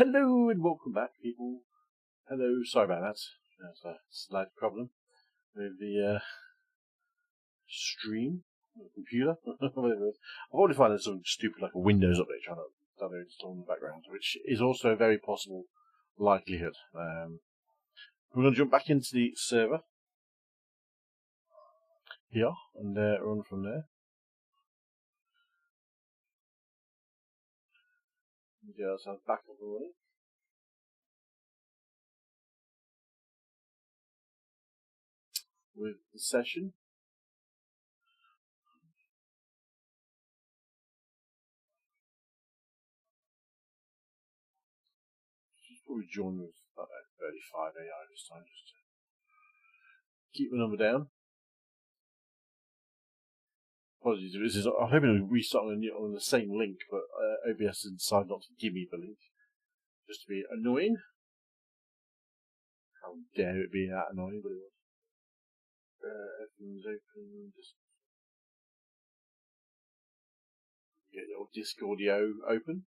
Hello and welcome back, people. Hello, sorry about that. There's a slight problem with the stream, the computer, whatever it is. I've already found something stupid like a Windows update trying to install in the background, which is also a very possible likelihood. We're going to jump back into the server here and run from there. Get ourselves back up and running. With the session. Just probably join with 35 AI this time, just to keep the number down. Apologies if this is. I'm hoping to restart on the same link, but OBS decided not to give me the link, just to be annoying. How dare it be that annoying? But it was. Everything's open. Just get the old Discordio open.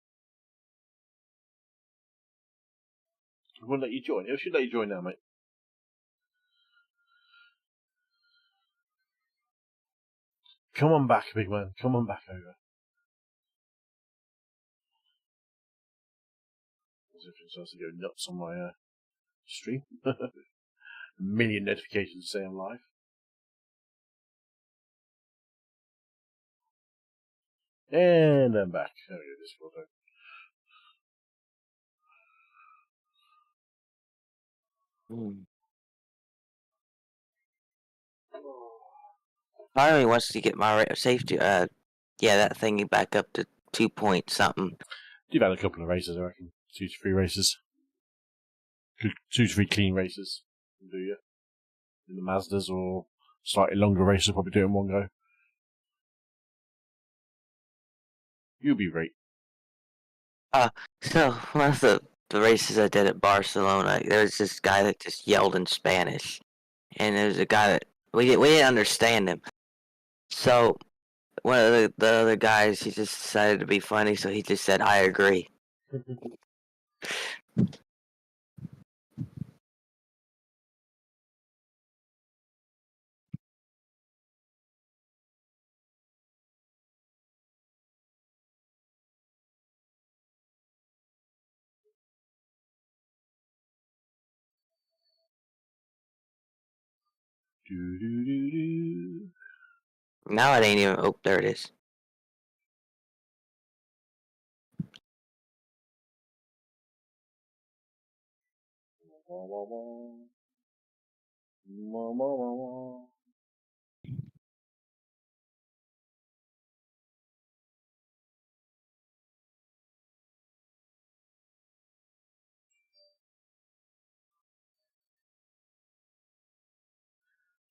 I won't let you join. It should let you join now, mate. Come on back, big man. Come on back over. Everything starts to go nuts on my stream. A million notifications say I'm live. And I'm back. There we go, Discord open. Finally wants to get my safety, yeah, that thingy back up to 2 point something. You've had a couple of races, I reckon. 2 to 3 races. 2 to 3 clean races, do you? In the Mazdas, or slightly longer races, probably do it in one go. You'll be right. So one of the races I did at Barcelona, there was this guy that just yelled in Spanish, and there was a guy that we didn't understand him. So one of the other guys, he just decided to be funny, so he just said, "I agree." Now it ain't even. Oh, there it is.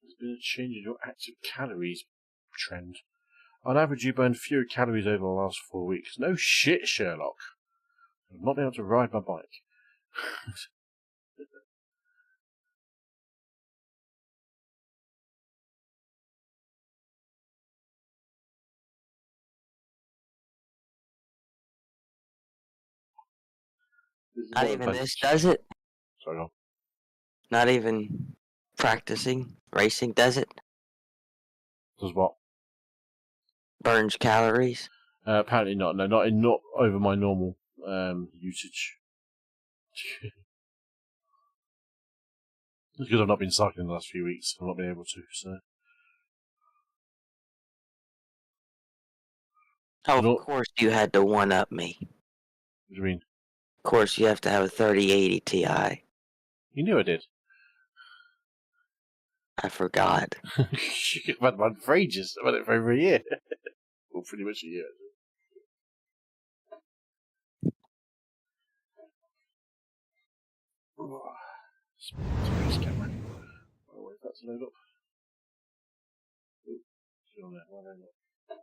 There's been a change in your active calories trend. On average, you burned fewer calories over the last 4 weeks. No shit, Sherlock. I've not been able to ride my bike. Not even this does it? Sorry, no. Not even practicing racing does it? Does what? Burns calories? Apparently not. No, not over my normal usage. It's because I've not been cycling the last few weeks. I've not been able to, so. Oh, of course you had to one-up me. What do you mean? Of course you have to have a 3080 Ti. You knew I did. I forgot. You've had one for ages. I've had it for over a year. Well, pretty much a year, actually. Space camera. I'll wait for that to load up. Ooh, still on there. Why don't I?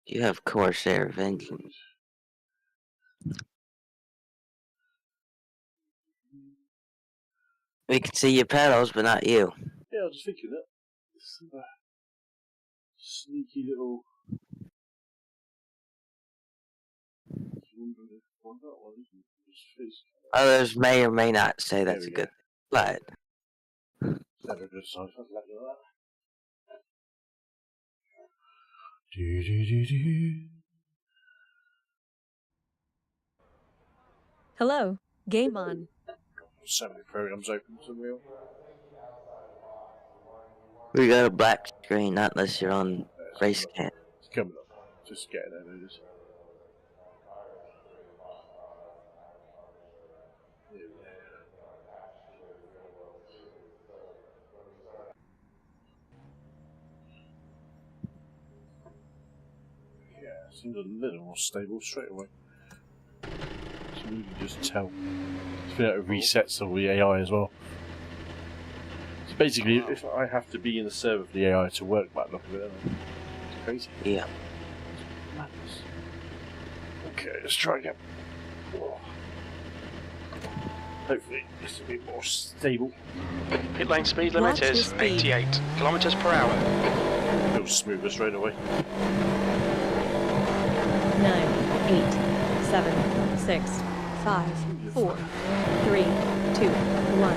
You have Corsair Vengeance. We can see your pedals, but not you. Yeah, I was just thinking that. Some sneaky little. Why that one isn't Others may or may not say that's a good thing, but never a good sign. Do. Hello, game on. So many programs open to me. we got a black screen, not unless you're on race cam. It's coming up. Just getting there, dude. Yeah, it seems a little more stable straight away. So you can just tell. It's been able to reset all the AI as well. So basically, if I have to be in the server for the AI to work by the look of it, it's crazy. Yeah. Madness. Okay, let's try again. Hopefully this will be more stable. Pit lane speed limit is 88 kilometers per hour. It'll smoother straight away. 9, 8, 7, 6, 5, 4, 3, 2, 1.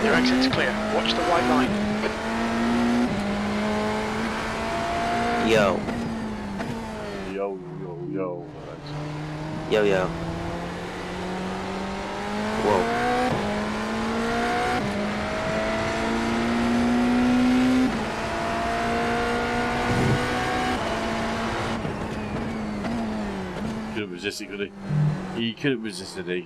Your exit's clear. Watch the white line. Yo. Yo. Yo, yo. Whoa. Couldn't resist it, could he? He couldn't resist it, he.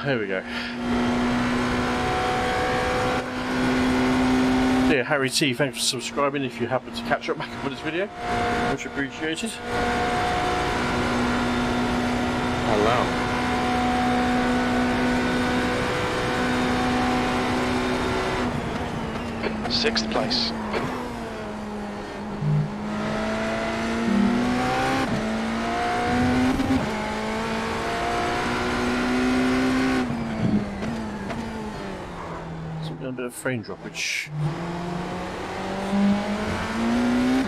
There we go. Dear Harry T, thanks for subscribing. If you happen to catch up back up with this video, much appreciated. Hello. Sixth place. A bit of frame drop, which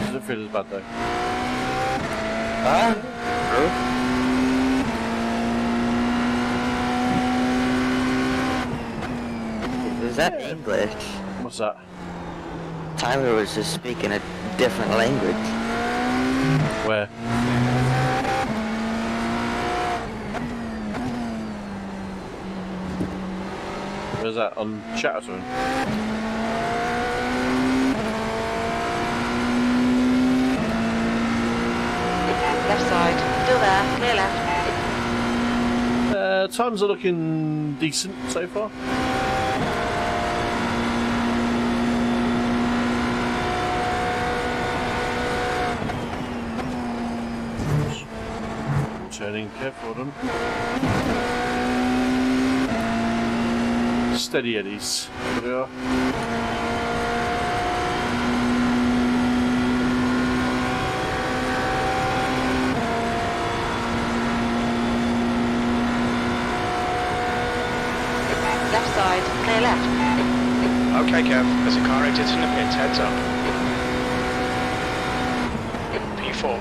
doesn't feel as bad though. Is that English? What's that? Tyler was just speaking a different language. Where? Where's that? On chat or something? Left side, still there, clear left. Times are looking decent so far. Turning careful on them. Steady eddies. There we are. Left side, clear left. Okay, Kev. There's a car exiting the pits. Heads up. P4.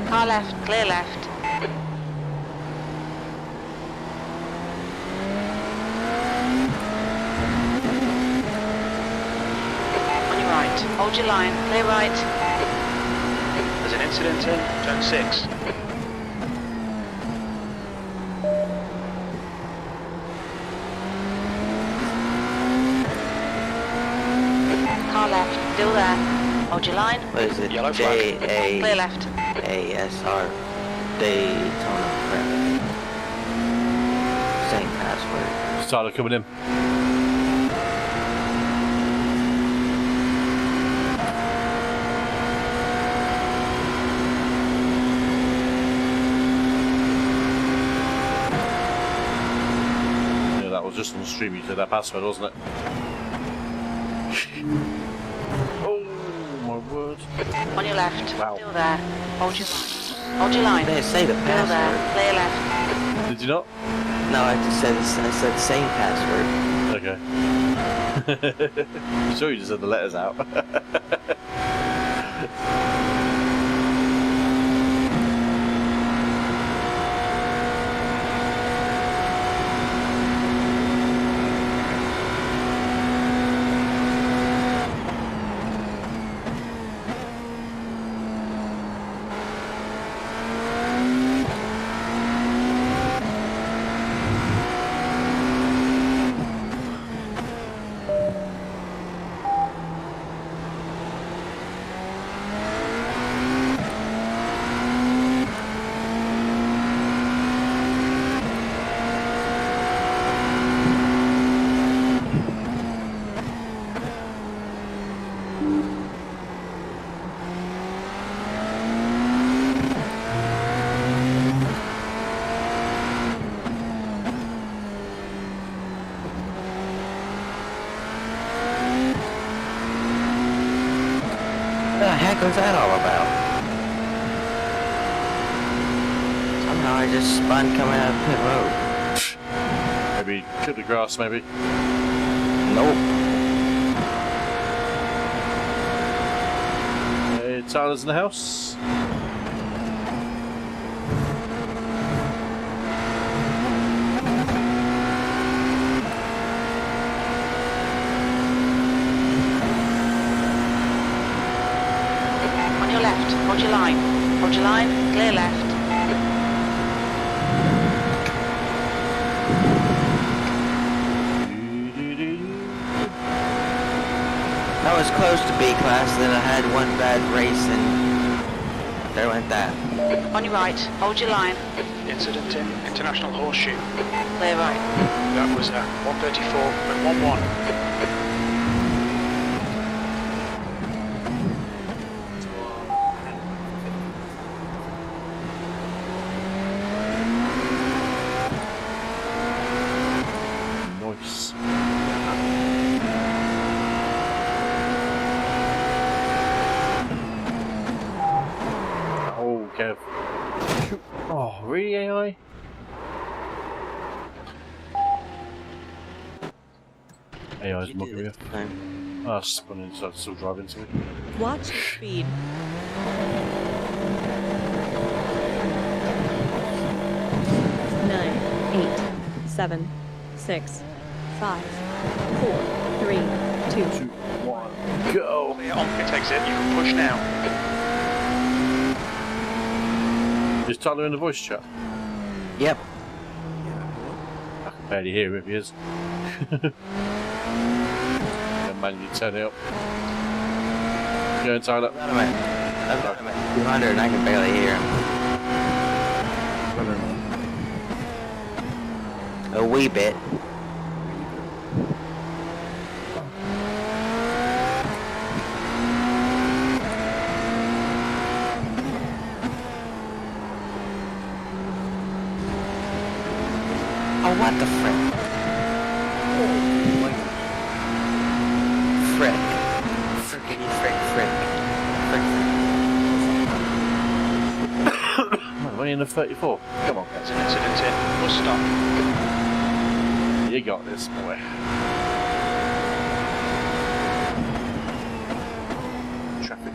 Car left, clear left. On your right, hold your line, clear right. There's an incident in turn 6. Car left, Still there. Hold your line. What is it? Yellow flag. Clear left. JASR Daytona. Same password. Tyler coming in. Yeah, that was just on the stream. You said that password, wasn't it? Oh my word! On your left. Wow. Still there. Hold your line. They didn't say the Still there. password. Clear left. Did you not? No, I said the same password. Okay. I'm sure you just said the letters out. What the heck was that all about? Somehow I just spun coming out of pit road. Maybe cut the grass, maybe. Nope. Hey, Tyler's in the house. On your left. Hold your line. Hold your line. Clear left. I was close to B class, then I had one bad race and there went that. On your right. Hold your line. Incident in International Horseshoe. Clear right. That was at 134.11. Nice. Oh, Kev. Oh, really, AI? AI's mugging me. Ah, oh, spun inside, still driving to me. Watch your speed. Nine, 8, 7, 6, 5, 4, 3, 2. 2, 1, go! Clear on pit exit, you can push now. Is Tyler in the voice chat? Yep. I can barely hear him if he is. Man, you turn it up. Going, Tyler. I've got him at 200 and I can barely hear him. A wee bit. Oh, what the frick? Frick. Frickity frick frick. Man, we're in the 34. Come on, There's an incident in. We'll stop. you got this, boy. Traffic.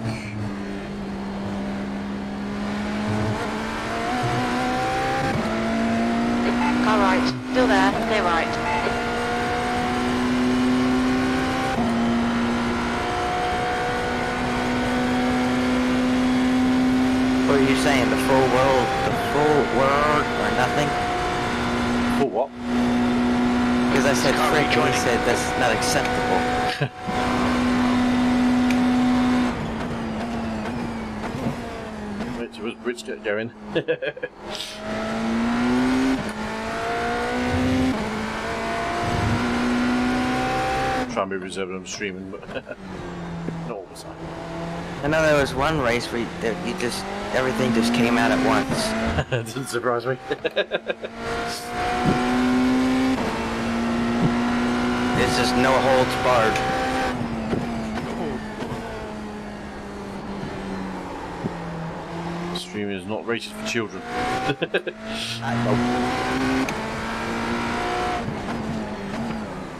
Car right. Still there. Clear right. What are you saying? The full world or nothing? For what? Because I said Can't frick and rejoin he it. said that's not acceptable. Brits get going. Try and be reserved on streaming, but not all the time. I know there was one race where you just everything just came out at once. Doesn't surprise me. It's just no holds barred. Streaming is not rated for children.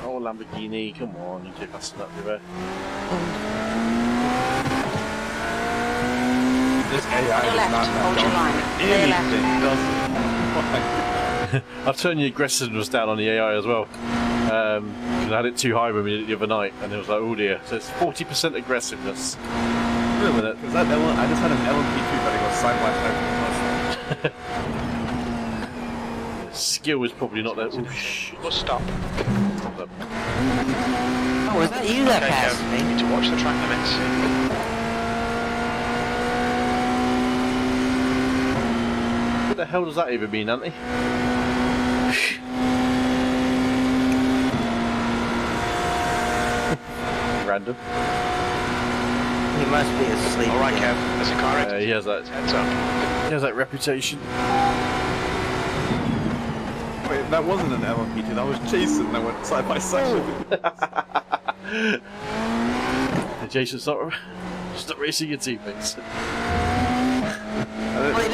Oh, Lamborghini, come on, you take us that river. This AI On your is not left, hold your line. Clear left. anything, does it? I've turned the aggressiveness down on the AI as well. I had it too high when we did it the other night, and it was like, oh dear. So it's 40% aggressiveness. Wait a minute, because I just had an LMP2 that goes side by side with the Skill is probably not there. Oh shit. Bus stop. Oh, was that you that passed You me? need to watch the track limits. What the hell does that even mean, Auntie? Random. He must be asleep. Alright, again. Kev, there's a car headed. He has that. Heads up. He has that reputation. Wait, that wasn't an LMP2, that was Jason that went side by side with it. Jason's not racing your teammates. Well, he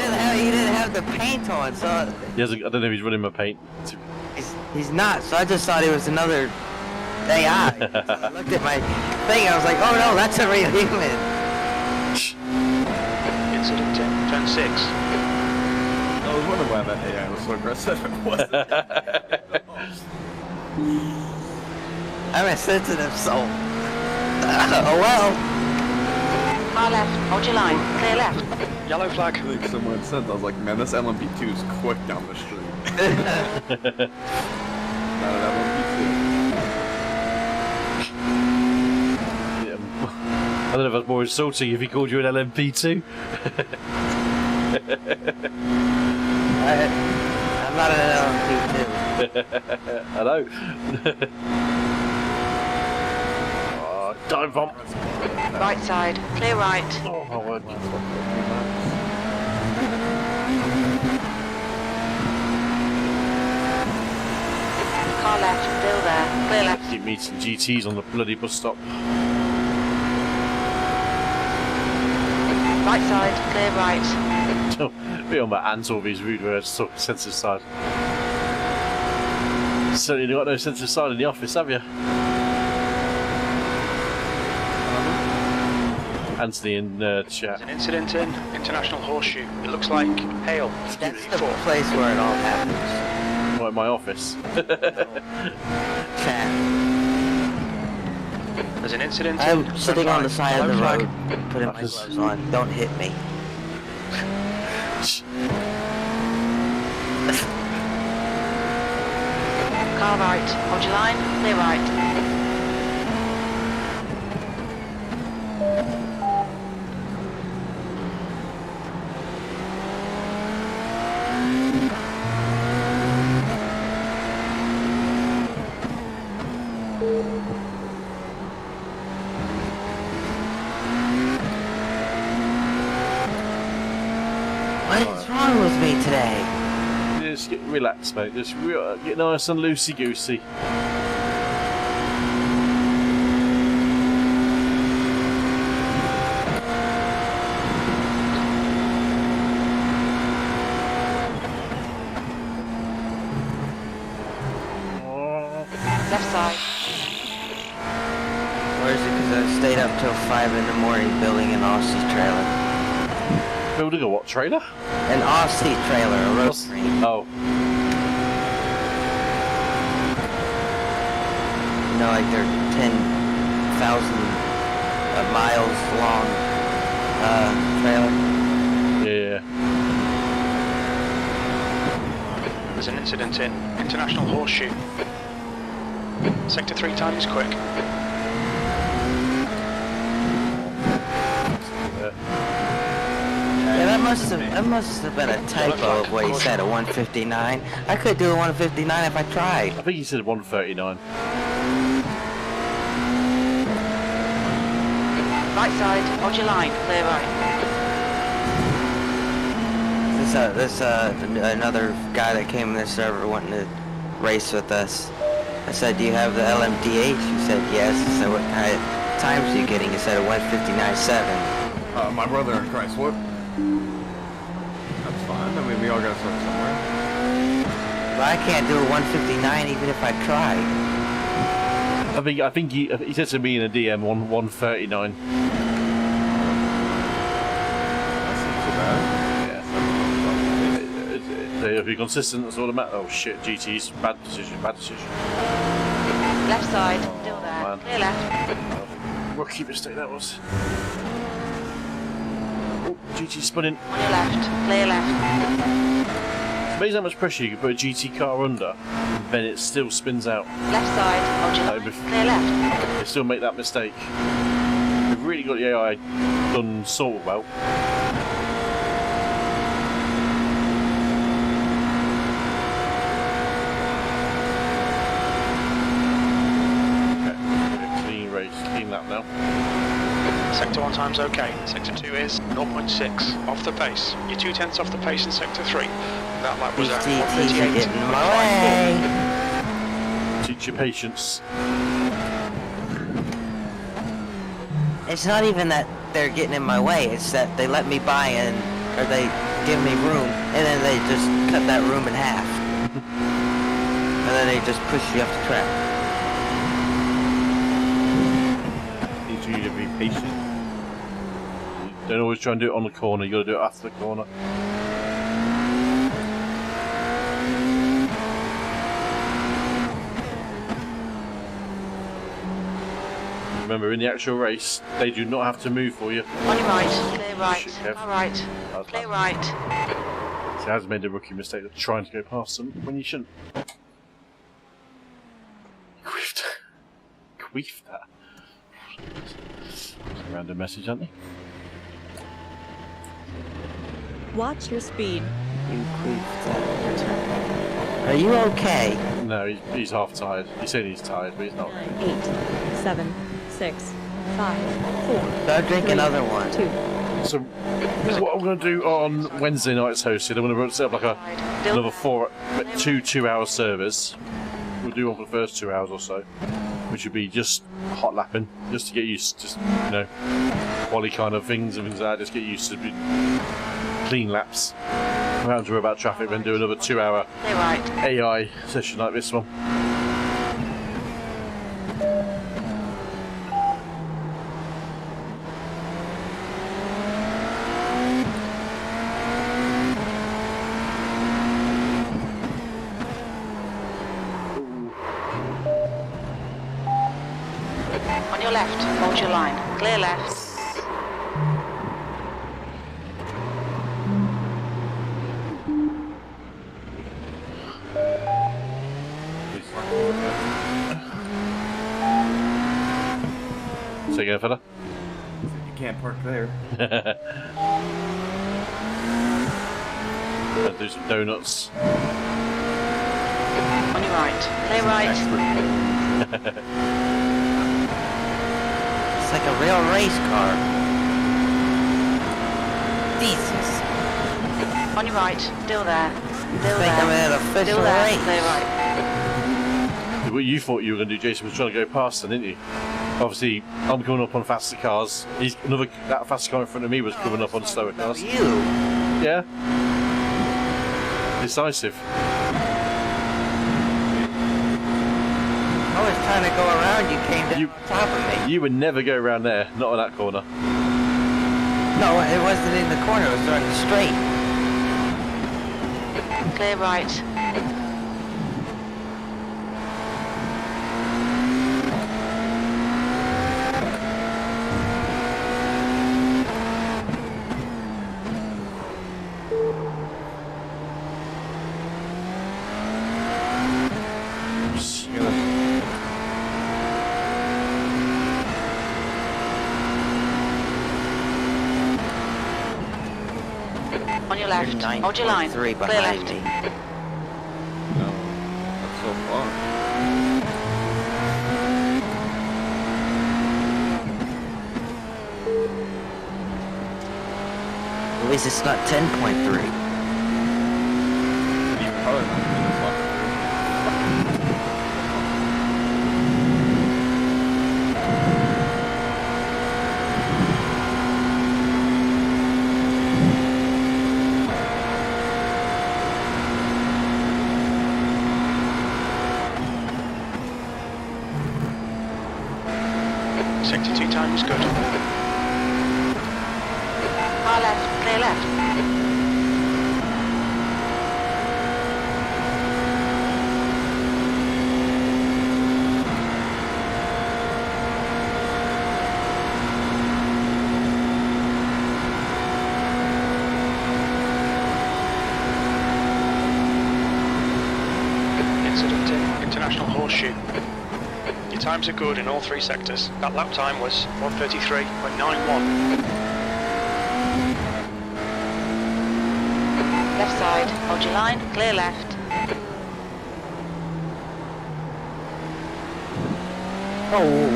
didn't have the paint on, so He hasn't. I don't know if he's running my paint. he's not. So I just thought it was another AI. So I looked at my thing, I was like, oh no, that's a real human. Incident 10, turn 6. I was wondering why that AI was so aggressive. It wasn't. I'm a sensitive soul. Oh well. Car left, hold your line. Clear left. Yellow flag. I think someone said, I was like, man, this LMP2 is quick down the street. Not an LMP2. Yeah. I don't know if that's more insulting if he called you an LMP2. I'm not an LMP2. I know. Oh, dive bomb. Right side, clear right. Oh my word. Car left, still there. Clear left. Keep meeting GTs on the bloody bus stop. Right side, clear right. Be on about Ant all these rude words, talk sensitive side. Certainly got no sensitive side in the office, have you? Anthony in chat. There's an incident in International Horseshoe. It looks like hail. That's the place where it all happens. Right in my office. Chat. There's an incident in I'm sitting on the side of the Yellow road, flag. putting my gloves on. Don't hit me. Car right, hold your line. Clear right. What is wrong with me today? Just get relaxed, mate. Just get nice and loosey goosey. Left side. Or is it because I stayed up till 5 in the morning building an Aussie trailer? Building a what trailer? An Aussie trailer, a rotary. Oh, You know, like they're 10,000 miles long trailer. yeah. There's an incident in International Horseshoe. Sector 3 time is quick. Yeah, that That must have been a typo of what he said, a 159. I could do a 159 if I tried. I think he said 139. Right side, hold your line, clear right. This another guy that came in this server wanting to race with us. I said, do you have the LMDH? He said, yes. I said, what kind of times are you getting? He said, a 159.7. My brother in Christ, what? That's fine. I mean, we all gotta start somewhere. But I can't do a 159 even if I tried. I think he said to me in a DM 139. That's not too bad. If you're consistent, that's all that matters. Oh shit, GT's bad decision. Left side, still there, man. clear left. Rookie mistake that was. Oh, GT spinning. On your left, clear left. It's amazing how much pressure you can put a GT car under, then it still spins out. Left side, hold your line, clear left. They still make that mistake. They've really got the AI done sort of well. Lap now. Sector 1 time's okay. Sector 2 is 0.6 off the pace. You're 2/10 off the pace in Sector 3. That lap was These at GTs are getting in my way. Teach your patience. It's not even that they're getting in my way, it's that they let me buy in, or they give me room, and then they just cut that room in half. And then they just push you off the track. Teach you to be patient. You don't always try and do it on the corner, you gotta do it after the corner. Remember, in the actual race, they do not have to move for you. On your right, clear right, Shit, Kev. all right, clear right. So has made a rookie mistake of trying to go past them when you shouldn't. Queefed. Queefed that. That's a random message, aren't they? Watch your speed. You queefed that. Are you okay? No, he's half tired. He's saying he's tired, but he's not. 8, 7, 6, 5, 4. Go drink 3, another one. 2. So, what I'm going to do on Wednesday night it's hosted, I'm going to set up like another 2 hour servers. We'll do one for the first 2 hours or so, which would be just hot lapping, just to get used to, quali kind of things and things like that, just get used to clean laps. I'm going to worry about traffic, then do another 2 hour Clear right. AI session like this one. On your left, hold your line, clear left. Say again, fella. You can't park there. Let's do some donuts. On your right, clear right. It's like a real race car. Jesus. On your right, still there. Still I think I'm there. in an official Still there, race. clear right. What you thought you were going to do, Jason, was trying to go past them, didn't you? Obviously, I'm coming up on faster cars. That faster car in front of me was coming up on slower cars. You. Yeah. Decisive. I was trying to go around, you came down on top of me. You would never go around there, not on that corner. No, it wasn't in the corner, it was on the straight. Clear right. On your left. Hold your line. 9.3 Clear behind left. me. No, that's so far. At least it's not 10.3. Even color now. Sector 2 time is good. Car left. Clear left. Incident in International Horseshoe. Your times are good in all 3 sectors. That lap time was 1:33.91. Left side. Hold your line. Clear left. Oh.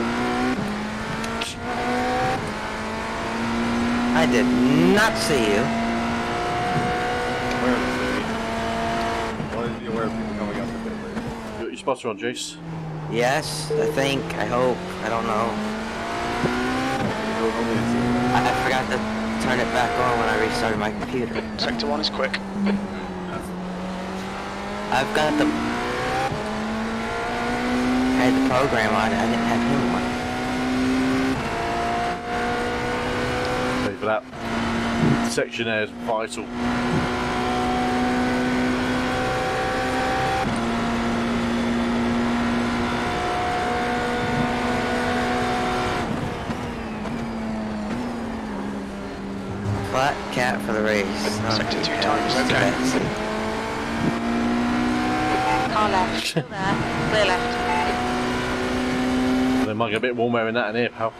I did not see you. Where is it? Why is he aware of people coming up the pit lane? You got your spotter on, Jace? Yes, I think, I hope, I don't know. I forgot to turn it back on when I restarted my computer. Sector 1 is quick. I've got the... I had the program on it, I didn't have him on. Sorry for that. Section there is vital. Flat cat for the race. Sector 2 time is okay. Car left. Still there. Clear left. They might get a bit warmer in that in here, pal.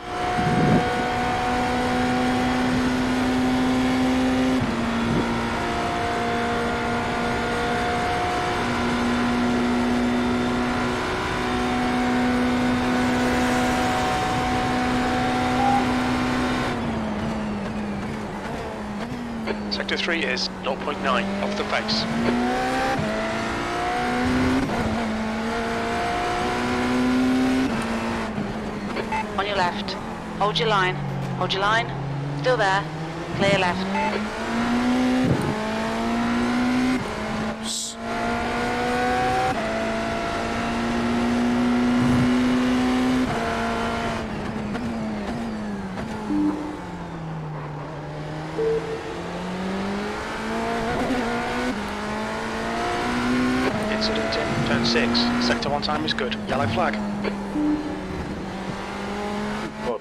Sector 3 is 0.9 off the pace. On your left. Hold your line. Hold your line. Still there. Clear left. Incident in turn 6. Sector 1 time is good. Yellow flag. God.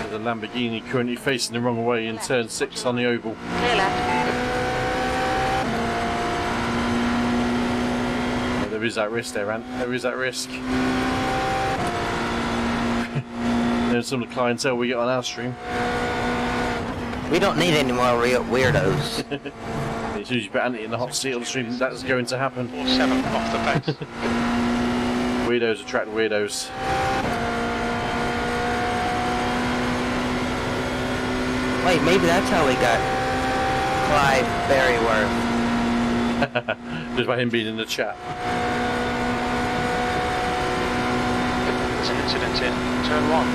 There's a Lamborghini currently facing the wrong way in turn 6 on the oval. Clear left. There is that risk there, Ant. There is that risk. There's some of the clientele we get on our stream. We don't need any more weirdos. As soon as you put Andy in the hot seat on the stream, that's going to happen. 4.7 off the pace. Weirdos attract weirdos. Wait, maybe that's how we got Clive Berryworth. Just by him being in the chat. There's an incident in turn 1.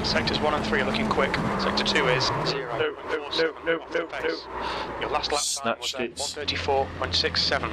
Sectors 1 and 3 are looking quick. Sector 2 is 0. No. Your last lap time was at 1:34.67.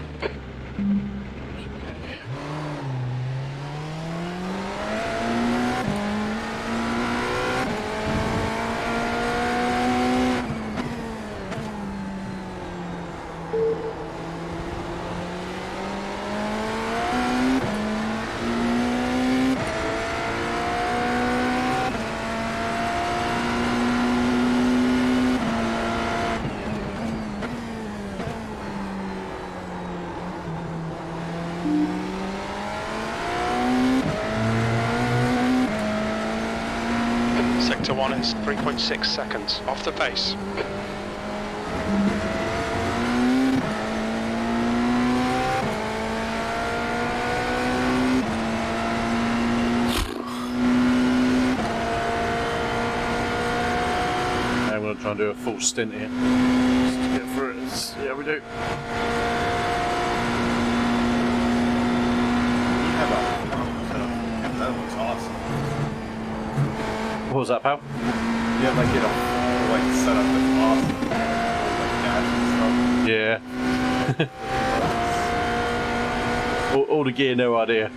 Sector 1 is 3.6 seconds off the pace. I'm going to try and do a full stint here. Just to get through it. Yeah, we do. That was awesome. What was that, pal? Yeah, like it all like set up with awesome like dash and Yeah. all the gear, no idea.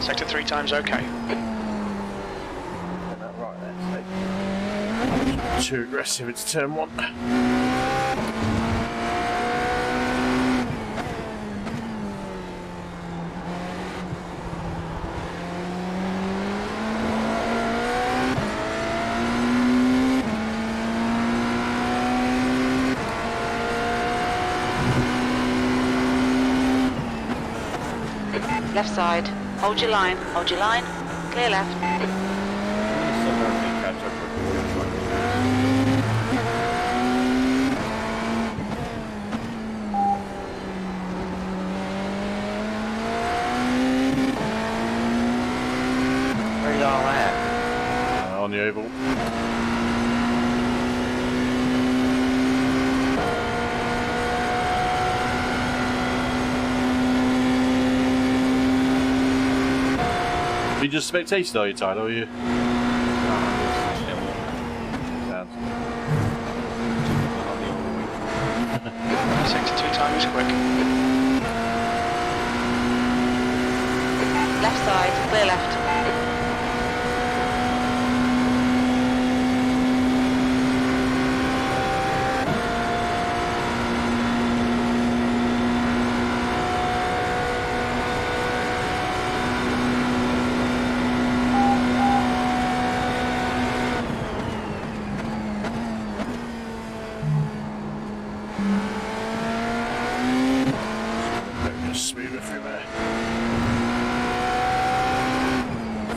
Sector 3 times okay. Right there, too aggressive, it's turn 1. Left side. Hold your line. Hold your line. Clear left. Where y'all at? On the oval. Are you just spectating, are you, Tyler? Or are you? Sector 2 time is quick. Left side. Clear left. Just smooth it through there.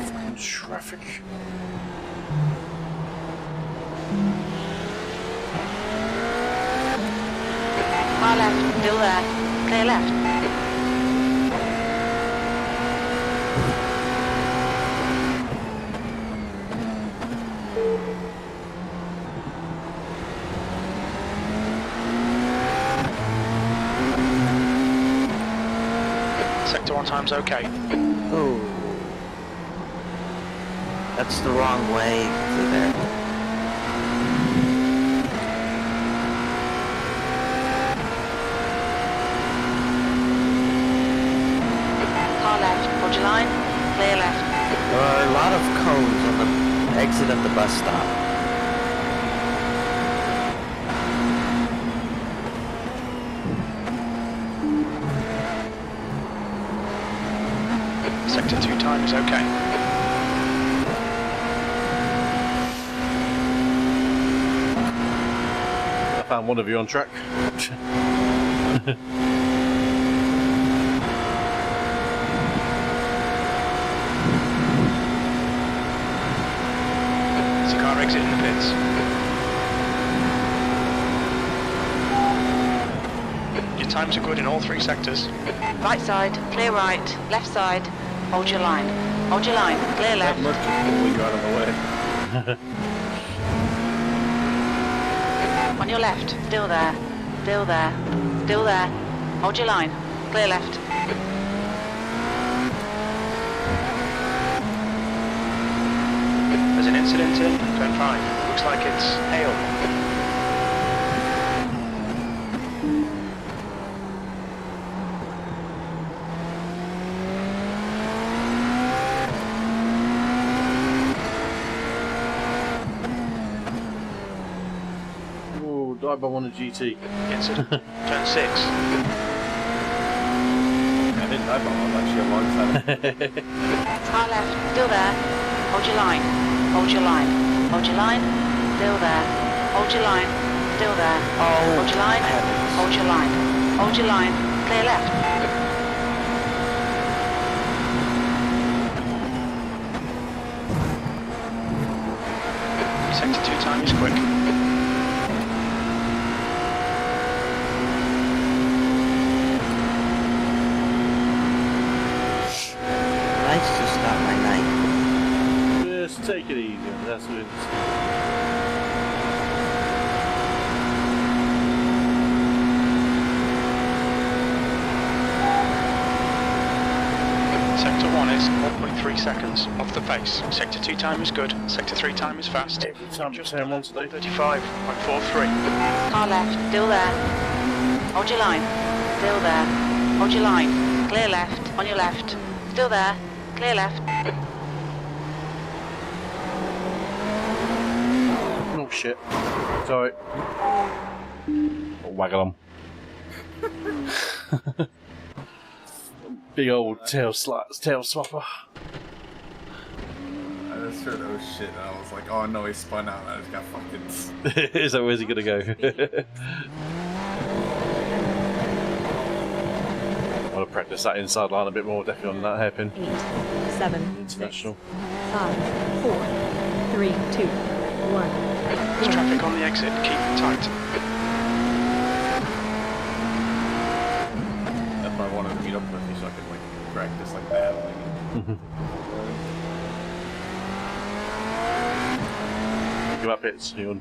Fucking traffic. Far left. Still there. Clear left. Sector 1 times okay. Oh. That's the wrong way to there. Far left. Hold your line. Clear left. There are a lot of cones on the exit of the bus stop. Sector 2 time is okay. I found one of you on track. There's a car exiting the pits. Your times are good in all 3 sectors. Right side. Clear right. Left side. Hold your line. Hold your line. Clear That left. much before we got out of the way. On your left. Still there. Still there. Still there. Hold your line. Clear left. There's an incident in turn 5. Looks like it's hail. Oh, died by one of GT. Incident. Turn 6. I didn't know about one actually alongside. Far left. Still there. Hold your line. Hold your line. Hold your line. Still there. Hold your line. Still there. Oh, Hold your line. heavens. Hold your line. Hold your line. Clear left. Sector 2 time is quick. Lights just not my night. Just take it easy. That's what it's. Sector 1 is 1.3 seconds off the pace. Sector 2 time is good. Sector 3 time is fast. Every time Just turn one today. 35.43. Car left. Still there. Hold your line. Still there. Hold your line. Clear left. On your left. Still there. Clear left. Oh shit. Sorry. Waggle on. Big old tail swapper. I just heard oh shit and I was like, oh no, he spun out and I just got fucking... Is that where's he gonna go? I want to practice that inside line a bit more, definitely on that hairpin. 8, 7, International. 6, 5, 4, 3, 2, 1. There's traffic on the exit. Keep it tight. That's why I wanted to meet up with you so I could like practice like that. Give up hits. Hang on.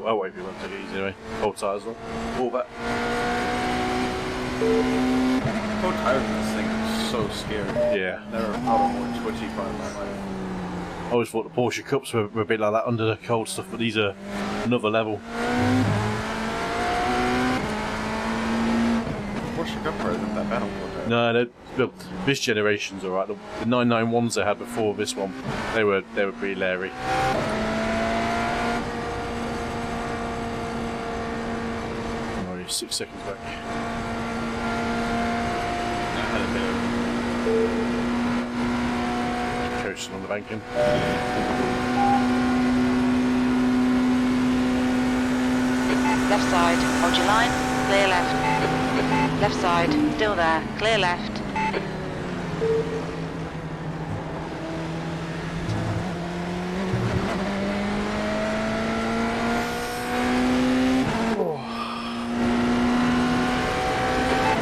I'll wait if you want to take it easy anyway. Hold tires on. All that. So tired of this thing. I'm so scared. Yeah. Never felt a more twitchy part of my life. I always thought the Porsche Cups were a bit like that under the cold stuff, but these are another level. Porsche Cup car isn't that bad on Porsche. No, this generation's alright. The 991s they had before this one, they were pretty leery. Oh, you're 6 seconds back. I had a bit of... Coasting on the banking. Left side. Hold your line. Clear left. Left side. Still there. Clear left.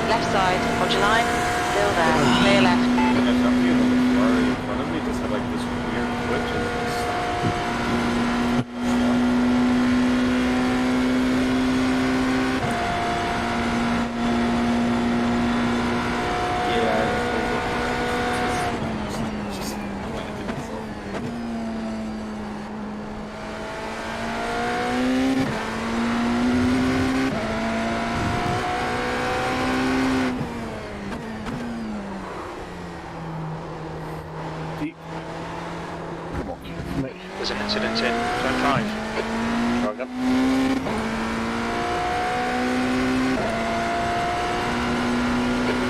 Left side. Hold your line. Still there. Clear left. I'm feeling the car in front of me just had like this weird twitch and it stopped. There's an incident in turn 5. Try again.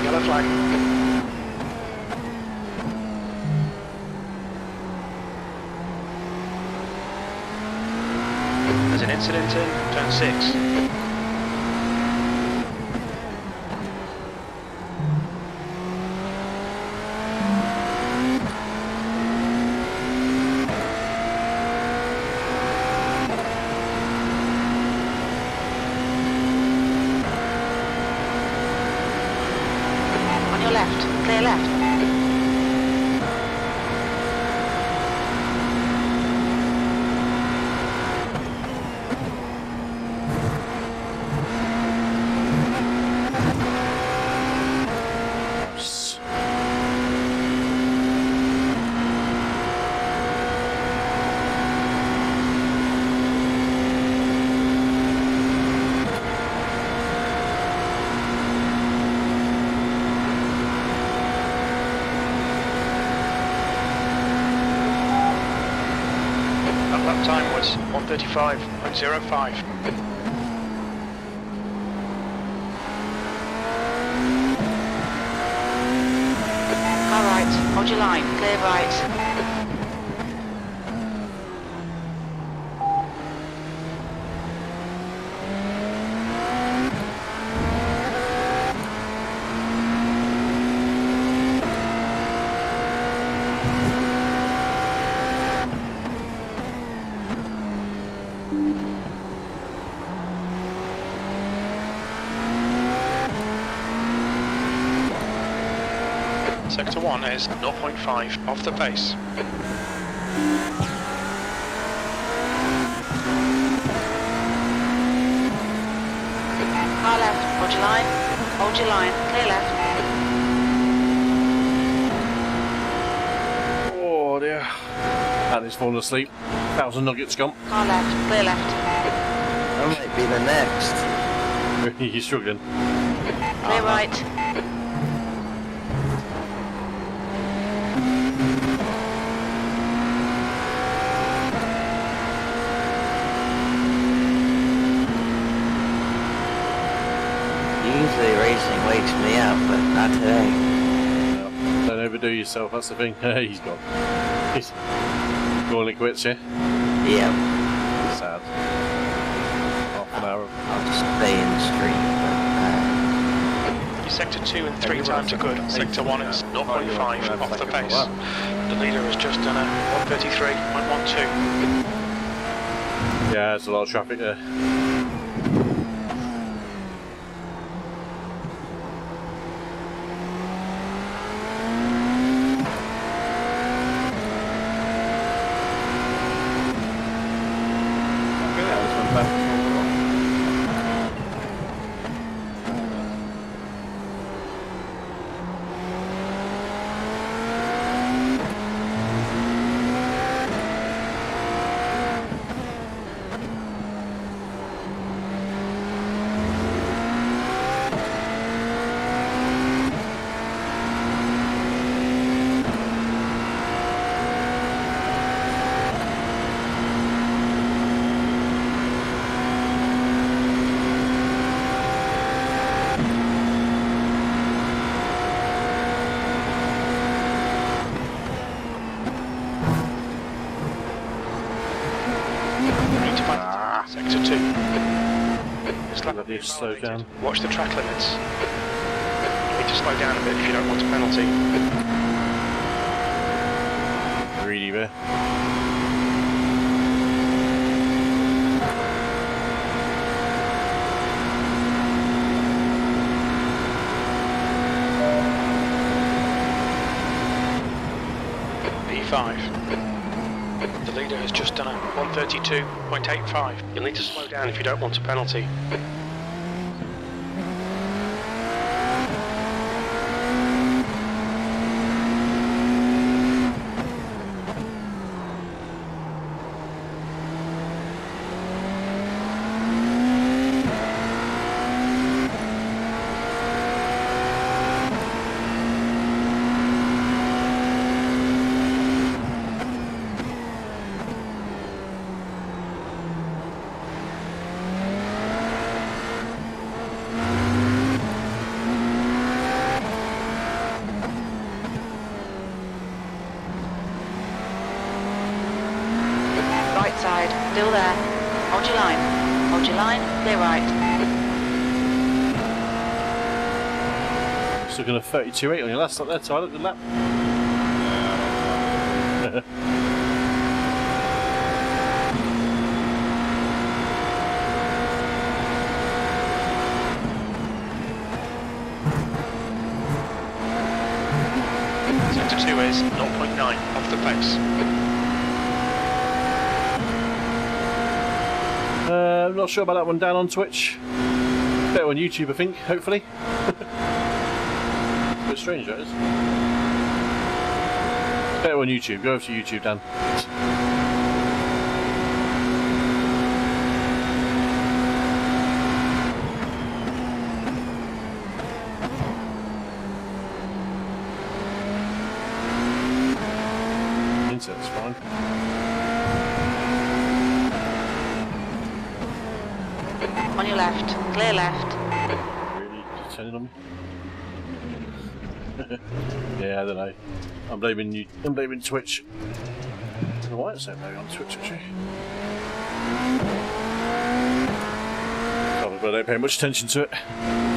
Yellow flag. There's an incident in turn 6. Clear left. Nice. That lap time was 1:35.05. Car right. right, hold your line, clear right. Sector 1 is 0.5 off the pace. Car left, hold your line, clear left. Oh dear. And he's fallen asleep. 1,000 nuggets gone. Car left, clear left. I might be the next. He's struggling. Clear right. Usually racing wakes me up, but not today. No, don't overdo yourself, that's the thing. He's gone. He's calling it quits, yeah? Yeah, Sad. Half an hour. I'll just stay in the stream, Your sector 2 and 3 times are good. Sector 1 is 0.5 off the pace. The leader has just done a 133.12. Yeah, there's a lot of traffic there. Sector 2. This lap Bloody slow down. Watch the track limits. You need to slow down a bit if you don't want a penalty. Greedy there. P5. The leader has just done a 132.85. You'll need to slow down if you don't want a penalty. Side, still there. Hold your line, clear right. Still going to 32.8 on your last lap there, Tyler. Good lap. Sector 2 is 0.9 off the pace. I'm not sure about that one down on Twitch. Better on YouTube, I think, hopefully. It's a bit strange, that is. Better on YouTube. Go over to YouTube, Dan. Insert's fine. On your left, clear left. Really turning on me. Yeah, I don't know. I'm blaming you. I'm blaming Twitch. I don't know why it's so low on Twitch actually. But I don't pay much attention to it.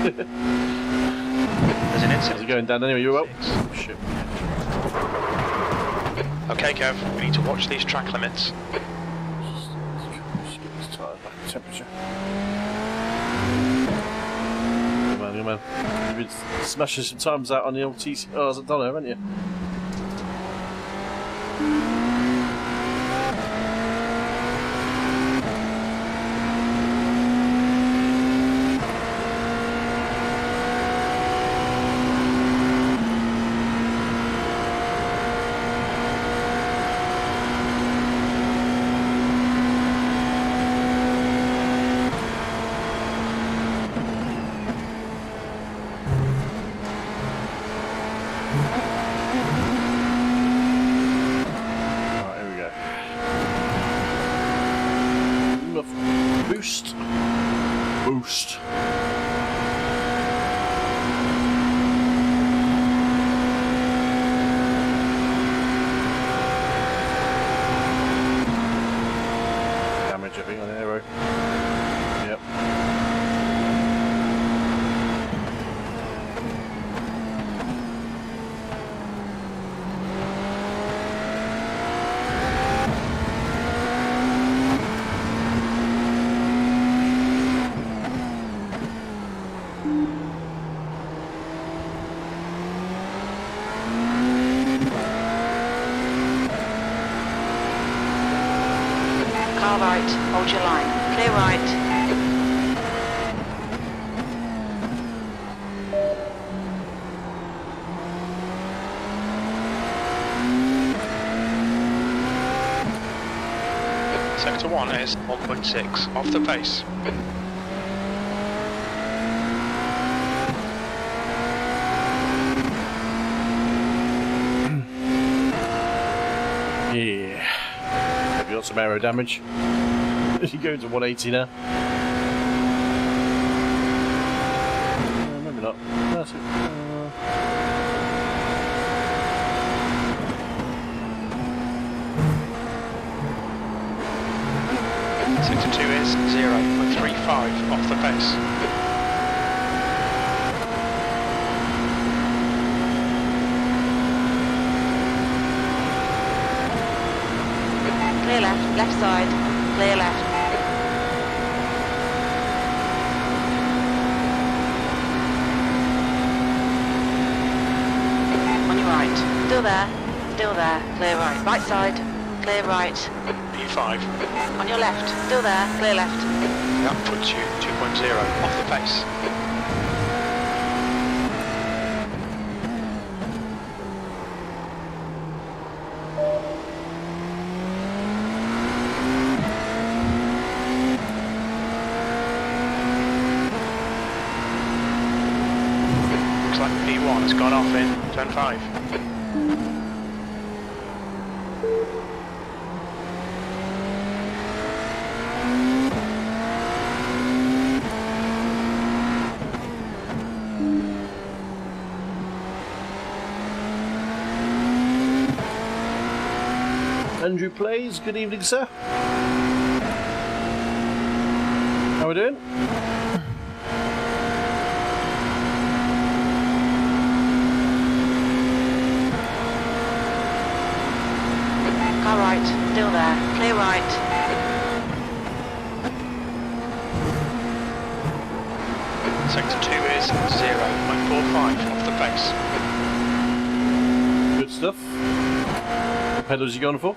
There's an incident. How's it going, Dan? Anyway, you well? Oh, shit. Okay, Kev, we need to watch these track limits. Just get this tyre back to temperature. Good man. You've been smashing some times out on the old TCRs at Daytona, haven't you? Boost. Damage, I think, on the aero. Yep. Car right, hold your line. Clear right. Sector 1 is 1.6 off the pace. Yeah. Have you got some aero damage? You go to 180 now. Maybe not. That's it. Sector 2 is 0.35 off the pace. Clear left, left side. Clear left. On your right. Still there. Still there. Clear right. Right side. Clear right. P5. On your left. Still there. Clear left. That puts you 2.0 off the pace. Looks like P1 has gone off in turn 5. Andrew plays. Good evening, sir. How we doing? Car right. Still there. Clear right. Sector 2 is 0.45 off the pace. Good stuff. What pedals you going for?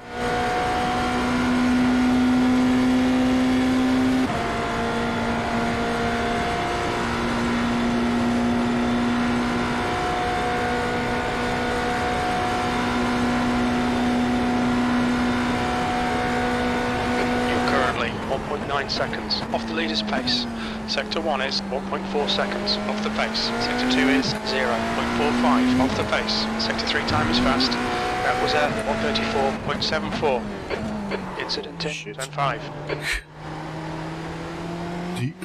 You're currently 1.9 seconds off the leader's pace. Sector 1 is 1.4 seconds off the pace. Sector 2 is 0.45 off the pace. Sector 3 time is fast. That was at 134.74. Incident in Shit. turn 5. Deep.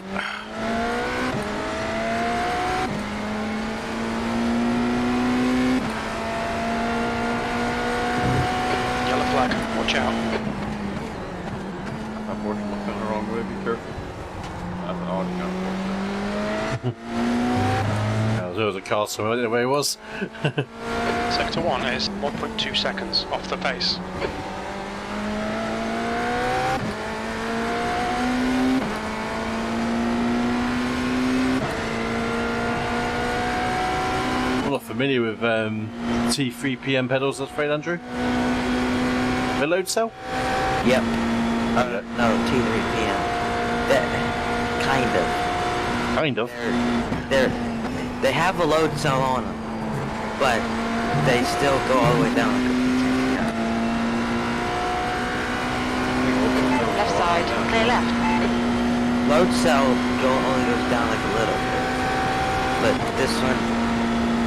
watch out. Unfortunately, looking the wrong way, be careful. That's an Audi, not There was a car somewhere, I didn't know where it was. Sector 1 is 1.2 seconds off the pace. I'm not familiar with T3 PM pedals, that's right, Andrew? The load cell? Yep. No, T3 PM. Kind of. Kind of. They have a load cell on them, but they still go all the way down. Left side, clear left. Load cell only goes down like a little bit, but this one,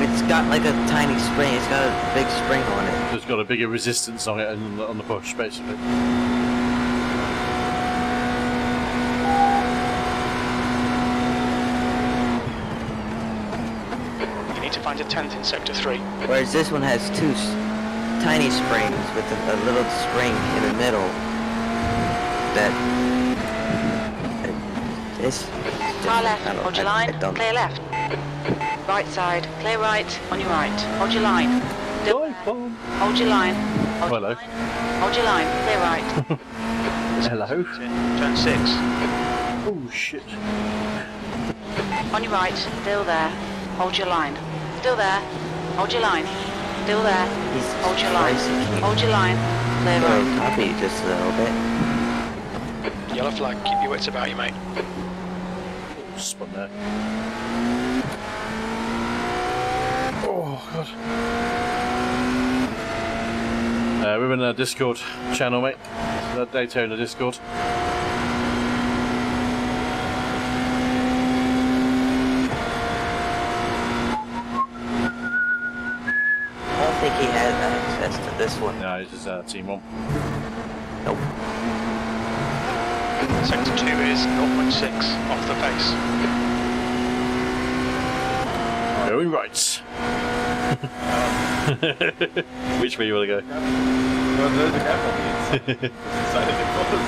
it's got like a tiny spring. It's got a big spring on it. It's got a bigger resistance on it and on the push, basically. Find a 10th in Sector 3. Whereas this one has two tiny springs with a little spring in the middle that it's Car left, hold your line, clear left. Right side, clear right, on your right. Hold your line. Hold your line. Hold your Hello. line. Hold your line, clear right. Hello. Turn 6. Oh shit. On your right, still there. Hold your line. Still there. Hold your line. Still there. Hold your line. Hold your line. Clear right. Copy just a little bit. Yellow flag, keep your wits about you, mate. Spun there. Oh god. We're in a Discord channel, mate. The Daytona Discord. I don't think he has access to this one. No, this is Team 1. Nope. Sector 2 is 0.6 off the pace. Going right. Which way you want to go? Well, there's a gap on the inside of the clothes.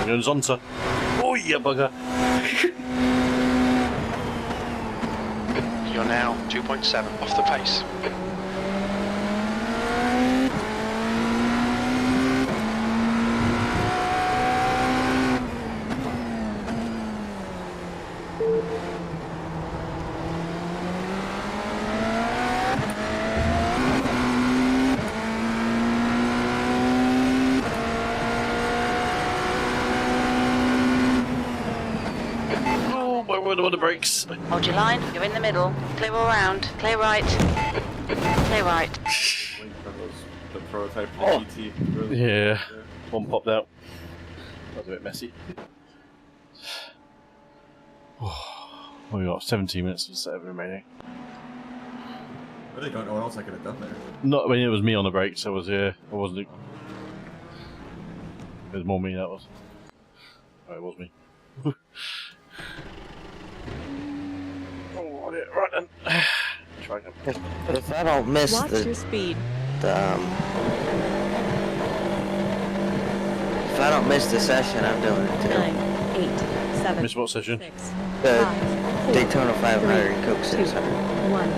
Going Zonta. Oh, yeah, bugger. You're now 2.7 off the pace. On the brakes. Hold your line. You're in the middle. Clear all round. Clear right. Clear right. The prototype for the GT. Yeah. One popped out. That was a bit messy. We got 17 minutes of set remaining. I really don't know what else I could have done there. Not when it was me on the brakes. I was here. I wasn't. It was more me. That was. Oh, it was me. Right then. Try again. If I don't miss Watch the your speed. if I don't miss the session, I'm doing it too. 9, 8, 7. Miss what session? 6, The 5, 4, Daytona 500 and Coke 2, 600. 1.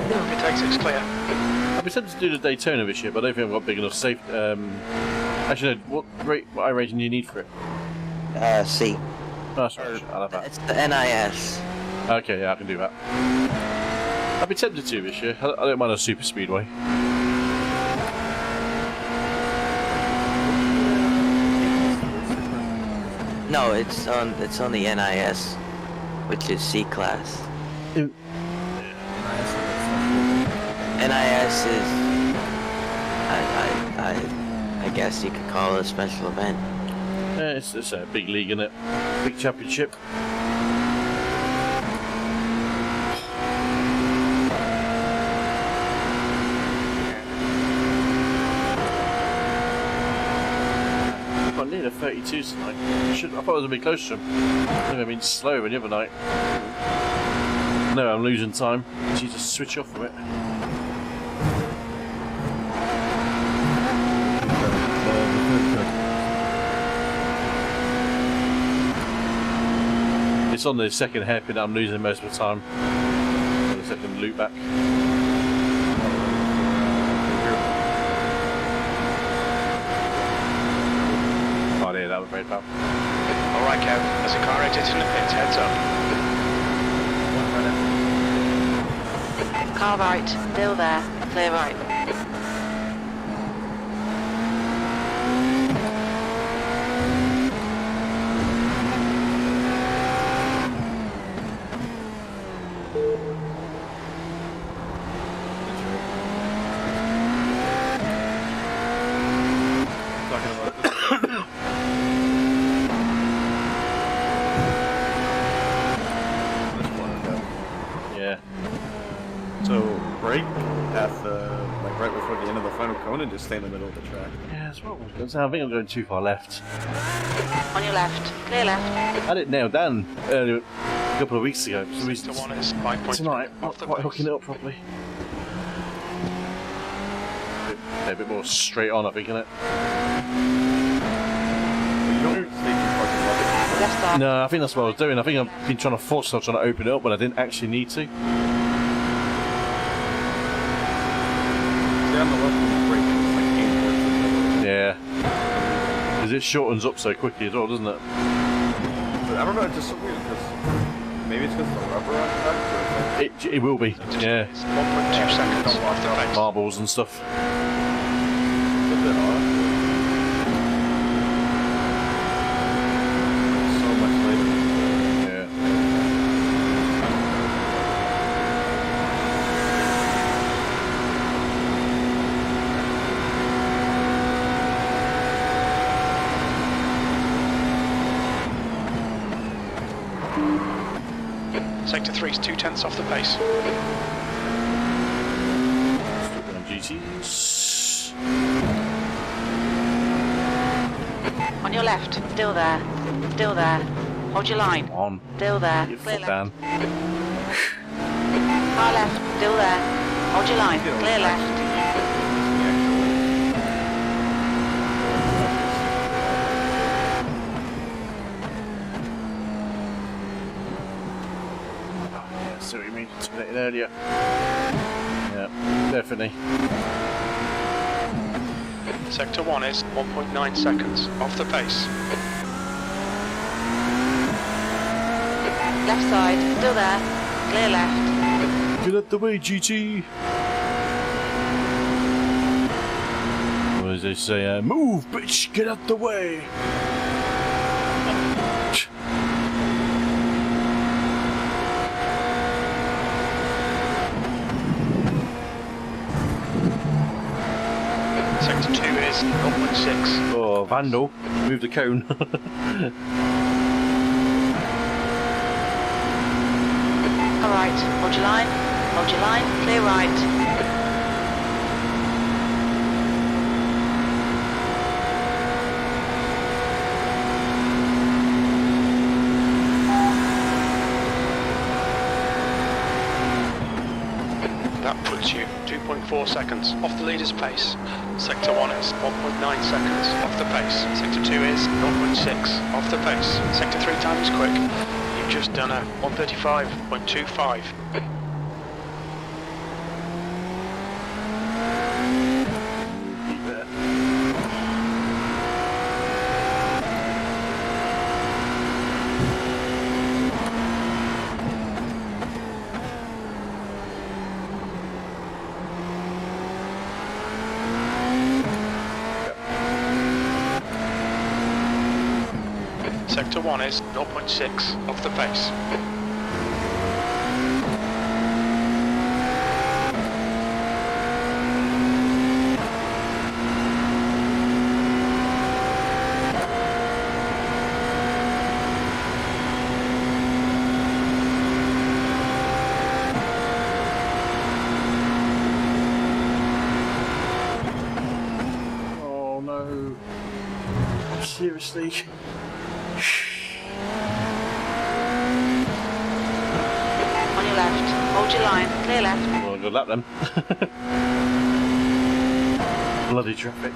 Go. Take 6 clear. I've been tempted to do the Daytona this year, but I don't think I've got big enough safe. Actually, no, what iRacing do you need for it? C. Oh, sorry, I'll have that. It's the NIS. Okay, yeah, I can do that. I've been tempted to this year. I don't mind a super speedway. No, it's on the NIS, which is C class. NIS is I guess you could call it a special event. Yeah, it's a big league, isn't it? Big championship. I need a 32 tonight. I thought it was a bit closer to him. I've been slower than the other night. No, I'm losing time. She just switch off from it. It's on the second hairpin I'm losing most of the time. On the second loop back. Oh dear, that was very bad. Alright, Kev, there's a car exiting the pit, heads up. Car right, still there, clear right. Yeah. So brake at the like right before the end of the final cone and just stay in the middle of the track. Yeah, that's what I was going to say. I think I'm going too far left. On your left, clear left. I had it nailed down earlier, a couple of weeks ago. For some reason, Sector 1 is 5.3 tonight, not off the quite pace. hooking it up properly. A bit more straight on, I think, isn't it? You don't stay too fucking left. Left side. No, I think that's what I was doing. I think I've been trying to force myself trying to open it up when I didn't actually need to. Stay on the left when you brake. It's like aim towards the middle. Yeah. Because it shortens up so quickly as well, doesn't it? But I don't know, it's just so weird because maybe it's because the rubber on the back or something. It will be. Yeah. 1.2 seconds off the pace. Marbles and stuff. It's a bit odd. So much later. Yeah. Sector 3 is 2/10 off the pace. Still going GTs. On your left, still there, still there. Hold your line, Come on. still there, Get your clear foot left. down. Car left, still there. Hold your line, clear left. Yeah, see what you mean. Took it in earlier. Yeah, definitely. Sector 1 is 1.9 seconds off the pace. Left side, still there, clear left. Get out the way, GT! What does they say? Move, bitch! Get out the way! Sector 2 is 0.6. Oh, Vandal, move the cone. Alright, hold your line, clear right. That puts you 2.4 seconds off the leader's pace. Sector 1 is 1.9 seconds off the pace. Sector 2 is 0.6 off the pace. Sector 3 time is quick. You've just done a 135.25. Keep there. Sector 1 is 0.6 off the pace. Oh no. Seriously? On your left, your line. Clear left. Well, good luck then. Bloody traffic.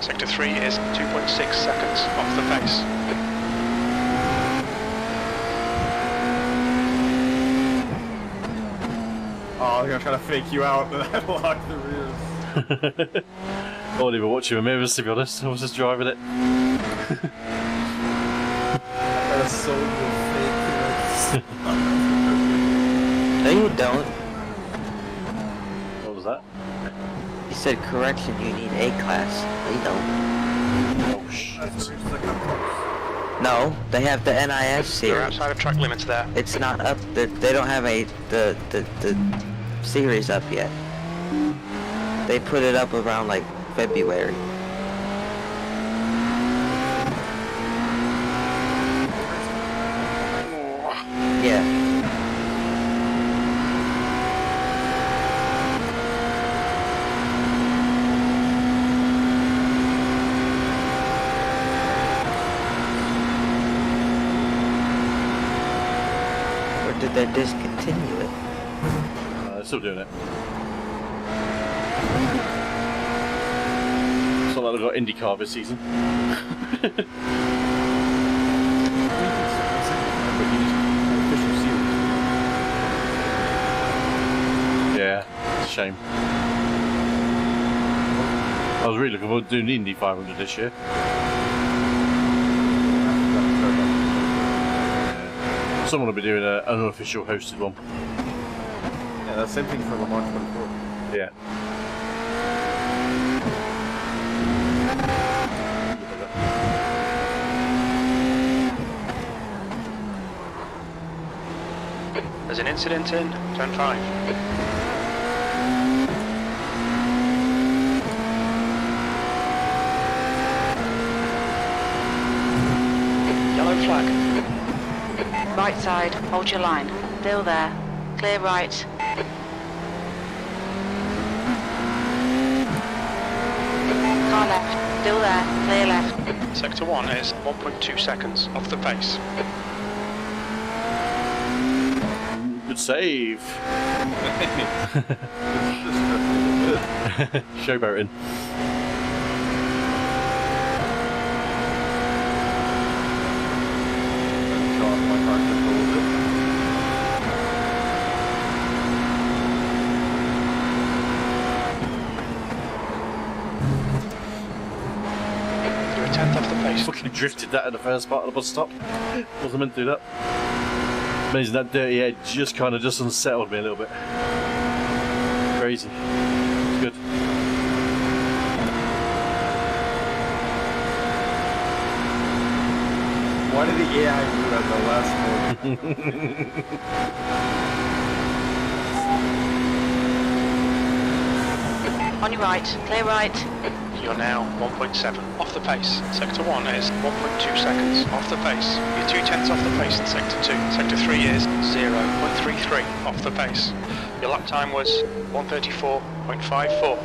Sector 3 is 2.6 seconds off the pace. Oh, they're gonna try to fake you out and I lock the rears. I wasn't even watching my mirrors, to be honest. I was just driving it. That's so good. No, you don't. What was that? You said correction, you need A class. No, you don't. Oh, shit. No, they have the NIS You're series. outside of track limits there. It's not up. They don't have the series up yet. They put it up around like February. Yeah. Or did they discontinue it? They're still doing it. It's not like they've got IndyCar this season. Yeah, it's a shame. I was really looking forward to doing the Indy 500 this year. Yeah. Someone will be doing an unofficial hosted one. Yeah, that's the same thing for Le Mans 24. Yeah. There's an incident in turn 5. Yellow flag. Right side, hold your line. Still there. Clear right. Car left. Still there. Clear left. Sector 1 is 1.2 seconds off the pace. Good save. Showboating. You're a tenth off the pace. Fucking drifted that at the first part of the bus stop. Wasn't meant to do that. Amazing, that dirty edge just kind of just unsettled me a little bit. Crazy. It's good. Why did the AI do that the last moment? On your right. Clear right. You're now 1.7 off the pace. Sector 1 is 1.2 seconds off the pace. You're 2/10 off the pace in Sector 2. Sector 3 is 0.33 off the pace. Your lap time was 1:34.54.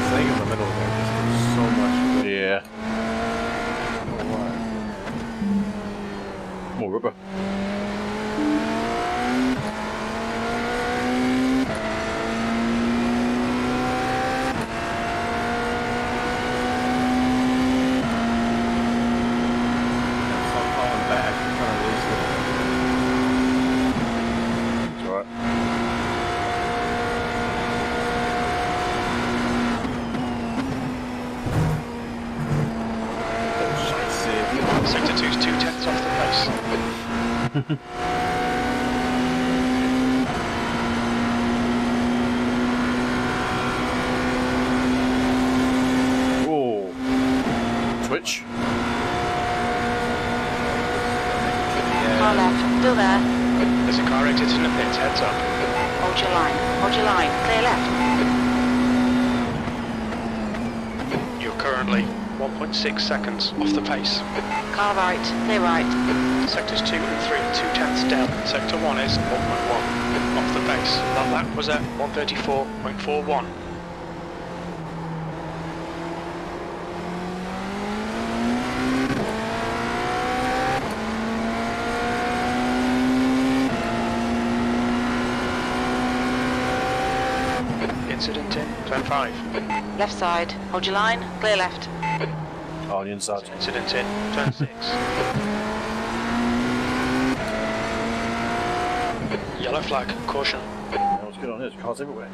Staying in the middle there just gives so much. Yeah. More rubber. Stop calling back. I'm trying to release it. It's alright. Sector 2 is 2/10 off the pace. Oh. switch. Car left, still there. There's a car exiting the pits, heads up. Hold your line, clear left. You're currently 1.6 seconds off the pace. Car right, clear right. Sectors 2 and 3, 2/10 down. Sector 1 is 1.1 off the pace. That lap was at 134.41. Incident in turn 5. Left side, hold your line, clear left. On the inside. Incident in turn 6. Yellow flag, caution. What's going on here? There's cars everywhere.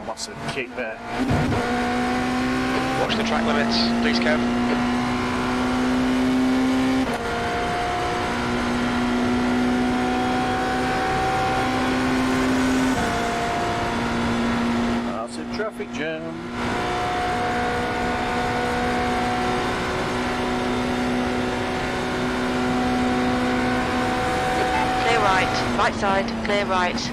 Massive kick there. Watch the track limits, please, Kev. Massive traffic jam. Clear right side, clear right.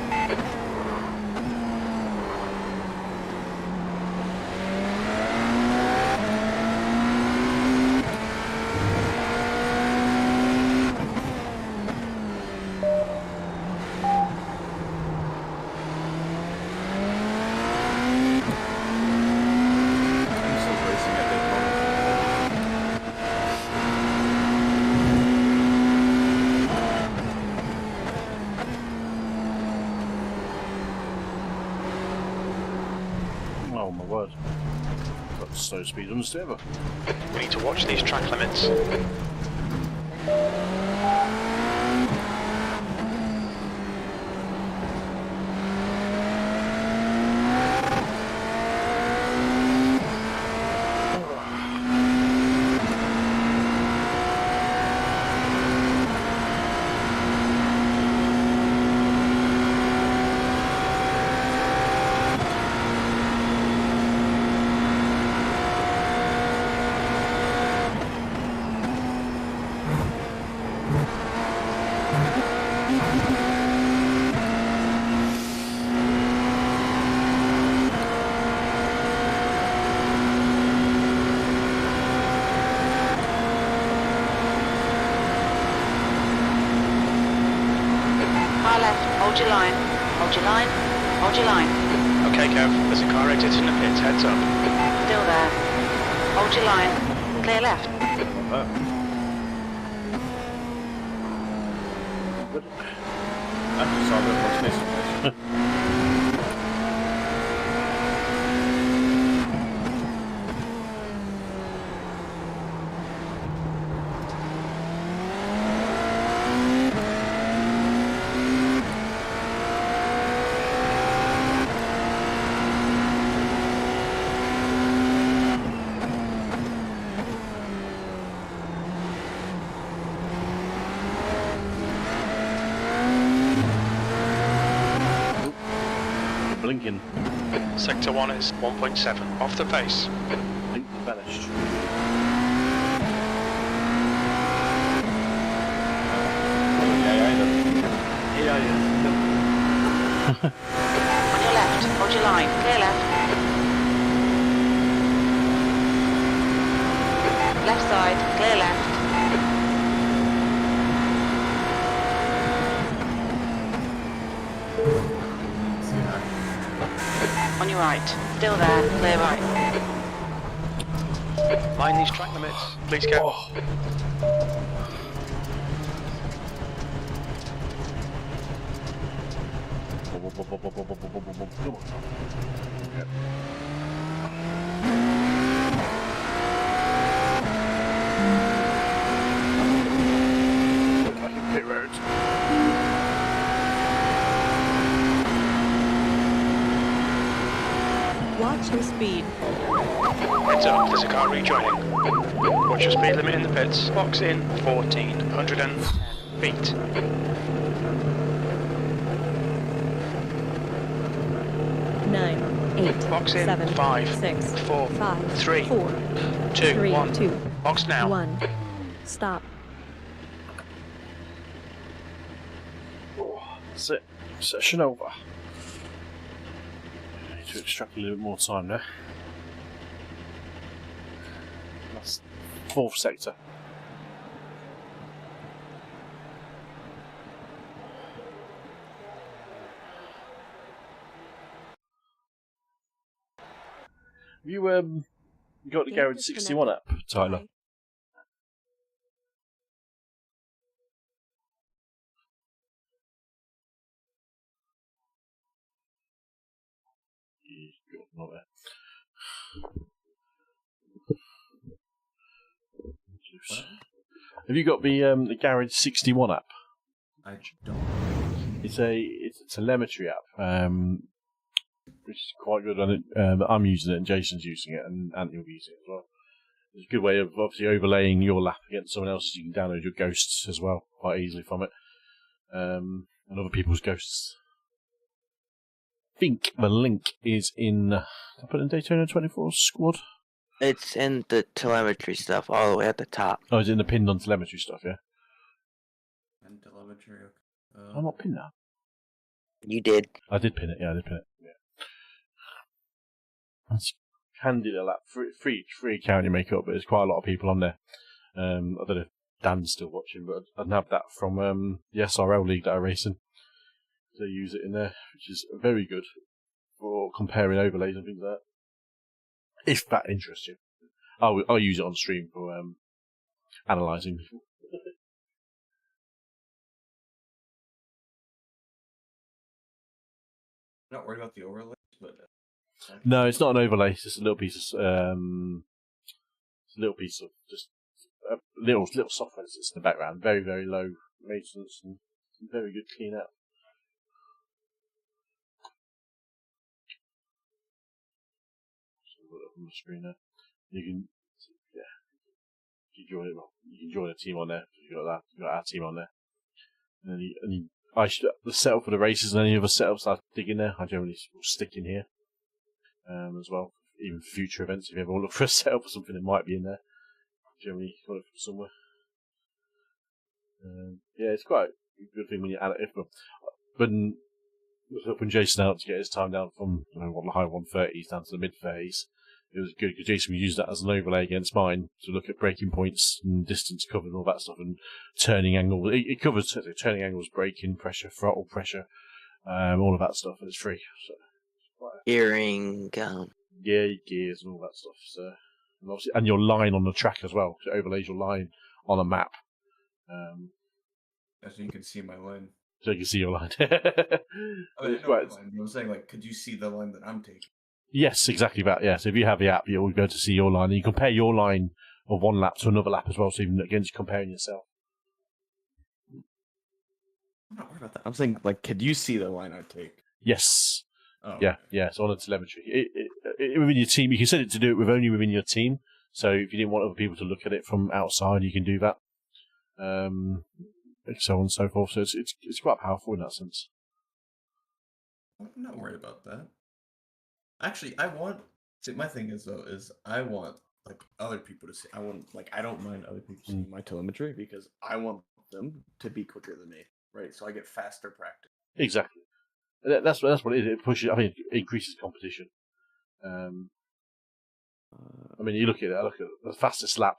I'm still racing at Daytona. Oh my word. That's slow speed on the server. We need to watch these track limits. Car left, hold your line, hold your line, hold your line. Okay, Kev, there's a car exiting the pits, heads up. Still there. Hold your line, clear left. Good. I just saw that much nicer. Blinking. Sector 1 is 1.7 off the pace. Blink vanished. On your left, hold your line, clear left. Left side, clear left. On your right, still there, clear right. Mind these track limits, please, Kev. Oh. Come on. Yep. Look like a pit road. to speed. Heads up, there's a car rejoining. Watch your speed limit in the pits. Box in 1410 feet. 9, 8, Box in 7, 5, 6, 4, 5, 3, 4, 2, 3, 1. 2, Box now. 1. Stop. Session over. Need to extract a little bit more time now. That's 4th sector. You got the Garage 61 app, Tyler? Not there. Have you got the Garage 61 app? I don't. It's a telemetry app, which is quite good on it. I'm using it, and Jason's using it, and Anthony will be using it as well. It's a good way of obviously overlaying your lap against someone else's. You can download your ghosts as well quite easily from it, and other people's ghosts. I think the link is in. I put in Daytona 24 squad. It's in the telemetry stuff all the way at the top. Oh, it's in the pinned on telemetry stuff, yeah. And telemetry. I'm not pinned that. You did. I did pin it. Yeah, I did pin it. Yeah. It's handy to lap. Free account you make up, but there's quite a lot of people on there. I don't know if Dan's still watching, but I nabbed that from the SRL league that iRacing. They use it in there, which is very good for comparing overlays and things like that. If that interests you. I'll use it on stream for analysing. Not worried about the overlays, but No, it's not an overlay. It's just a little piece of just a little software that sits in the background. Very, very low maintenance and very good clean out. On the screen there. You can join a team on there. You got our team on there. And then the setup for the races and any other setups I dig in there, I generally stick in here as well. Even for future events, if you ever want to look for a setup or something that might be in there, generally got it from somewhere. Yeah, it's quite a good thing when you add it. When Jason out to get his time down from the high 130s down to the mid 30s, it was good because Jason would use that as an overlay against mine to look at braking points and distance covered and all that stuff and turning angles. It covers turning angles, braking pressure, throttle pressure, all of that stuff, and it's free. So, Gearing, gears and all that stuff. So, and your line on the track as well. So it overlays your line on a map. so you can see my line. So you can see your line. I'm saying, like, could you see the line that I'm taking? Yes, exactly that. Yeah. So if you have the app, you'll be able to see your line. And you compare your line of one lap to another lap as well. So even against comparing yourself. I'm not worried about that. I'm saying, like, could you see the line I take? Yes. Oh, yeah. okay. Yeah. So on the telemetry, within your team, you can set it to do it with only within your team. So if you didn't want other people to look at it from outside, you can do that. So on and so forth. So it's quite powerful in that sense. I'm not worried about that. Actually, my thing is I want like other people to see. I don't mind other people seeing my telemetry because I want them to be quicker than me, right? So I get faster practice. Exactly. That's what it is. It pushes. I mean, it increases competition. I mean, you look at the fastest lap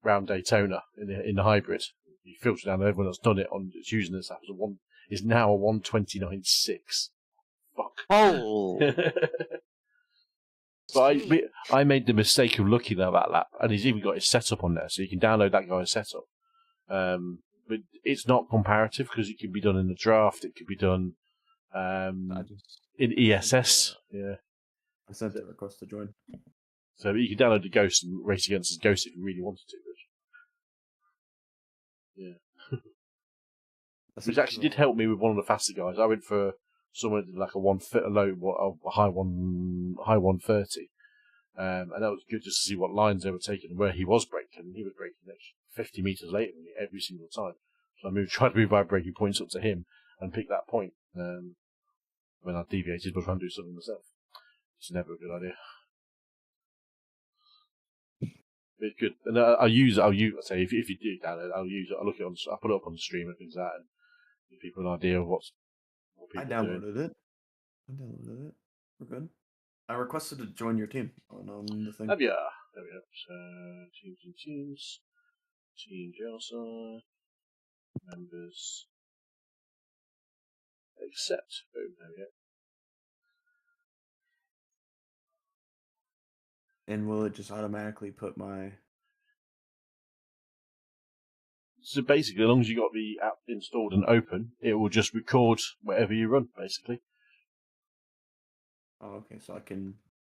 round Daytona in the hybrid. You filter down everyone that's done it on. It's using this app as is now a 1:29.6. Fuck. Oh. But I made the mistake of looking at that lap, and he's even got his setup on there, so you can download that guy's setup. But it's not comparative because it can be done in the draft. It could be done in ESS. Yeah. I sent a request to join. So you can download the Ghost and race against his Ghost if you really wanted to. Yeah. Which actually did help me with one of the faster guys. I went for someone did like a 1 foot low, a high 130. And that was good just to see what lines they were taking and where he was braking. He was braking 50 meters later than me every single time. So I tried to move my braking points up to him and pick that point. When I deviated, but trying to do something myself. It's never a good idea. It's good, and I'll use. I say if you do download, I'll use it. I'll look it on. I'll put it up on the stream and things like that, and give people an idea of what people I downloaded it. We're good. I requested to join your team on the thing. Have you? There we go. So teams, Team JLSR, members, accept. Boom. There we go. And will it just automatically put my... So basically, as long as you got the app installed and open, it will just record whatever you run, basically. Oh, okay, so I can...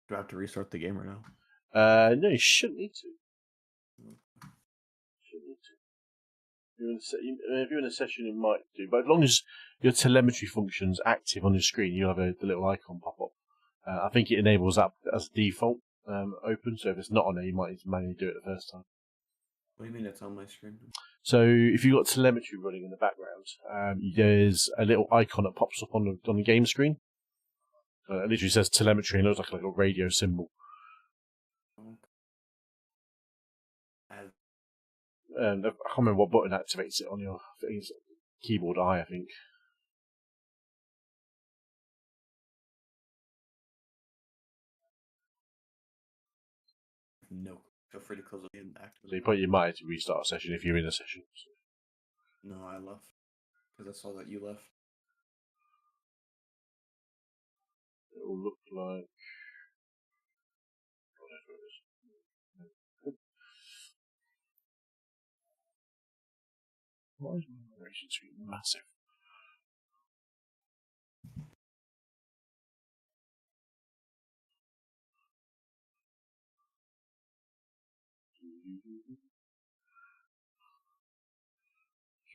Do I have to restart the game right now? No, you shouldn't need to. Shouldn't need to. If you're in a session, it might do. But as long as your telemetry function's active on your screen, you'll have the little icon pop up. I think it enables that as default. Open, so if it's not on there, you might need to manually do it the first time. What do you mean it's on my screen? So if you've got telemetry running in the background, there's a little icon that pops up on the game screen. It literally says telemetry and it looks like a radio symbol. I can't remember what button activates it on your keyboard I think. No. Feel free to close it and activate. So you probably might have to restart a session if you're in a session. So. No, I left. Because I saw that you left. It will look like... whatever it is. Why is my narration screen massive?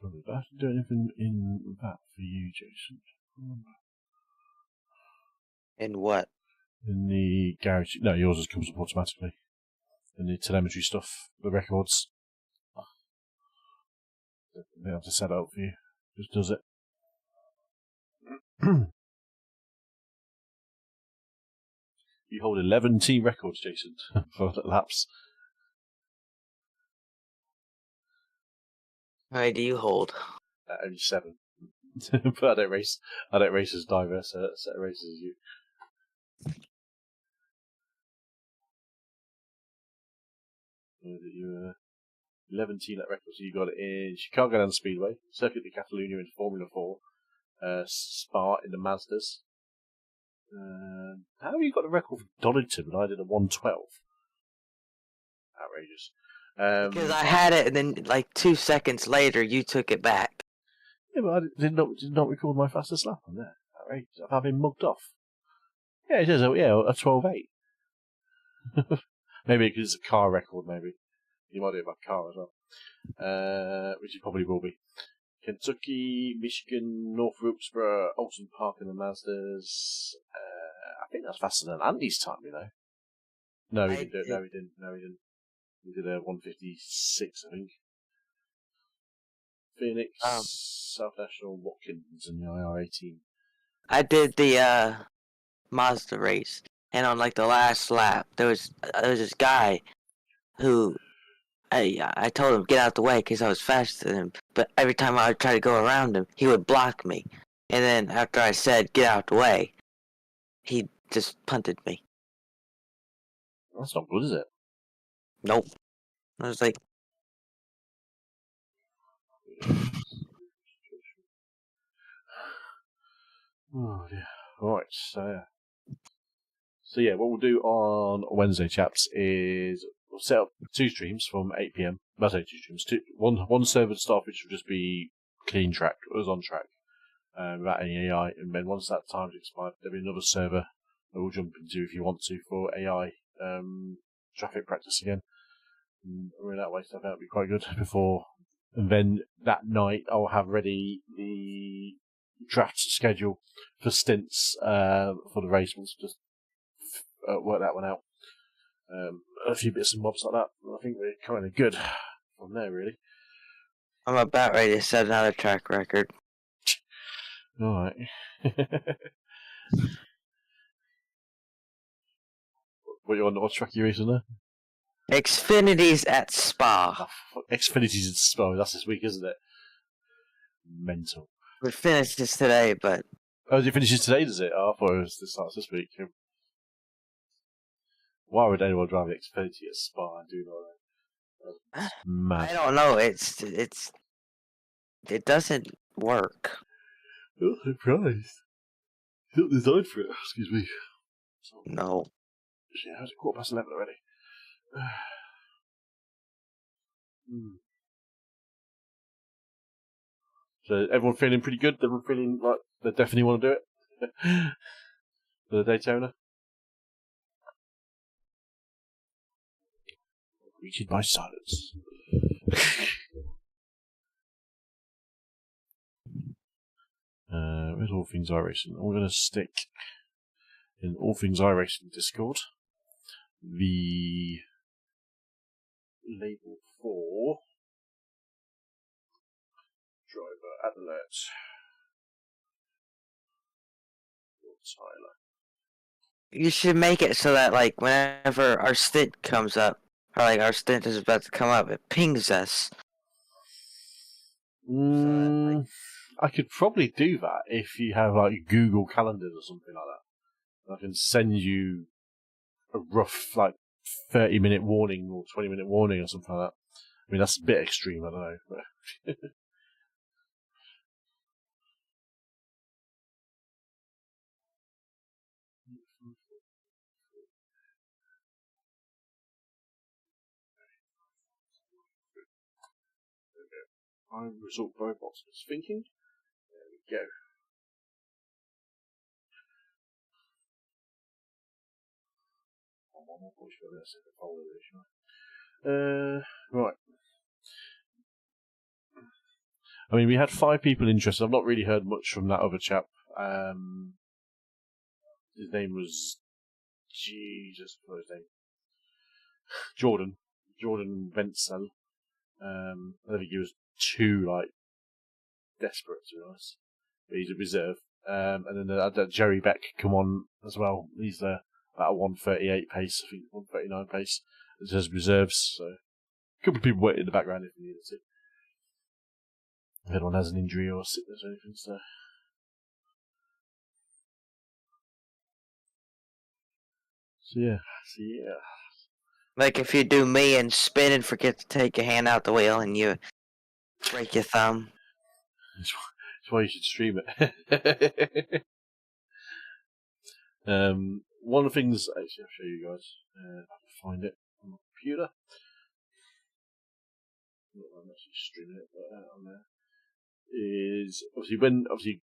Surely I have to do anything in that for you, Jason. In what? In the garage. No, yours just comes up automatically. In the telemetry stuff, the records. They have to set it up for you. Just does it. You hold 11 T records, Jason, for laps. How many do you hold? Only 7. But I don't race as diverse a set of races as you. You 11 T-net records. So you got it in Chicago Land Speedway, Circuit de Catalunya in Formula 4, Spa in the Mazdas. How have you got the record for Donington when I did a 112? Outrageous. Because I had it, and then like 2 seconds later, you took it back. Yeah, but I did not record my fastest lap on there. Outrageous. I've been mugged off. Yeah, it says a 12.8. Maybe because it's a car record, maybe. You might do it by car as well. Which it probably will be. Kentucky, Michigan, North Wilkesboro, Alton Park in the Mazdas. I think that's faster than Andy's time, you know. No, he didn't do it. No, he didn't. He did a 156, I think. Phoenix, South National, Watkins, and the IR18. I did the Mazda race, and on like the last lap, there was this guy who I told him get out the way because I was faster than him. But every time I would try to go around him, he would block me. And then after I said get out the way, he just punted me. That's not good, is it? Nope. I was like, oh dear. Alright, so yeah, what we'll do on Wednesday, chaps, is we'll set up 2 streams from 8 PM. I say 2 streams. One server to start, which will just be clean track, us on track, without any AI. And then once that time's expired, there'll be another server that we'll jump into if you want to for AI traffic practice again. And that way, stuff that'll be quite good before. And then that night, I'll have ready the draft schedule for stints for the race. Once just work that one out. A few bits and bobs like that. I think we're kind of good from there, really. I'm about ready to set another track record. Alright. What track are you racing there? Xfinity's at Spa. Oh, Xfinity's at Spa. That's this week, isn't it? Mental. We finished this today, but... Oh, it finishes today, does it? Oh, I thought it starts this week. Why would anyone drive an Xfinity at Spa? I do not know. Mad. I don't know. It doesn't work. Oh, surprised. It's not designed for it. Excuse me. No. Yeah, it's 11:15 already. So everyone feeling pretty good? Everyone feeling like they definitely want to do it? For the Daytona? Greeted by silence. Where's All Things iRacing? I'm going to stick in All Things iRacing Discord the label for driver at alert. Tyler. You should make it so that, like, whenever our stint comes up, or, like, our stint is about to come up, it pings us. I could probably do that if you have, like, Google Calendars or something like that. I can send you a rough, like, 30-minute warning or 20-minute warning or something like that. I mean, that's a bit extreme, I don't know. But I resort robots was thinking. There we go. Right. I mean, we had 5 people interested. I've not really heard much from that other chap. His name was Jesus. What was his name? Jordan Ventsel. I don't think he was too desperate, to be honest. But he's a reserve. And then that Jerry Beck come on as well. He's about a 138 pace, I think 139 pace. It says reserves, so a couple of people waiting in the background if you needed to. If anyone has an injury or sickness or anything, so. So yeah. Like if you do me and spin and forget to take your hand out the wheel and you break your thumb. That's why you should stream it. One of the things, actually, I'll show you guys. If I can find it on my computer. I'm actually streaming it, but on there is obviously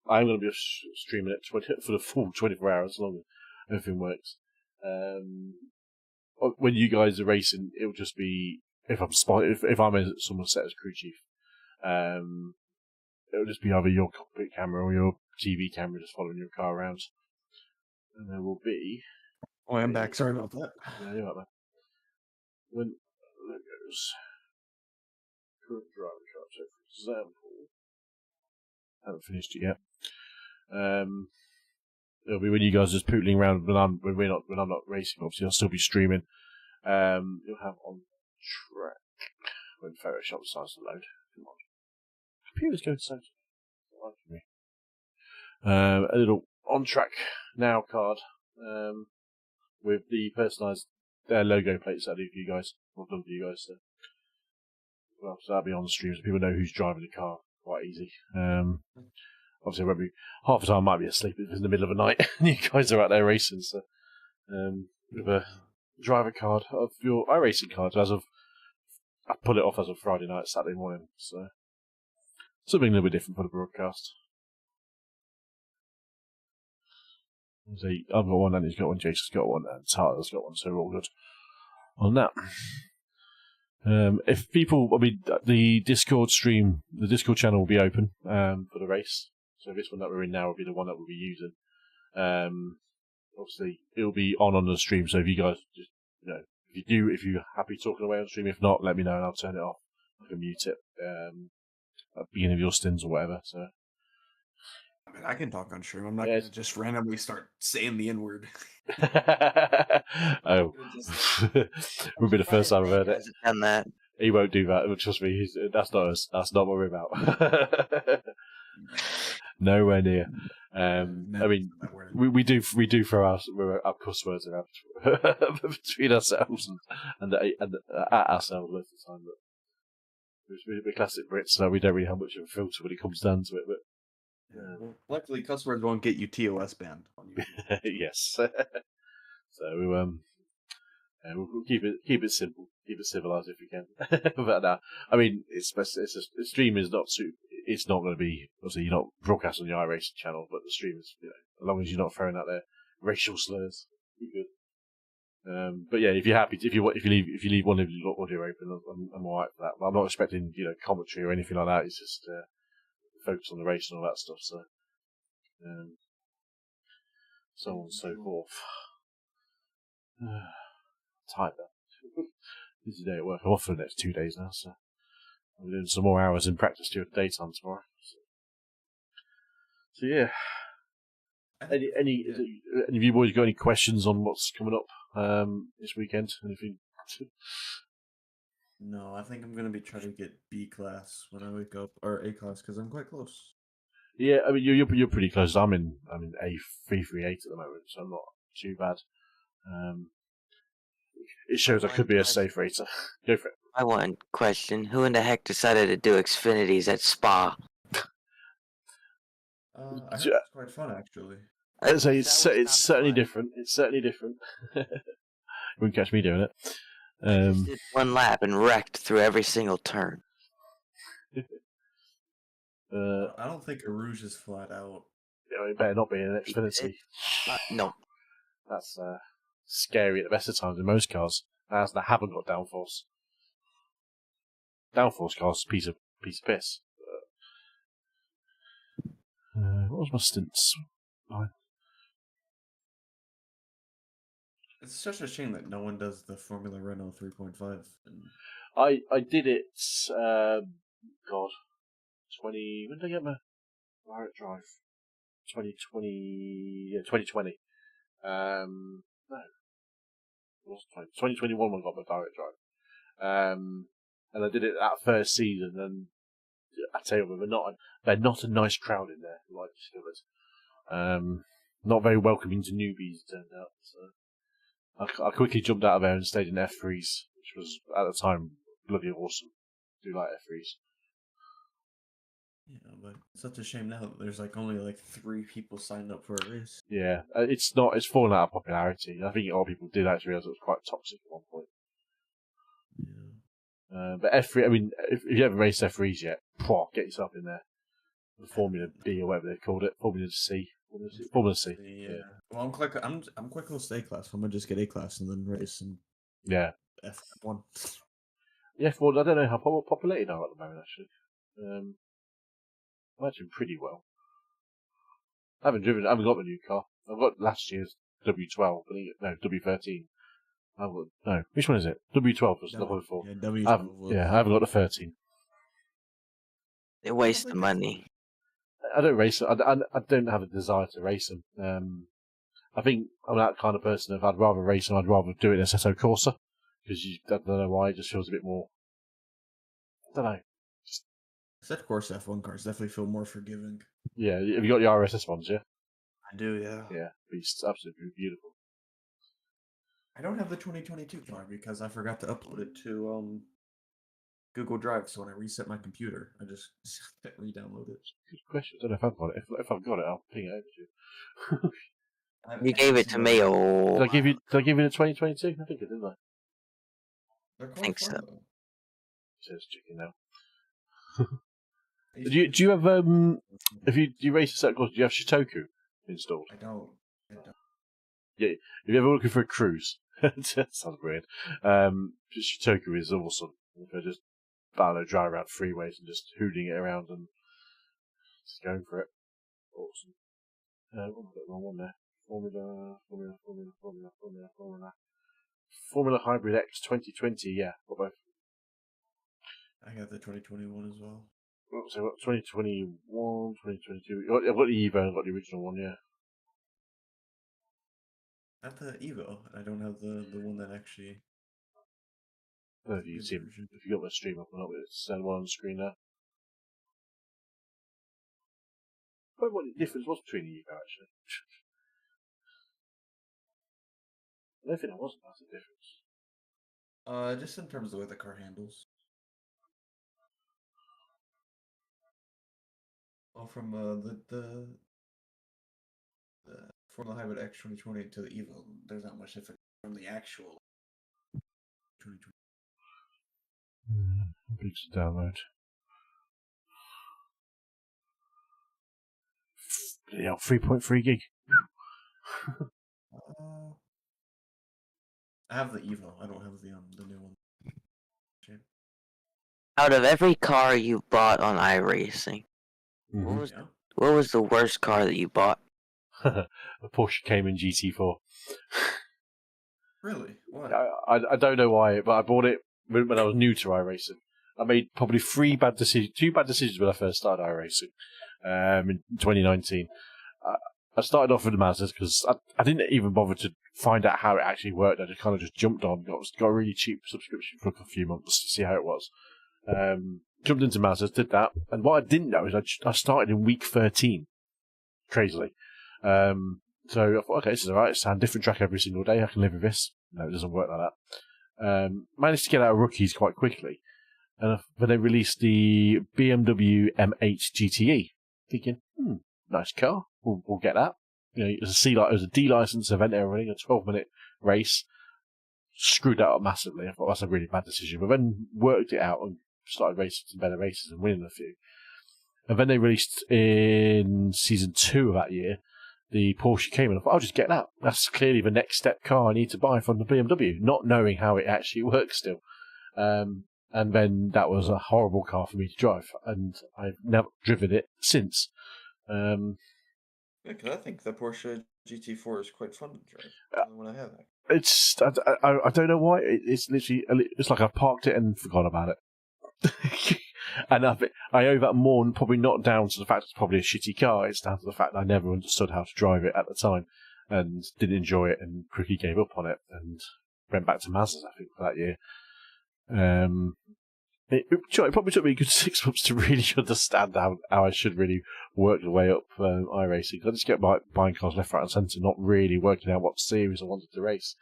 I'm going to be streaming it for the full 24 hours, as long as everything works. When you guys are racing, it'll just be if I'm someone set as crew chief, it'll just be either your cockpit camera or your TV camera just following your car around, and there will be. Oh, I'm back. Sorry about that. Yeah, you're right, man. When there goes current driver chart. So, for example, I haven't finished it yet. It'll be when you guys are just pootling around when I'm not racing. Obviously, I'll still be streaming. You'll have on track when Photoshop starts to load. Come on, computer's going so slow for me. A little on track now card with the personalised logo plates that I do for you guys. I've done for you guys. So that'll be on the stream so people know who's driving the car. Quite easy. Obviously, I won't be, half the time I might be asleep if it's in the middle of the night and you guys are out there racing. So, with a driver card of your iRacing card I put it off as of Friday night, Saturday morning. So, something a little bit different for the broadcast. So I've got one, Andy's got one, Jason's got one, and Tyler's got one, so we're all good on that. If people, the Discord stream, the Discord channel will be open for the race. So this one that we're in now will be the one that we'll be using. Obviously, it'll be on the stream. So if you guys just, if you're happy talking away on stream, if not, let me know and I'll turn it off. I can mute it at the beginning of your stints or whatever. So. I mean, I can talk on stream. I'm not going to just randomly start saying the N-word. Oh. Would be the first time I've heard it. Done that. He won't do that. Trust me, that's not us. That's not what we're about. Nowhere near. I mean, we do throw our cuss words around between ourselves and at ourselves most of the time. But we're classic Brits, so we don't really have much of a filter when it comes down to it. But well, luckily, cuss words won't get you TOS banned on you. Yes. So we'll keep it simple, keep it civilized if we can. But no, I mean, the stream is not it's not going to be, obviously you're not broadcast on the iRacing channel, but the stream is, as long as you're not throwing out there racial slurs, you're good. But yeah, if you're happy, if you leave one of your audio open, I'm alright for that. But I'm not expecting commentary or anything like that. It's just focus on the race and all that stuff. So so on and so forth. Tight though. Busy day at work. I'm off for the next 2 days now, so I'm doing some more hours in practice during the daytime tomorrow. So yeah. Any of you boys got any questions on what's coming up this weekend? Anything? No, I think I'm going to be trying to get B class when I wake up, or A class, because I'm quite close. Yeah, I mean you're pretty close. I'm in A338 at the moment, so I'm not too bad. It shows I could be a safe racer. Go for it. I want a question. Who in the heck decided to do Xfinities at Spa? I heard it's quite fun, actually. I'd say it's certainly different. It's certainly different. You wouldn't catch me doing it. Just did one lap and wrecked through every single turn. I don't think Rouge is flat out. It better not be an Xfinity. No. That's scary at the best of times in most cars. As they haven't got downforce. Downforce cars, piece of piss. What was my stints? It's such a shame that no one does the Formula Renault 3.5. I did it. God, 20. When did I get my direct drive? 2020. Yeah, 2020. No, it wasn't 2021 when I got my direct drive. And I did it that first season, and I tell you, they're not a nice crowd in there, like I discovered. Not very welcoming to newbies, it turned out. So I quickly jumped out of there and stayed in F3s, which was at the time bloody awesome. I do like F3s. Yeah, but it's such a shame now that there's only 3 people signed up for a race. Yeah, it's fallen out of popularity. I think a lot of people did actually realize it was quite toxic at one point. Yeah. But F3, I mean, if you haven't raced F3s yet, get yourself in there. The Formula B or whatever they called it, Formula C. Formula C. Yeah. Well, I'm quite close to A class. I'm gonna just get A class and then race and F1. Yeah, F1. I don't know how populated are at the moment actually. I imagine pretty well. I haven't got the new car. I've got last year's W12, W13. Which one is it? W12 was the one before. Yeah, W12. I haven't got the 13. They waste the money. I don't race them. I don't have a desire to race them. I think I'm that kind of person. If I'd rather race them, I'd rather do it in a Assetto Corsa. Because I don't know why, it just feels a bit more. I don't know. Assetto Corsa F1 cars definitely feel more forgiving. Yeah, have you got the RSS ones, yeah? I do, yeah. Yeah, it's absolutely beautiful. I don't have the 2022 car because I forgot to upload it to Google Drive. So when I reset my computer, I just re-download it. Good question. I don't know if I've got it. If I've got it, I'll ping it over to you. You gave it to me, Did I give you the 2022? I think I did, I? I think so. Says chicken now. Do you have do you race a set course? Do you have Shitoku installed? I don't. Yeah, if you're ever looking for a cruise, that sounds weird. Shitoku is awesome. If I just drive around freeways and just hooting it around and just going for it. Awesome. Wrong one there. Formula Hybrid X 2020. Yeah, got both. I got the 2021 as well. So I've got 2021, 2022. I've got the Evo and I've got the original one. Yeah. I have the Evo. I don't have the one that actually. I don't know if you can see if you got my stream up or not, but it's one on the screen there. I wonder what the difference was between the Evo actually. I don't think there was a massive difference. Just in terms of the way the car handles. Well, from the Formula Hybrid X 2020 to the Evo, there's not much difference from the actual 2020. Big to download. Yeah, 3.3 gig. I have the Evo. I don't have the new one. Out of every car you bought on iRacing, what was the worst car that you bought? A Porsche Cayman GT4. Really? Why? I don't know why, but I bought it when I was new to iRacing. I made probably two bad decisions when I first started iRacing in 2019. I started off with the Mazdas because I didn't even bother to find out how it actually worked. I just kind of jumped on, got a really cheap subscription for a few months to see how it was. Jumped into Mazdas, did that, and what I didn't know is I started in week 13, crazily. So I thought, okay, this is alright, it's a different track every single day, I can live with this. No, it doesn't work like that. Managed to get out of rookies quite quickly, and when they released the BMW M8 GTE, thinking, nice car, we'll get that. You know, it was a D license event they were running, a 12-minute race. Screwed that up massively. I thought that's a really bad decision, but then worked it out and started racing some better races and winning a few. And then they released in season 2 of that year the Porsche Cayman. I thought, I'll just get that. That's clearly the next step car I need to buy from the BMW, not knowing how it actually works still. And then that was a horrible car for me to drive, and I've never driven it since. Yeah, because I think the Porsche GT4 is quite fun to drive when I have that. It's I don't know why. It's literally, it's like I parked it and forgot about it. And I owe that more, probably not down to the fact it's probably a shitty car. It's down to the fact that I never understood how to drive it at the time and didn't enjoy it and quickly gave up on it and went back to Mazdas, I think, for that year. It probably took me a good 6 months to really understand how I should really work the way up iRacing. I just kept buying cars left, right, and centre, not really working out what series I wanted to race.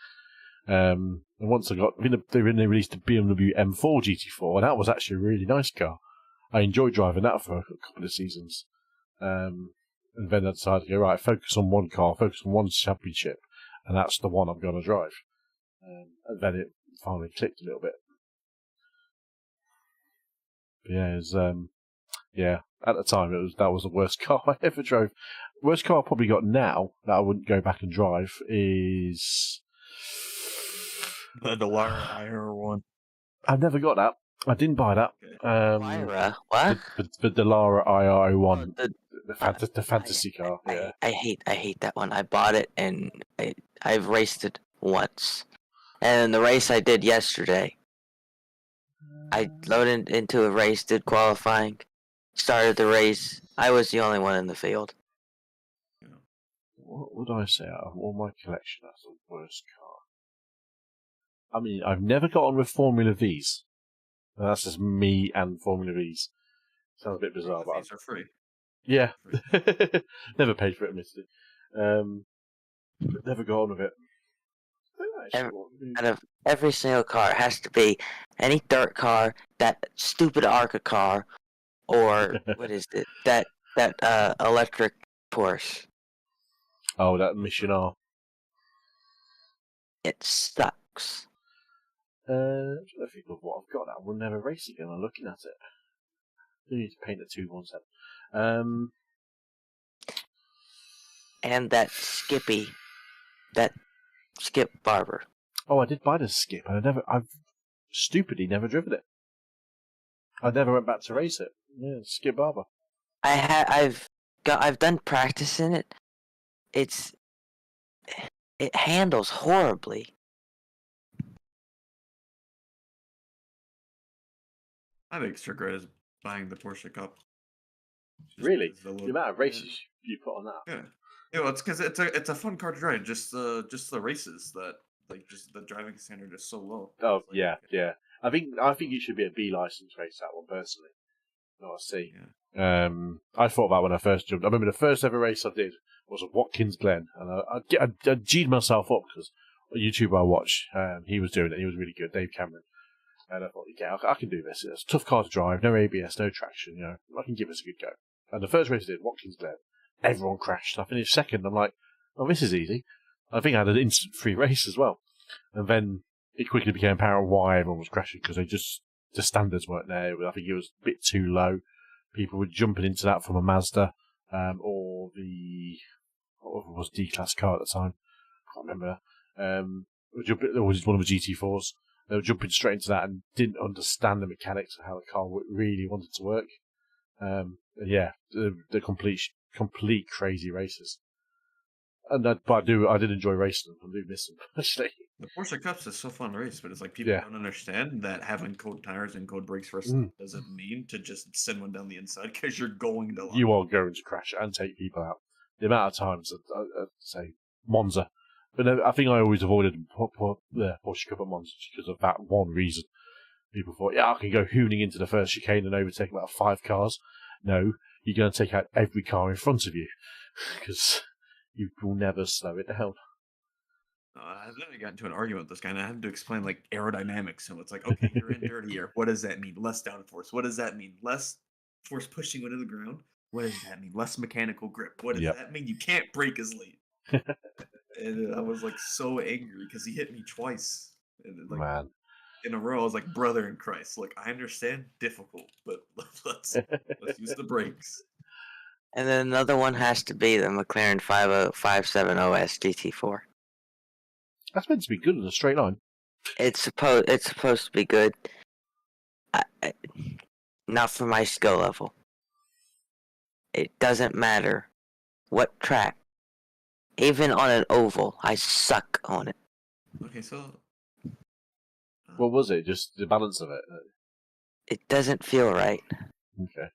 And once they released the BMW M4 GT4, and that was actually a really nice car. I enjoyed driving that for a couple of seasons. And then I decided to go, right, focus on one car, focus on one championship, and that's the one I'm going to drive. And then it finally clicked a little bit. But yeah, it was, at the time that was the worst car I ever drove. Worst car I probably got now that I wouldn't go back and drive is the Delara IR1. I've never got that. I didn't buy that. Lyra, what? The Delara IR01, the fantasy car. Yeah, I hate that one. I bought it and I've raced it once, and the race I did yesterday, I loaded into a race, did qualifying, started the race. I was the only one in the field. What would I say out of all my collection? That's the worst car. I mean, I've never got on with Formula Vs. That's just me and Formula Vs. Sounds a bit bizarre, but Vs are free. Yeah, never paid for it, admittedly. But never got on with it. Out of every single car, it has to be any dirt car, that stupid ARCA car, or what is it? That electric Porsche. Oh, that Mission R. It sucks. I'm trying to think of what I've got that I will never race again. I'm looking at it. I need to paint a 217. And that Skip Barber. Oh, I did buy the Skip, and I've stupidly never driven it. I never went back to race it. Yeah, Skip Barber. I've I've done practice in it. It handles horribly. I think it's great as buying the Porsche Cup. Really? The amount of races you put on that. Yeah. Yeah, well, it's because it's a fun car to ride. Just the races that just the driving standard is so low. Oh like, yeah. I think it should be a B license race, that one, personally. No, I see. Yeah. I thought about when I first jumped. I remember the first ever race I did was at Watkins Glen, and I G'd myself up because a YouTuber I watch, he was doing it. He was really good, Dave Cameron. And I thought, yeah, I can do this. It's a tough car to drive, no ABS, no traction. I can give this a good go. And the first race I did, Watkins Glen, everyone crashed. I finished second. I'm like, oh, this is easy. I think I had an instant free race as well. And then it quickly became apparent why everyone was crashing, because the standards weren't there. I think it was a bit too low. People were jumping into that from a Mazda, or what was D-Class car at the time. I can't remember. Or was one of the GT4s. They were jumping straight into that and didn't understand the mechanics of how the car really wanted to work. The complete crazy races. But I did enjoy racing them. I do miss them, actually. The Porsche Cups is so fun to race, but it's like people don't understand that having cold tires and cold brakes first doesn't mean to just send one down the inside, because you're going to. You are going to crash and take people out. The amount of times I'd say Monza. But I think I always avoided the Porsche Cup at Monza because of that one reason. People thought, I can go hooning into the first chicane and overtake about 5 cars. No, you're going to take out every car in front of you, because you will never slow it down. I literally got into an argument with this guy, and I had to explain aerodynamics. So it's like, okay, you're in dirty air. What does that mean? Less downforce. What does that mean? Less force pushing you into the ground. What does that mean? Less mechanical grip. What does that mean? You can't brake as late. And I was so angry because he hit me twice. And Man. In a row, I was like, brother in Christ. I understand difficult, but let's use the brakes. And then another one has to be the McLaren 570S GT4. That's meant to be good in a straight line. It's supposed to be good. Not for my skill level. It doesn't matter what track. Even on an oval, I suck on it. Okay, so what was it? Just the balance of it? It doesn't feel right. Okay.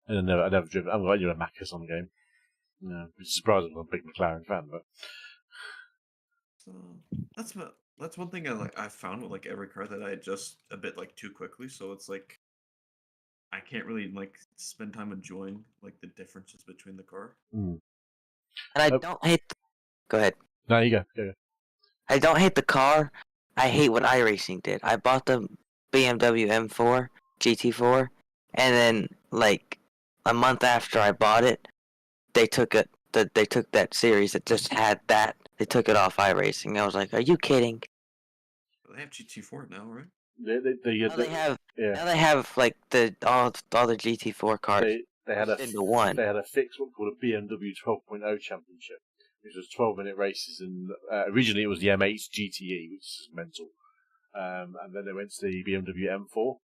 And I never driven. I'm glad you're a Macus on the game. No, which is surprising. I'm a big McLaren fan, but so that's one thing I found with every car that I adjust a bit too quickly. So it's I can't really spend time enjoying the differences between the car. And I don't hate. Go ahead. No, you go. I don't hate the car. I hate what iRacing did. I bought the BMW M4 GT4, and then a month after I bought it, they took that series that just had that. They took it off iRacing. I was like, "Are you kidding?" They have GT4 now, right? Now they have all the GT4 cars. They had into one. They had a fixed one called a BMW 12.0 Championship, which was 12-minute races, and originally it was the M8 GTE, which is mental. And then they went to the BMW M4.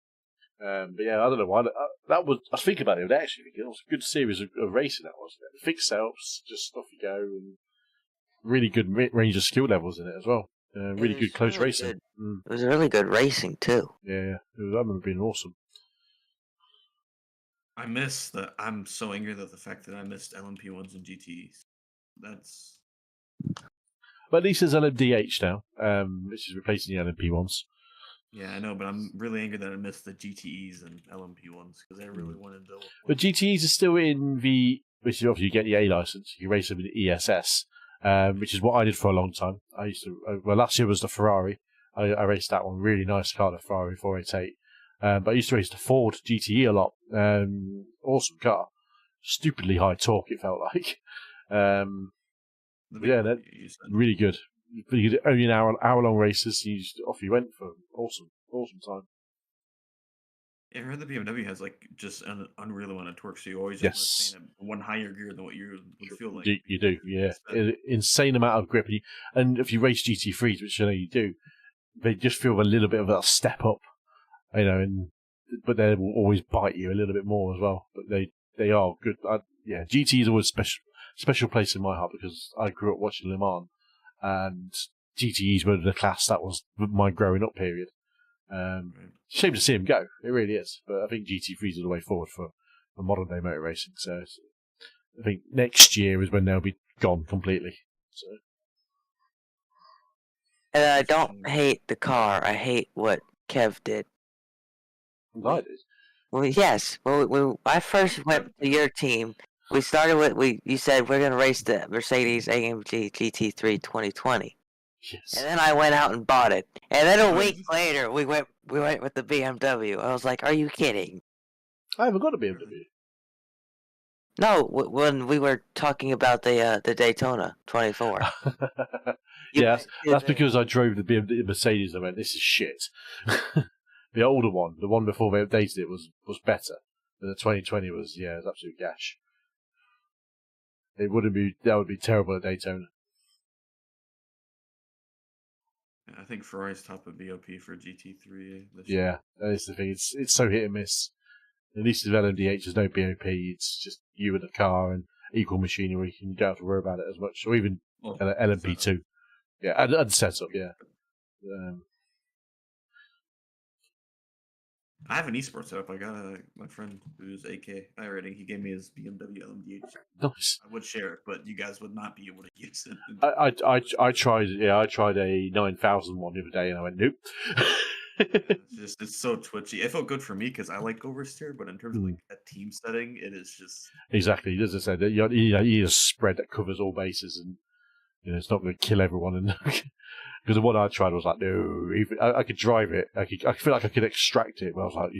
But yeah, I don't know why. I was thinking about it. Actually, it was a good series of racing. That was fixed setups, just off you go, and really good range of skill levels in it as well. Really good close racing. It was really good racing too. Yeah. I remember being awesome. I miss that. I'm so angry that the fact that I missed LMP1s and GTEs. That's. But at least there's LMDH now, which is replacing the LMP1s. Yeah, I know, but I'm really angry that I missed the GTEs and LMP1s because I really wanted to. But GTEs are still in which is obviously you get the A license. You race them in the ESS, which is what I did for a long time. I used to. Last year was the Ferrari. I raced that one. Really nice car, the Ferrari 488. But I used to race the Ford GTE a lot. Awesome car. Stupidly high torque, it felt like. They're really good. You did only an hour-long races. Off you went for awesome time. Yeah, I heard the BMW has just an unreal amount of torque, so you always yes. have one higher gear than what you would feel like. You do, yeah. Insane amount of grip. And if you race GT3s, which I know you do, they just feel a little bit of a step up. And but they will always bite you a little bit more as well. But they are good. GT is always special place in my heart because I grew up watching Le Mans, and GTEs were the class that was my growing up period. Shame to see him go. It really is. But I think GT3s are the way forward for modern day motor racing. So I think next year is when they'll be gone completely. So. And I don't hate the car. I hate what Kev did. I did. Well, yes. Well, I first went to your team. We started with you said we're gonna race the Mercedes AMG GT3 2020. Yes. And then I went out and bought it. And then a week later, we went with the BMW. I was like, "Are you kidding?" I haven't got a BMW. No, when we were talking about the Daytona 24. Yeah, that's because I drove the BMW Mercedes and I went, this is shit. The older one, the one before they updated it, was better. But the 2020 was absolute gash. That would be terrible at Daytona. I think Ferrari's top of BOP for GT3 this Yeah, year. that is the thing. It's so hit and miss. At least with LMDH, there's no BOP. It's just you and the car and equal machinery. You don't have to worry about it as much. Or even LMP2. Yeah, and setup, yeah. I have an esports setup. I got my friend who's AK iRacing. He gave me his BMW LMDH. Nice. I would share it, but you guys would not be able to use it. I tried a 9000 one the other day and I went, nope. It's so twitchy. It felt good for me because I like oversteer, but in terms of like a team setting, it is just exactly as I said. You need a spread that covers all bases, and it's not going to kill everyone. And because the one I tried was like, no, I could drive it. I feel like I could extract it, but I was like,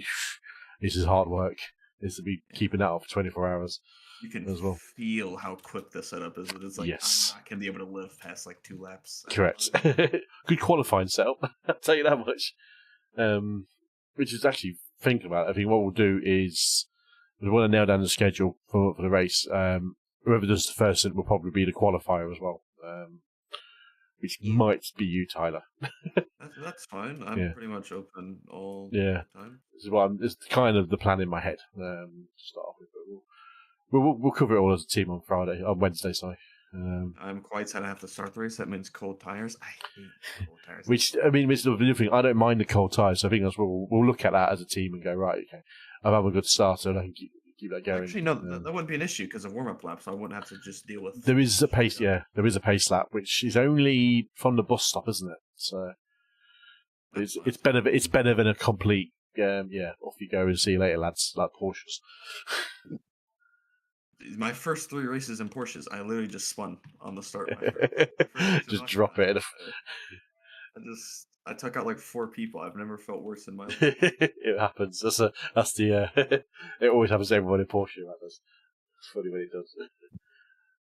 this is hard work. It's to be keeping that off for 24 hours. You can as well feel how quick the setup is. It's like yes. I'm not going to be able to live past like 2 laps. Correct. Good qualifying setup. I'll tell you that much. Which is actually think about it. I think what we'll do is we want to nail down the schedule for the race. Whoever does the first will probably be the qualifier as well, which might be you, Tyler. That's fine. I'm pretty much open all the time. It's kind of the plan in my head to start off with. But we'll cover it all as a team on Wednesday. Sorry. I'm quite sad I have to start the race. That means cold tires. I hate cold tires. Which, I mean, it's the thing. I don't mind the cold tires. So I think that's what we'll look at that as a team and go, right, okay, I've had a good start, so I can keep that going. Actually, no, that wouldn't be an issue because of warm-up laps. So I wouldn't have to just deal with. There is a pace, there is a pace lap, which is only from the bus stop, isn't it? So it's better than a complete, off you go and see you later, lads, like Porsches. My first 3 races in Porsches, I literally just spun on the start. Just drop it. I took out like 4 people. I've never felt worse in my life. It happens. That's the. It always happens to everyone in Porsche. That does. It's funny when it does.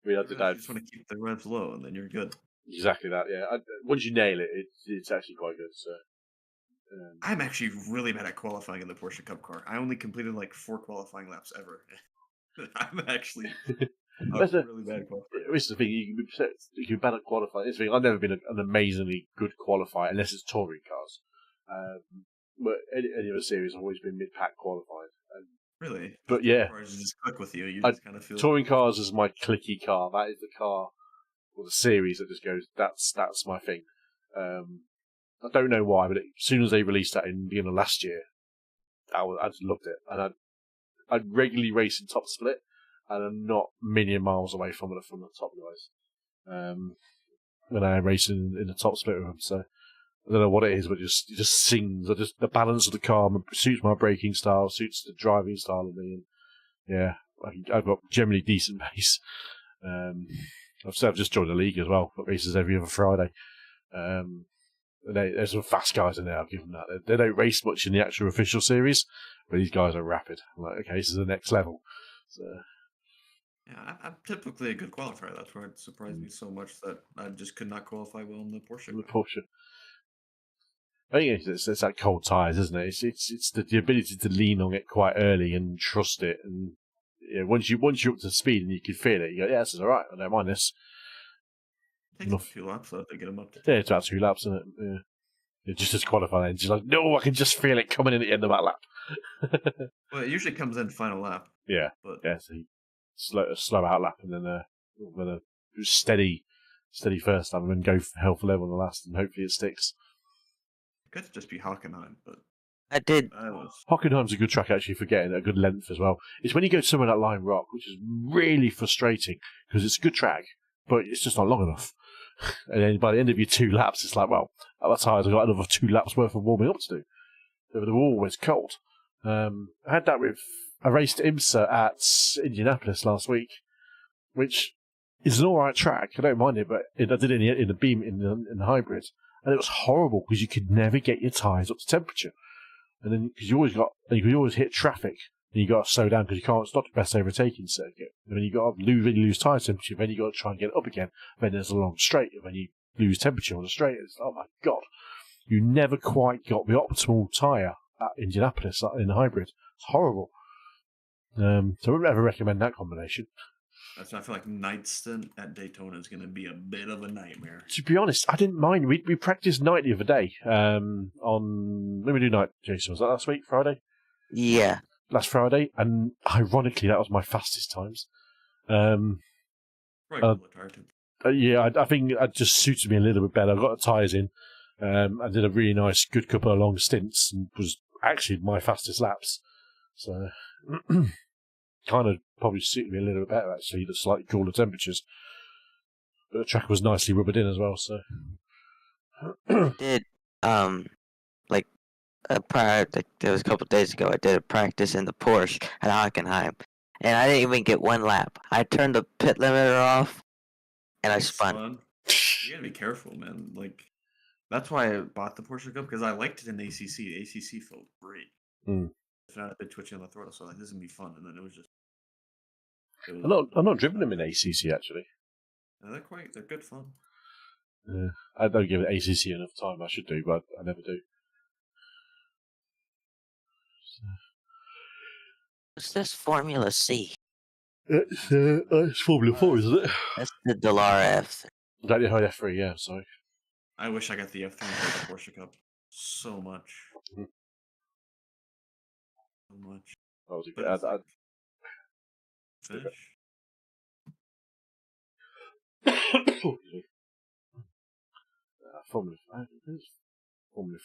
You just want to keep the revs low, and then you're good. Exactly that. Yeah. Once you nail it, it's actually quite good. So. I'm actually really bad at qualifying in the Porsche Cup car. I only completed like 4 qualifying laps ever. I'm actually really bad at qualifying. This is the thing, you can be bad at qualifying. This thing, I've never been an amazingly good qualifier unless it's touring cars. But any other series, I've always been mid-pack qualified. Really? But yeah. Cars just click with you. You just kind of feel. Touring cars is my clicky car. That is the car, or the series that just goes, that's my thing. I don't know why, but as soon as they released that in the beginning of last year, I just loved it. And I'd regularly race in top split, and I'm not a million miles away from the top guys. When I race in the top split with them, so I don't know what it is, but it just sings. The balance of the car suits my braking style, suits the driving style of me, and I've got generally decent pace. I've just joined the league as well. Got races every other Friday. There's some fast guys in there, I'll give them that. They don't race much in the actual official series, but these guys are rapid. I'm like, okay, this is the next level. So. Yeah, I'm typically a good qualifier. That's why it surprised me so much that I just could not qualify well in the Porsche. I think it's that cold tires, isn't it? It's the ability to lean on it quite early and trust it. And once you're up to speed and you can feel it, you go, yeah, this is all right. I don't mind this. It takes a few laps though to get them up to. Yeah, it's about 2 laps, isn't it? Yeah. Just as qualifying, just like, no, I can just feel it coming in at the end of that lap. Well, it usually comes in final lap. Yeah, But yeah. So he slow out lap and then a steady first lap and then go for hell for level on the last, and hopefully it sticks. it could just be Hockenheim, but I did. Hockenheim's a good track actually for getting a good length as well. It's when you go somewhere like Lime Rock, which is really frustrating because it's a good track, but it's just not long enough. And then by the end of your 2 laps, it's like, well, at that time I've got another 2 laps worth of warming up to do. They were always cold. I had that I raced IMSA at Indianapolis last week, which is an alright track. I don't mind it, but I did it in the beam in the hybrid, and it was horrible because you could never get your tyres up to temperature. And then because you always hit traffic, and you got to slow down because you can't stop the best overtaking circuit. And then you got to really lose tyre temperature. Then you got to try and get it up again. Then there's a long straight, and then you lose temperature on the straight. It's, oh my god, you never quite got the optimal tyre at Indianapolis in the hybrid. It's horrible. So I wouldn't ever recommend that combination. That's why I feel like night stint at Daytona is going to be a bit of a nightmare. To be honest, I didn't mind. We practiced night the other day. When we do night, Jason, was that last week, Friday? Yeah. Last Friday, and ironically, that was my fastest times. Right, yeah, I think it just suited me a little bit better. I got the tyres in. I did a really nice, good couple of long stints, and was actually my fastest laps. So, kind of probably suited me a little bit better, actually, the slightly cooler temperatures. But the track was nicely rubbered in as well, so. Did, there was a couple of days ago, I did a practice in the Porsche at Hockenheim, and I didn't even get 1 lap. I turned the pit limiter off, and I spun. You gotta be careful, man. Like, that's why I bought the Porsche Cup, because I liked it in ACC. The ACC felt great. If not, I've been twitching on the throttle, so like, this is gonna be fun. And then it was just. I'm not driven them in ACC actually. No, they're good fun. Yeah, I don't give it ACC enough time. I should do, but I never do. What's this Formula C? It's Formula 4, isn't it? That's the Dallara F. That is F3, yeah, sorry. I wish I got the F3 for the Porsche Cup so much. So much. That was a good. Finish. Formula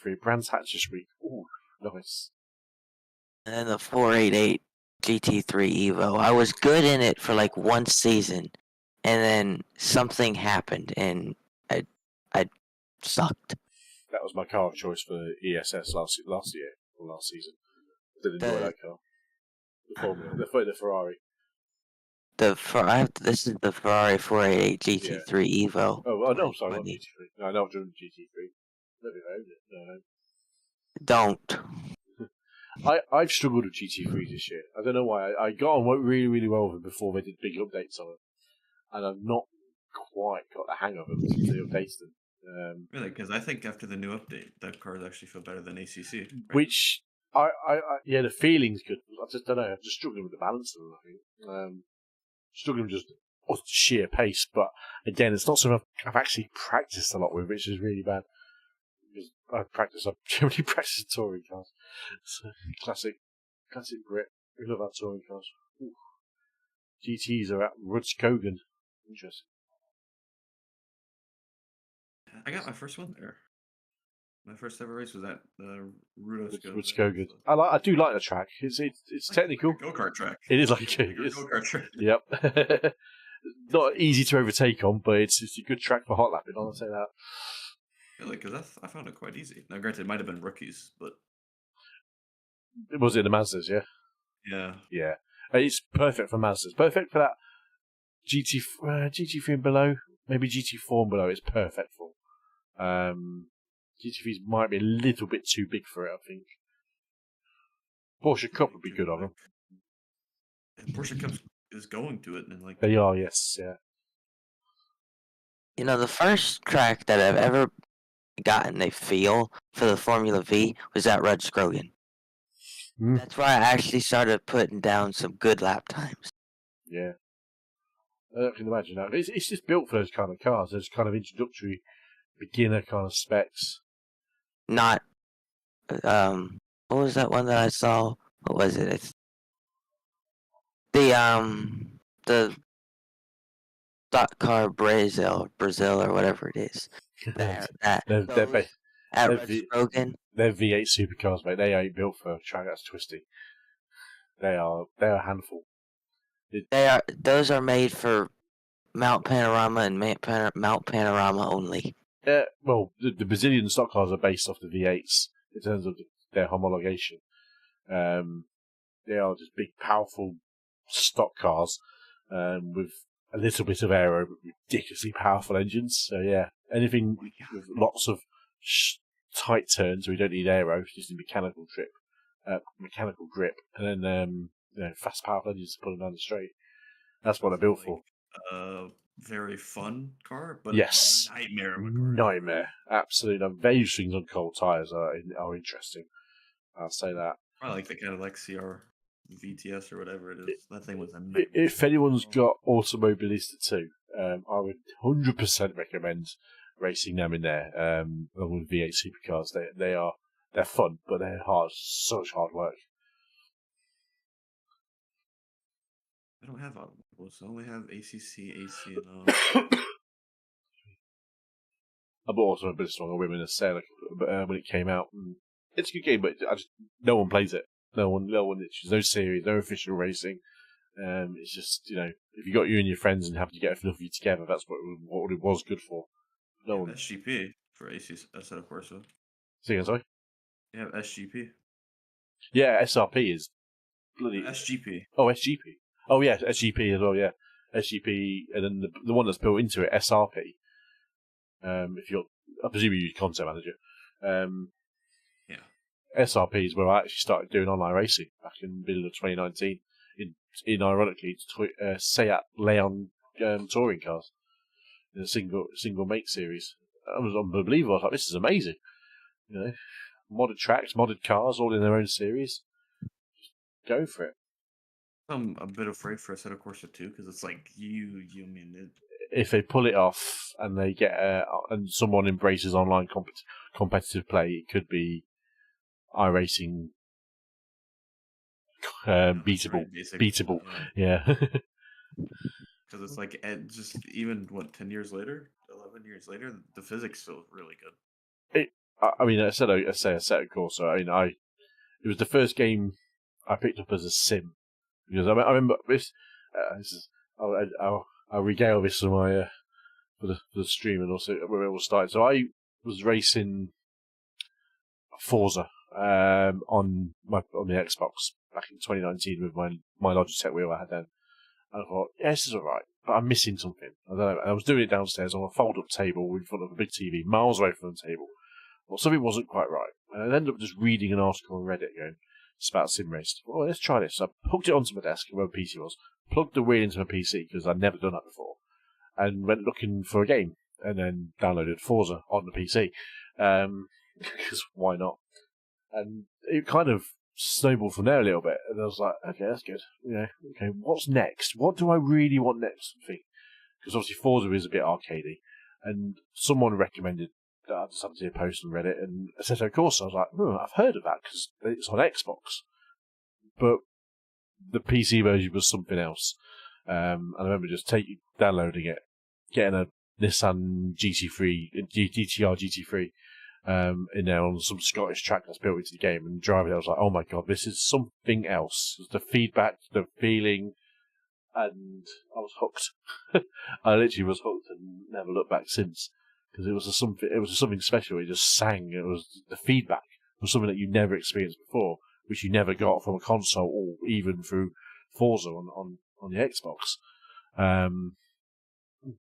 3 Brands Hatch this week. Ooh, nice. And then the 488 GT3 Evo. I was good in it for like 1 season, and then something happened, and I sucked. That was my car of choice for ESS last year or last season. I did enjoy that car. The Formula, the Ferrari. This is the Ferrari 488 GT3 Evo. Oh, no, sorry, not GT3. No, I know I've driven GT3. Never owned it. No. Don't. I've struggled with GT3 this year. I don't know why. I got on really, really well with them before they did big updates on it. And I've not quite got the hang of them since they updated them. Really? Because I think after the new update, that cars actually feel better than ACC. Right? Which, yeah, the feeling's good. I just don't know. I'm just struggling with the balance of them, I think. Struggling just sheer pace. But again, it's not something I've actually practiced a lot with, which is really bad. I've generally practiced touring cars. It's classic Brit. We love our touring cars. Ooh. GTs are at Rudskogen. Interesting. I got my first one there. My first ever race was at Rudskogen. I do like the track. It's technical. Like a go-kart track. It is like a go-kart track. Yep. Not easy to overtake on, but it's a good track for hot lapping. I'll say that. Really, because I found it quite easy. Now, granted, it might have been rookies, but was it the Mazdas? Yeah. Yeah. Yeah. It's perfect for Mazdas. Perfect for that GT3 and below. Maybe GT4 and below. It's perfect for. GT3s might be a little bit too big for it, I think. Porsche Cup would be good on them. Porsche Cup is going to it, and like they are, yes, yeah. You know, the first track that I've ever gotten a feel for the Formula V was at Rudskogen. That's why I actually started putting down some good lap times. Yeah. I can imagine that. It's just built for those kind of cars. Those kind of introductory, beginner kind of specs. Not what was that one that I saw? What was it? It's the stock car Brazil or whatever it is. That they're those at they're Red Rogan. They're V8 supercars, mate. They ain't built for a track that's twisty. They're a handful. Those are made for Mount Panorama and Mount Panorama only. Yeah, well, the Brazilian stock cars are based off the V8s in terms of their homologation. They are just big, powerful stock cars with a little bit of aero, but ridiculously powerful engines. So yeah, anything with lots of tight turns, we don't need aero, just need mechanical grip, and then fast, powerful engines to put them down the straight. That's what they're built for. Very fun car, but yes, a nightmare. Nightmare, absolutely. Value swings on cold tires are interesting. I'll say that. I like the kind of CR VTS or whatever it is. That thing was amazing. If anyone's got Automobilista 2, I would 100% recommend racing them in there. Along with V8 supercars, they're fun, but they're such hard work. I don't have automobiles. I only have ACC, AC, and I bought Automobilista on a whim in a sale when it came out. It's a good game, but no one plays it. No one. There's no series, no official racing. It's just if you got you and your friends and have to get enough of you together, that's what it was good for. No one. SGP for AC Assetto Corsa. Say again, sorry. You have SGP. Yeah, SRP is bloody SGP. Oh, SGP. Oh yeah, SGP as well. Yeah, SGP, and then the one that's built into it, SRP. I presume you use Concept Manager. Yeah. SRP is where I actually started doing online racing back in the middle of 2019. In ironically, Seat Leon touring cars in a single make series. It was unbelievable. I was like, this is amazing. Modded tracks, modded cars, all in their own series. Just go for it. I'm a bit afraid for Assetto Corsa 2 because it's if they pull it off and they get and someone embraces online competitive play, it could be iRacing beatable. Yeah. Because it's just even 10 years later, 11 years later, the physics feel really good. Assetto Corsa. It was the first game I picked up as a sim because I remember this. I'll regale this for my for the stream and also where it all started. So I was racing Forza on the Xbox back in 2019 with my Logitech wheel I had then. And I thought, yeah, this is alright, but I'm missing something. I don't know. And I was doing it downstairs on a fold-up table in front of a big TV, miles away from the table. Well, something wasn't quite right. And I ended up just reading an article on Reddit going, it's about sim race. Well, let's try this. So I hooked it onto my desk where my PC was, plugged the wheel into my PC because I'd never done that before, and went looking for a game, and then downloaded Forza on the PC. Because why not? And it kind of snowballed from there a little bit, and I was like, okay, that's good. Okay, what's next? What do I really want next? Because obviously Forza is a bit arcadey, and someone recommended that I just had to see a post on Reddit, and Assetto Corsa. I was like, I've heard of that because it's on Xbox, but the PC version was something else. And I remember just downloading it, getting a Nissan GT3, GTR GT3. In there on some Scottish track that's built into the game, and driving it, I was like, oh my god, this is something else. The feedback, the feeling, and I was hooked. I literally was hooked and never looked back since, because it was something special. It just sang. It was the feedback was something that you never experienced before, which you never got from a console or even through Forza on the Xbox.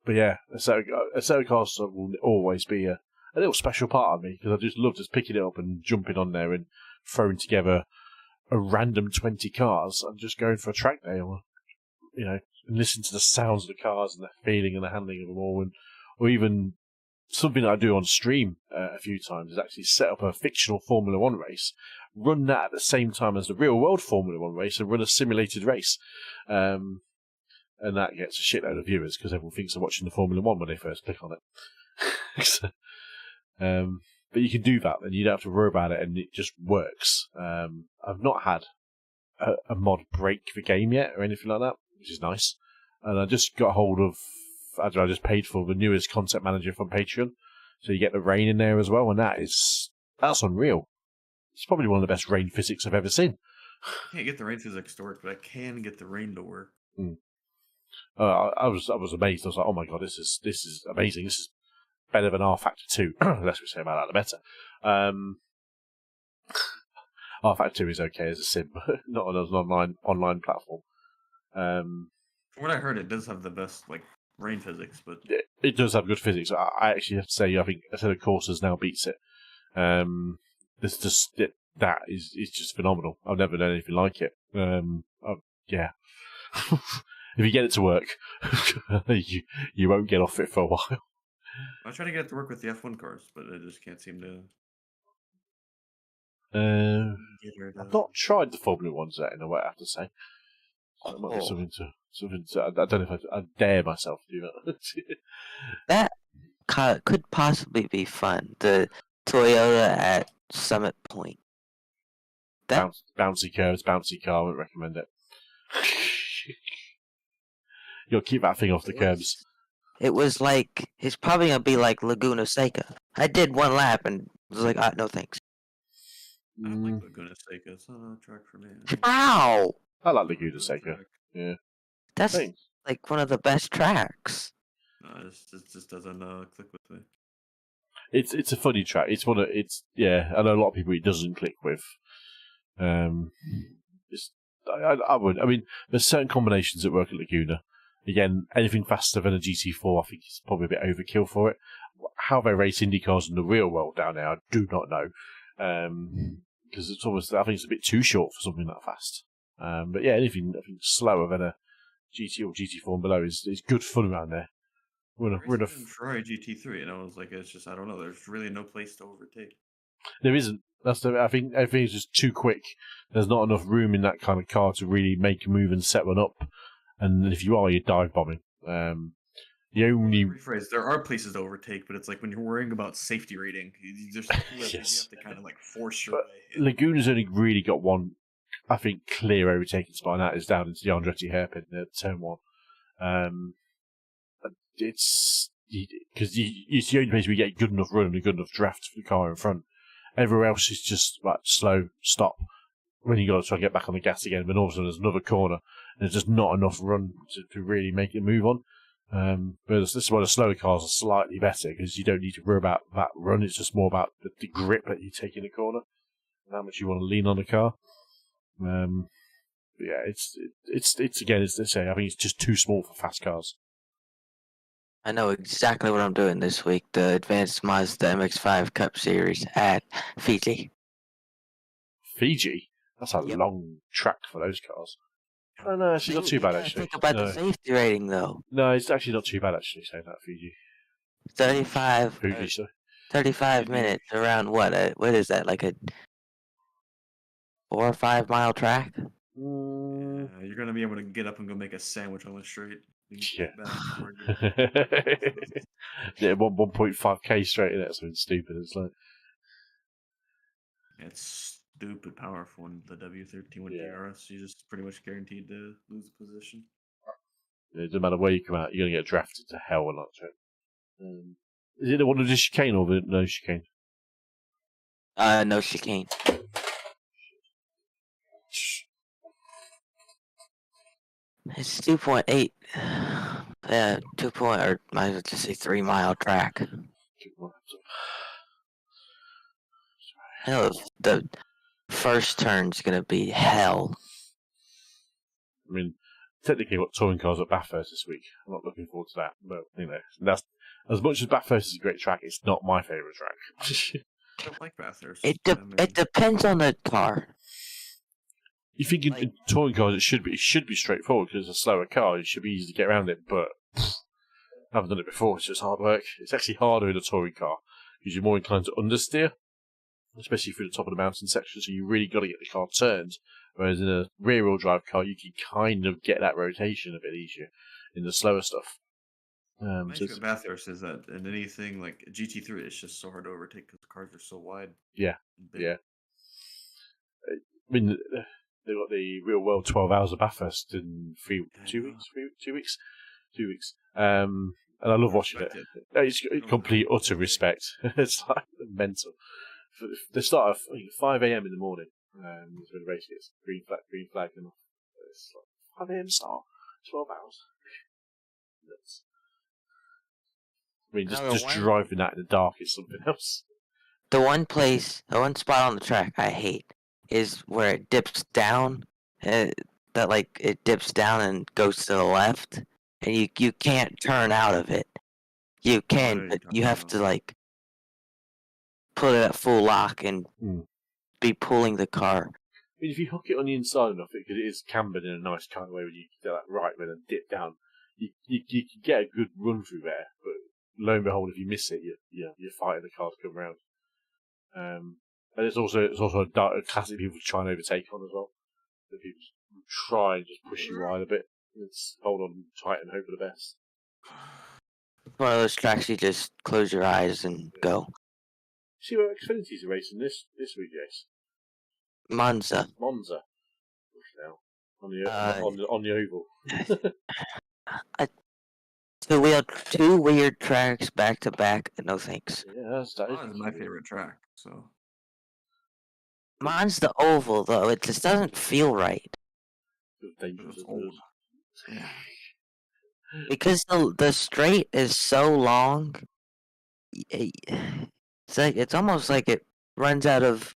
But yeah, Assetto Corsa will always be a little special part of me, because I just love just picking it up and jumping on there and throwing together a random 20 cars and just going for a track day, or and listen to the sounds of the cars and the feeling and the handling of them all, or even something that I do on stream a few times is actually set up a fictional Formula 1 race, run that at the same time as the real world Formula 1 race, and run a simulated race. And that gets a shitload of viewers because everyone thinks they're watching the Formula 1 when they first click on it. But you can do that, and you don't have to worry about it, and it just works. I've not had a mod break the game yet or anything like that, which is nice. And I just got hold of, I just paid for the newest concept manager from Patreon, so you get the rain in there as well, and that's unreal. It's probably one of the best rain physics I've ever seen. I can't get the rain physics to work, but I can get the rain to work. I was amazed. I was like, oh my god, this is amazing. This is better than R Factor 2. The less we say about that, the better. R Factor 2 is okay as a sim, but not as an online platform. From what I heard, it does have the best rain physics, but it does have good physics. I actually have to say, I think a set of Corsairs now beats it. That is just phenomenal. I've never done anything like it. Yeah. If you get it to work, you won't get off it for a while. I try to get it to work with the F1 cars, but I just can't seem to. I've not tried the Formula ones yet, in a way, I have to say. So it might be something to. I don't know if I dare myself to do that. That could possibly be fun. The Toyota at Summit Point. Bouncy curves, bouncy car. I wouldn't recommend it. You'll keep that thing off the curbs. It was it's probably going to be like Laguna Seca. I did one lap and was like, no thanks. I don't like Laguna Seca. It's not a track for me. How? I like Laguna Seca. Yeah. That's one of the best tracks. No, it just doesn't click with me. It's a funny track. I know a lot of people it doesn't click with. I would. I mean, there's certain combinations that work at Laguna. Again, anything faster than a GT4, I think is probably a bit overkill for it. How they race Indy cars in the real world down there, I do not know. Because it's almost, I think it's a bit too short for something that fast. But yeah, anything slower than a GT or GT4 and below is good fun around there. We're in a Ferrari GT3, and I was like, it's just, I don't know, there's really no place to overtake. There isn't. I think everything is just too quick. There's not enough room in that kind of car to really make a move and set one up. And if you are, you're dive bombing. The only rephrase, there are places to overtake, but it's like when you're worrying about safety rating, there's you have to kind of force your way. Laguna's only really got one, I think, clear overtaking spot, and that is down into the Andretti hairpin at turn 1. It's because it's the only place we get a good enough run and a good enough draft for the car in front. Everywhere else is just slow, stop. When you got to try and get back on the gas again, but all of a sudden there's another corner, and there's just not enough run to really make it move on. But this is why the slower cars are slightly better, because you don't need to worry about that run. It's just more about the grip that you take in the corner and how much you want to lean on the car. Yeah, it's again, as they say, I think it's just too small for fast cars. I know exactly what I'm doing this week. The Advanced Mazda MX-5 Cup Series at Fiji. Fiji? That's a long track for those cars. Oh, no, actually not too bad, actually. Think about the safety rating, though. No, it's actually not too bad, actually, saying that, Fiji. 35 minutes around what is that, like a 4 or 5 mile track? You're going to be able to get up and go make a sandwich on the street. Yeah. Yeah, 1.5k straight in it, something stupid. It's like. It's stupid powerful in the W13 with VRS. You're just pretty much guaranteed to lose a position. It doesn't matter where you come out, you're going to get drafted to hell or not. Is it the one with the chicane or the no chicane? No chicane. It's 2.8. Yeah, 3 mile track. Hell, the first turn's gonna be hell. I mean, technically, what touring cars at Bathurst this week. I'm not looking forward to that, but that's as much as Bathurst is a great track. It's not my favourite track. I don't like Bathurst. It depends on the car. You think in touring cars it should be straightforward because it's a slower car. It should be easy to get around it, but I haven't done it before. It's just hard work. It's actually harder in a touring car because you're more inclined to understeer, especially through the top of the mountain section. So you really got to get the car turned. Whereas in a rear-wheel drive car, you can kind of get that rotation a bit easier in the slower stuff. Nice So it's, Bathurst is that, and anything like GT3, it's just so hard to overtake because the cars are so wide. yeah, and big. yeah. I mean, they got the real world 12 hours of Bathurst in 2 weeks. And I love watching it. It's complete utter respect. It's like mental. They start at 5 a.m. in the morning. Is when the race gets green flag, and it's like 5 a.m. start, 12 hours. Nuts. I mean, just driving that in the dark is something else. The one spot on the track I hate is where it dips down. That like it dips down and goes to the left, and you can't turn out of it. You can, but you have to like put it at full lock and be pulling the car. I mean, if you hook it on the inside enough, because it is cambered in a nice kind of way, when you do that right and then dip down, you can get a good run through there. But lo and behold, if you miss it, you're fighting the car to come around. And it's also a classic people try and overtake on as well. So people try and just push you wide a bit. It's hold on tight and hope for the best. One of those tracks you just close your eyes and go. See where Xfinity's are racing this week, Jace? Monza. Now on the oval. Two weird tracks back to back. No thanks. Yeah, that is my favorite track. So mine's the oval though. It just doesn't feel right. Dangerous. Old. Yeah. Because the straight is so long. It's almost like it runs out of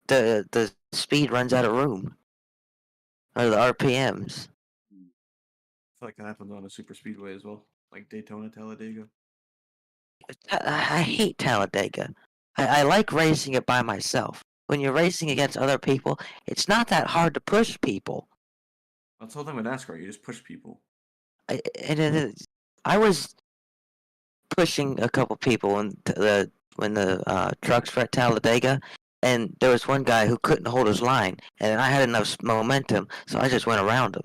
the speed runs out of room, or the RPMs. I feel like that happens on a super speedway as well, like Daytona, Talladega. I hate Talladega. I like racing it by myself. When you're racing against other people, it's not that hard to push people. That's the whole thing with NASCAR. You just push people. I was pushing a couple people when the trucks were at Talladega, and there was one guy who couldn't hold his line, and I had enough momentum, so I just went around him.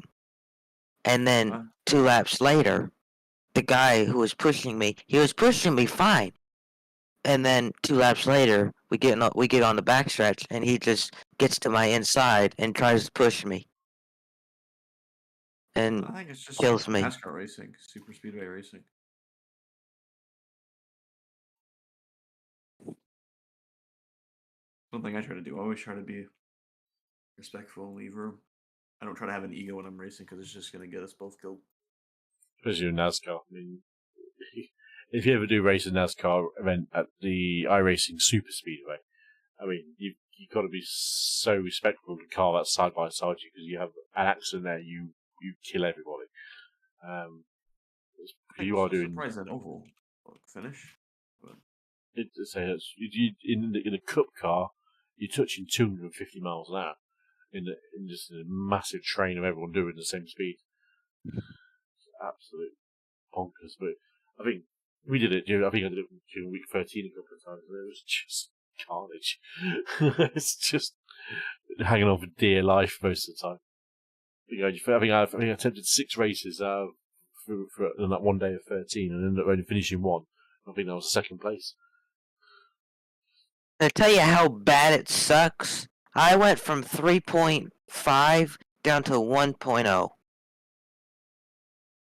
And then 2 laps later, the guy who was pushing me, he was pushing me fine. And then 2 laps later, we get on the backstretch, and he just gets to my inside and tries to push me. And I think it's just kills me. NASCAR racing, super speedway racing. Something I try to do. I always try to be respectful and leave room. I don't try to have an ego when I'm racing because it's just going to get us both killed. Especially in NASCAR. I mean, if you ever do race a NASCAR event at the iRacing Super Speedway, I mean, you've got to be so respectful of the car that's side by side you, because you have an accident there, you kill everybody. You are doing. Surprised that oval finish. But In a cup car, you're touching 250 miles an hour in just a massive train of everyone doing the same speed. Absolute bonkers. But I think we did it. I think I did it during week 13 a couple of times, and it was just carnage. It's just hanging on for dear life most of the time. I think I attempted 6 races for that one day of 13, and ended up only finishing 1. I think that was second place. To tell you how bad it sucks, I went from 3.5 down to 1.0.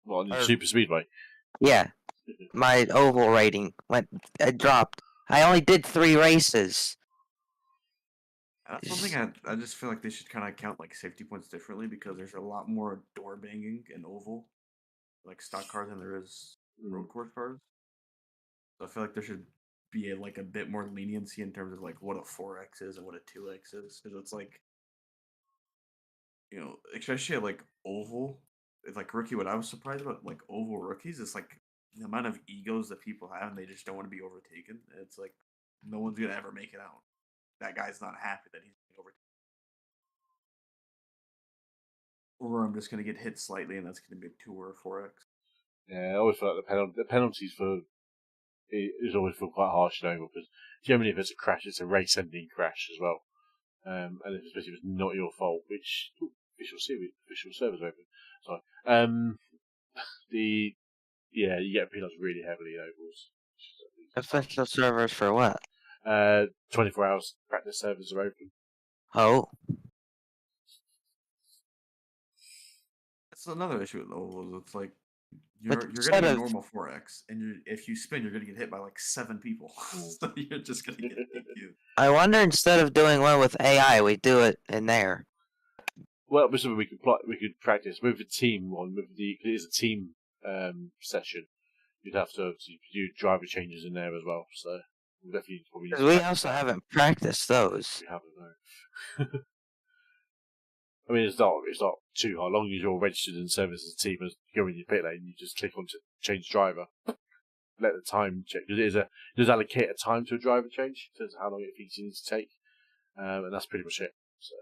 Well, in the Super Speedway? Yeah. My oval rating dropped. I only did 3 races. That's something I just feel like they should kind of count like safety points differently, because there's a lot more door banging in oval, like stock cars, than there is road course cars. So I feel like there should be a bit more leniency in terms of like what a 4X is and what a 2X is, because it's like, especially at like oval, it's like rookie. What I was surprised about like oval rookies is like the amount of egos that people have, and they just don't want to be overtaken. It's like no one's gonna ever make it out. That guy's not happy that he's being overtaken. Or I'm just going to get hit slightly, and that's going to be a 2 or a 4X. Yeah, I always feel like the penalties for it always feel quite harsh in oval, because generally if it's a crash, it's a race-ending crash as well. And especially if it's not your fault, which official servers open. Sorry. Yeah, you get penalised really heavily in ovals. Official servers for what? 24 hours practice servers are open. Oh, That's another issue with ovals. It's like But you're instead getting a of- normal 4x, and if you spin, you're gonna get hit by like 7 people. So you're just gonna get DQ'd. I wonder instead of doing one with AI, we do it in there. Well, obviously we could practice with the team one. It is a team session. You'd have to do driver changes in there as well. So we'll definitely probably. Because we also haven't practiced those. We haven't, no. I mean, it's not too hard. As long as you're registered and serviced as a team, as you go in your pit lane, you just click on to change driver. Let the time check, because it does allocate a time to a driver change in terms of how long it thinks you need to take, and that's pretty much it. So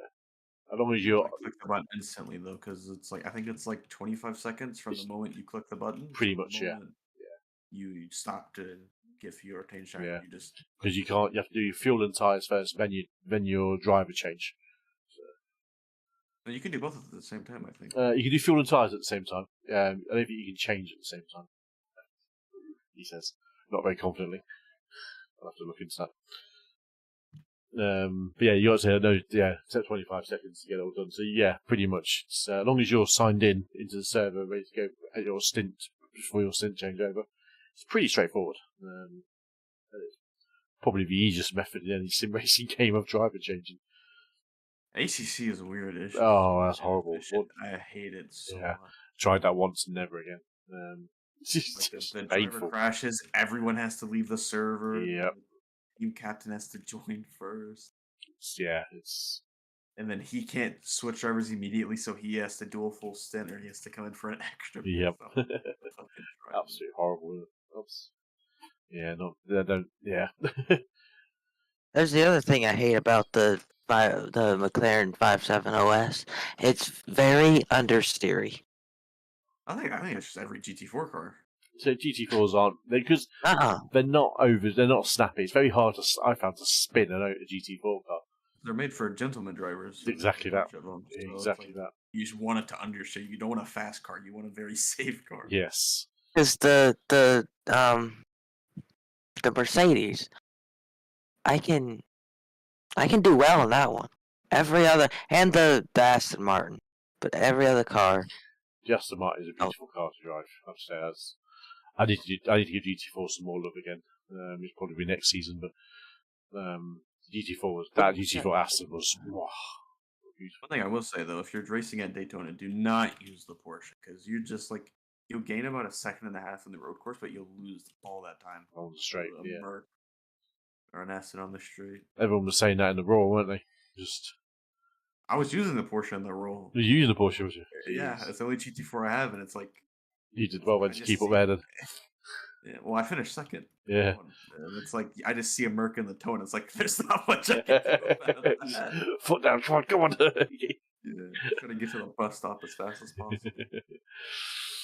as long as you're Click the button instantly though, because it's like I think it's like 25 seconds from the moment you click the button. pretty to the much, yeah. moment You stop to get fuel or change time. Yeah. You just because you have to do your fuel and tires first, then your driver change. No, you can do both at the same time. I think. You can do fuel and tires at the same time. I don't think you can change at the same time. He says, not very confidently. I'll have to look into that. But yeah, you got to say, set 25 seconds to get it all done. So yeah, pretty much. As long as you're signed into the server, ready to go at your stint, before your stint changeover, it's pretty straightforward. It's probably the easiest method in any sim racing game of driver changing. ACC is a weird issue. Oh, that's horrible. I hate it so Yeah. much. Tried that once and never again. Like It's the driver painful. crashes, everyone has to leave the server. Yep. The team captain has to join first. It's And then he can't switch drivers immediately, so he has to do a full stint or he has to come in for an extra. Yep. Fucking driver. absolutely horrible. Yeah, no, they don't. Yeah, There's the other thing I hate about the McLaren 5.7 OS. It's very understeery. I think it's just every GT4 car. so GT4s aren't because Uh-uh. they're not snappy. It's very hard I found to spin a GT4 car. They're made for gentleman drivers. Exactly that. It's Exactly like, that. You just want it to understeer. You don't want a fast car. You want a very safe car. Yes. Because the Mercedes, I can do well in that one. Every other, and the Aston Martin, but every other car. The Aston Martin is a beautiful car to drive. I have to say, I need to give GT4 some more love again. It's probably be next season, but GT4 Aston was wow, beautiful. One thing I will say though, if you're racing at Daytona, do not use the Porsche because you just like you'll gain about a second and a half in the road course, but you'll lose all that time On the straight, to a yeah. Merc or an Aston on the straight. Everyone was saying that in the Raw, weren't they? I was using the Porsche in the roll. You're using the Porsche, was you? Yeah, Jeez. it's the only GT4 I have, and it's like You did well then I to just keep up see- there then. Yeah, well, I finished second. Yeah. And it's like I just see a Merc in the toe, and it's like there's not much I can do about that. Foot down, come on. Yeah, trying to get to the bus stop as fast as possible.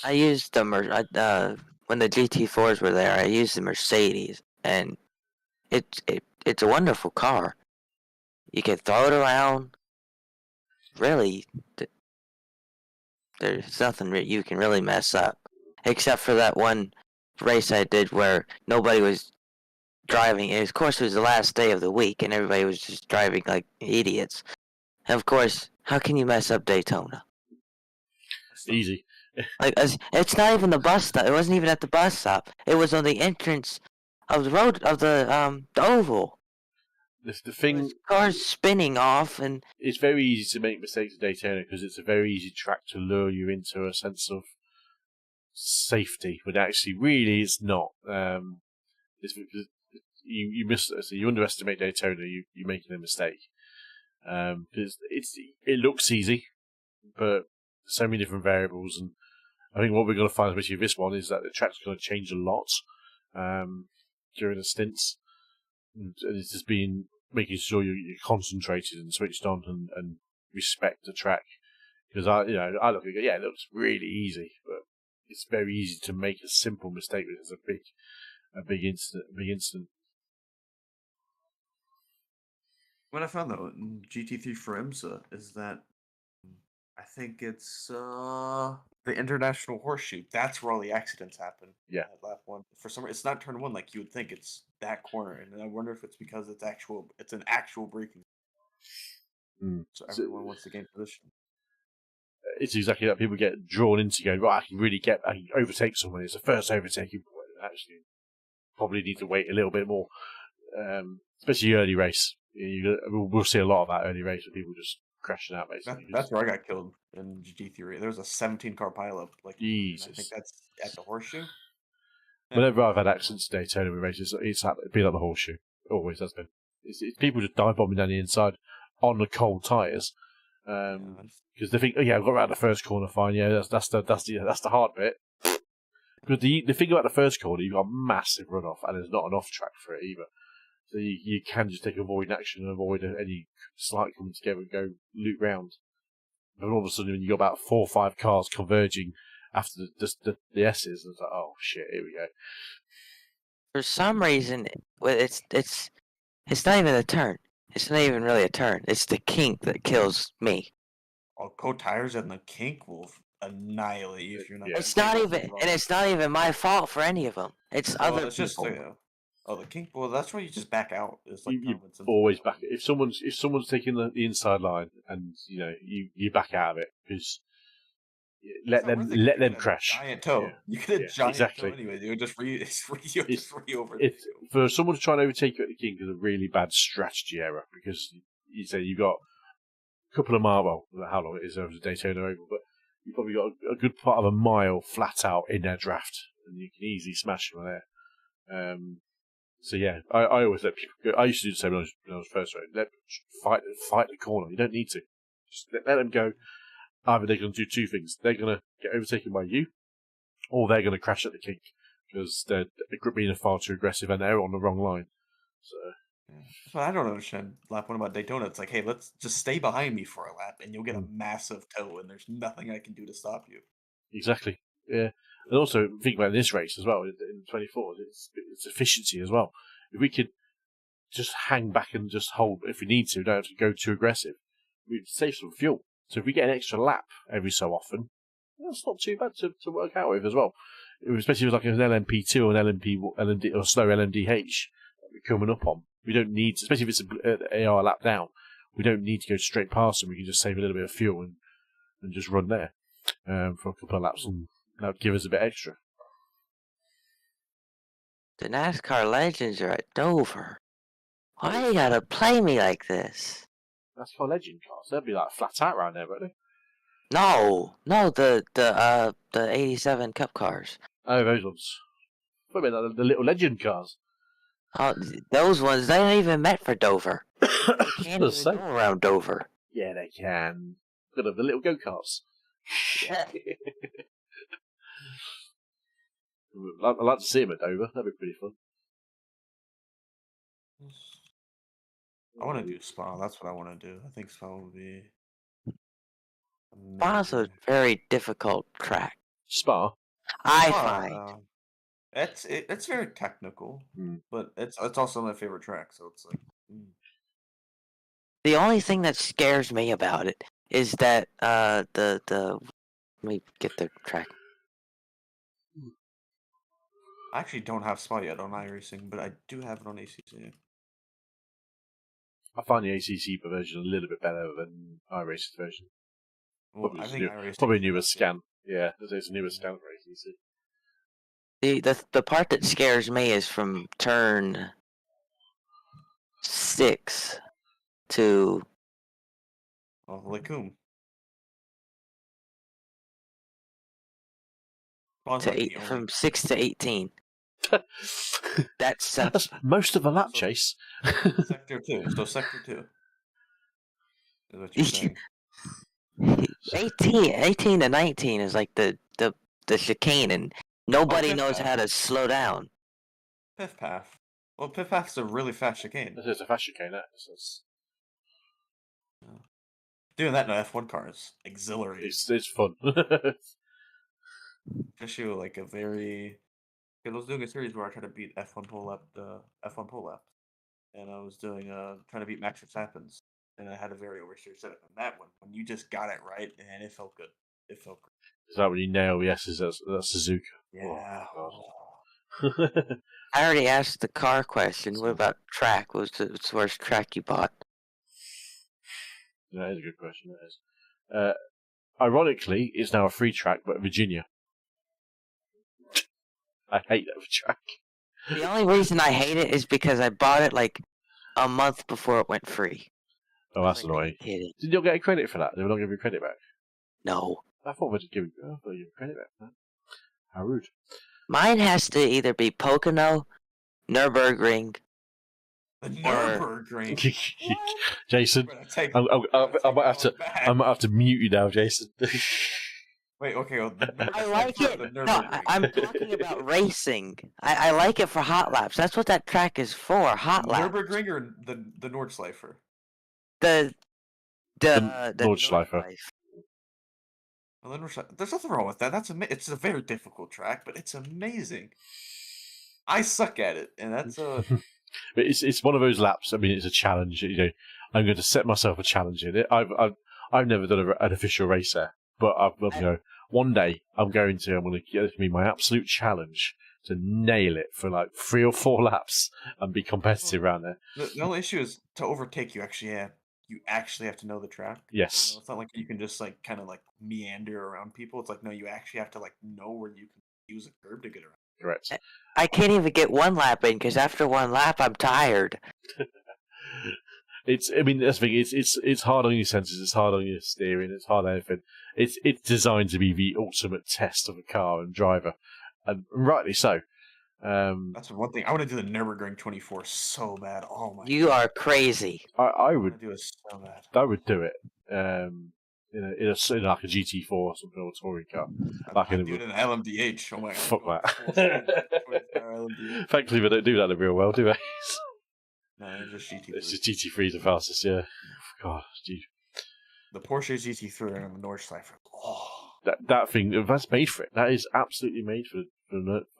I used the when the GT4s were there. I used the Mercedes, and it's a wonderful car. You can throw it around. Really, there's nothing you can really mess up, except for that one race I did where nobody was driving. And of course, it was the last day of the week, and everybody was just driving like idiots. And of course, how can you mess up Daytona? Easy. Like, it's not even the bus stop. It wasn't even at the bus stop. It was on the entrance of the road of the oval. The thing, There's cars spinning off, and it's very easy to make mistakes at Daytona because it's a very easy track to lure you into a sense of safety, but actually, really, it's not. It's because you underestimate Daytona. You're making a mistake because it looks easy, but so many different variables, and I think what we're going to find, especially with this one, is that the track's going to change a lot during the stints, and it's just been making sure you're concentrated and switched on and respect the track. Because I look at it, it looks really easy, but it's very easy to make a simple mistake when it's a big incident. What I found though in GT3 for IMSA is that I think it's the International Horseshoe. That's where all the accidents happen. Yeah. At lap 1. For some reason, it's not turn 1 like you would think. It's that corner, and I wonder if it's because it's an actual braking. Mm. So everyone wants to gain position. It's exactly that. People get drawn into going, right, I can overtake someone. It's the first overtaking point. Actually, probably need to wait a little bit more, especially early race. We'll see a lot of that early race with people just crashing out, basically. That's where I got killed in G3. There was a 17-car pileup. Like, Jesus. I think that's at the Horseshoe. Whenever I've had accidents in Daytona with races, it's been like the Horseshoe. Always has been. It's people just dive bombing down the inside on the cold tyres. Because they think, oh yeah, I've got around the first corner, fine. Yeah, that's the hard bit. But the thing about the first corner, you've got a massive runoff, and there's not an off track for it either. So you can just take avoid action and avoid any slight coming together and go loop round. But all of a sudden, when you got about 4 or 5 cars converging after the S's, it's like, oh shit, here we go. For some reason, it's not even a turn. It's not even really a turn. It's the kink that kills me. Cold tires and the kink will annihilate you if you're not. Yeah. It's not even my fault for any of them. It's other It's just people. the kink. Well, that's where you just back out. It's like You always back it. If someone's taking the inside line, and you back out of it, because let them crash. Giant toe. Yeah. You get a giant exactly. toe anyway. You just re over. For someone to try and overtake you at the kink is a really bad strategy error, because you say you got a couple of miles. Well, how long it is over the Daytona Oval, but you've probably got a good part of a mile flat out in their draft, and you can easily smash them there. So yeah, I always let people go. I used to do the same when I was first running. Fight the corner. You don't need to. Just let them go. Either they're going to do two things. They're going to get overtaken by you, or they're going to crash at the kink, because they're being far too aggressive and they're on the wrong line. So I don't understand lap 1 about Daytona. It's like, hey, let's just stay behind me for a lap, and you'll get a massive toe, and there's nothing I can do to stop you. Exactly. Yeah. And also, think about this race as well, in 24, it's efficiency as well. If we could just hang back and just hold, if we need to, don't have to go too aggressive, we'd save some fuel. So if we get an extra lap every so often, that's not too bad to work out with as well. Especially if it's like an LMP2 or an LMD or slow LMDH that we're coming up on. We don't need to, especially if it's an AR lap down, we don't need to go straight past them. We can just save a little bit of fuel and just run there for a couple of laps, and that would give us a bit extra. The NASCAR legends are at Dover. Why you gotta play me like this? NASCAR legend cars, they'll be like flat out around there, won't they? No, the 87 Cup cars. Oh, those ones. What about like the little legend cars? Oh, those ones, they ain't even meant for Dover. They can't even go around Dover. Yeah, they can. Look at the little go-karts. I'd like to see them at Dover. That'd be pretty fun. I want to do Spa. That's what I want to do. I think Spa would be Spa's a very difficult track. Spa? I find. It's very technical, but it's also my favorite track, so it's like... The only thing that scares me about it is that let me get the track. I actually don't have Spa yet on iRacing, but I do have it on ACC. I find the ACC version a little bit better than iRacing's version. Well, I think iRacing probably a newer scan. Yeah, there's a newer scan for ACC. The part that scares me is from turn 6 to Lacombe. From 6 to 18. That's most of a lap chase. Sector 2. So Sector 2 is what you're saying. 18 to 19 is like the chicane, and nobody knows how to slow down. Piff Path. Well, Piff Path's a really fast chicane. It's a fast chicane, Doing that in an F1 car is exhilarating. It's fun. Especially like a very... I was doing a series where I tried to beat F1 pole lap, and I was doing trying to beat Max Verstappen's and I had a very oversteer setup. And that one, when you just got it right, and it felt good. It felt good. Is that when you nail the S's? That's Suzuka. Yeah. I already asked the car question. What about track? What's the worst track you bought? That is a good question. That is. Ironically, it's now a free track, but Virginia. I hate that track. The only reason I hate it is because I bought it like a month before it went free. Oh, that's annoying. Did you not get credit for that? They will not give you credit back? No. I thought we'd give you credit back. Huh? How rude. Mine has to either be Pocono, Nürburgring. The Nürburgring. Jason, I might have to mute you now, Jason. Wait, okay. Well, I like it. No, I'm talking about racing. I like it for hot laps. That's what that track is for. Hot laps. Nürburgring or the Nordschleifer? The Nordschleifer. Well, there's nothing wrong with that. It's a very difficult track, but it's amazing. I suck at it, and that's But it's one of those laps. I mean, it's a challenge. I'm going to set myself a challenge in it. I've never done an official race there, but one day I'm going to get it to be my absolute challenge to nail it for like 3 or 4 laps and be competitive around there. The only issue is to overtake. You actually have to know the track. Yes. It's not like you can just like kind of like meander around people. It's like no, you actually have to like know where you can use a curb to get around. Correct. I can't even get 1 lap in because after 1 lap I'm tired. That's the thing. It's hard on your senses. It's hard on your steering. It's hard on everything. It's designed to be the ultimate test of a car and driver, and rightly so. That's one thing. I want to do the Nürburgring 24 so bad. Oh my! You are crazy. I would do it so bad. I would do it. In like a GT4 or something, or a touring car. I'd do it in an LMDH. Oh my god! Fuck that. Thankfully, they don't do that real well, do they? No, it's just GT3. It's just GT3 the fastest, yeah. God, geez. The Porsche GT3 and the Nordschleifer. Oh. That thing, that's made for it. That is absolutely made for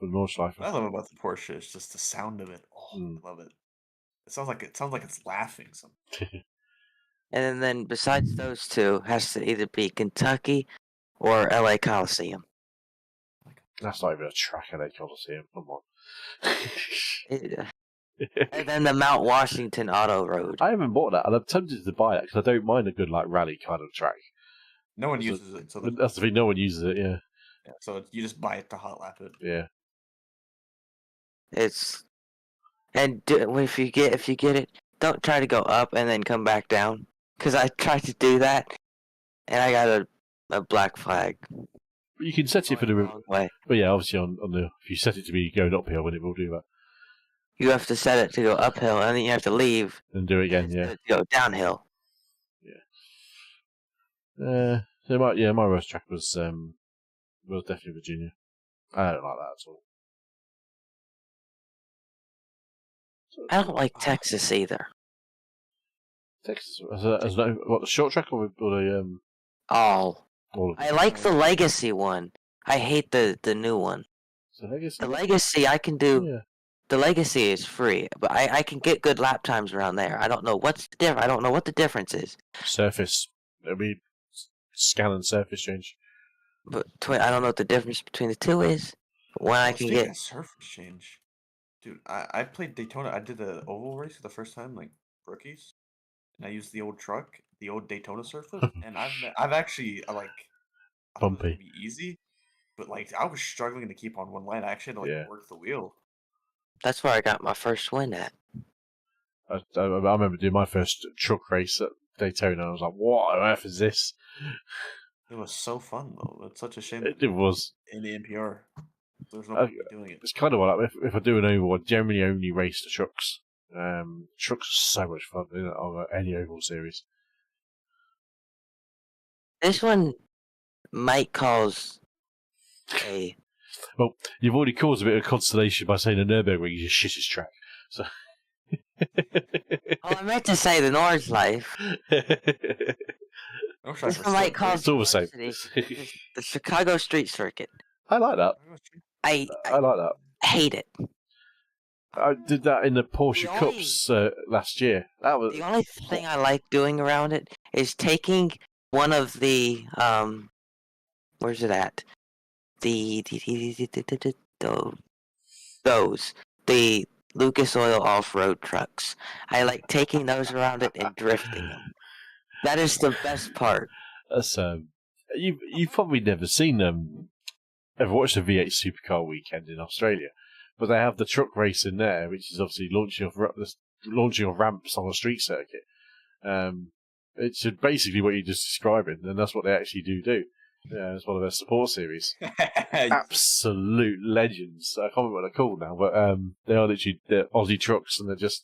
Nordschleifer. What I love about the Porsche is just the sound of it. Oh, I love it. It sounds like it's laughing something. And then besides those two, has to either be Kentucky or LA Coliseum. That's not even a track, LA Coliseum. Come on. And then the Mount Washington Auto Road. I haven't bought that, and I'm tempted to buy that because I don't mind a good like rally kind of track. No one uses it. So that's the thing. No one uses it. Yeah. So you just buy it to hot lap it. Yeah. If you get it, don't try to go up and then come back down. Because I tried to do that, and I got a black flag. But you can set it for the wrong way. But yeah, obviously if you set it to be going uphill, then it will do that. You have to set it to go uphill, and then you have to leave and do it again. Yeah. Go downhill. Yeah. My worst track was definitely Virginia. I don't like that at all. I don't like Texas either. Texas as what, the short track or the all of I like the Legacy one. I hate the new one. The Legacy I can do. Yeah. The Legacy is free, but I can get good lap times around there. I don't know what's the difference. I don't know what the difference is. Surface. It'll be scan and surface change. But I don't know what the difference between the two is. When I can get surface change, dude. I played Daytona. I did the oval race for the first time, like rookies, and I used the old truck, the old Daytona surface, and I've actually like bumpy. It'd be easy, but like I was struggling to keep on one line. I actually had to like work the wheel. That's where I got my first win at. I remember doing my first truck race at Daytona. I was like, "What on earth is this?" It was so fun though. It's such a shame. It was in the NPR. There's no point doing it. It's kind of what if I do an oval, I generally only race the trucks. Trucks are so much fun on any oval series. This one might cause a. Well, you've already caused a bit of consternation by saying the Nürburgring is a shittest track. So. I meant to say the Nord's Life. This one might cause it's all the same. The Chicago Street Circuit. I like that. I like that. Hate it. I did that in the Porsche The only- Cups last year. That was The only thing I like doing around it is taking one of the where's it at? Those the Lucas Oil off-road trucks. I like taking those around it and drifting them. That is the best part. that's you've probably never seen ever watched a V8 Supercar weekend in Australia, but they have the truck race in there, which is obviously launching off ramps on a street circuit. It's basically what you're just describing, and that's what they actually do. Yeah, it's one of their support series. Absolute legends. I can't remember what they're called now, but they are literally the Aussie trucks, and they're just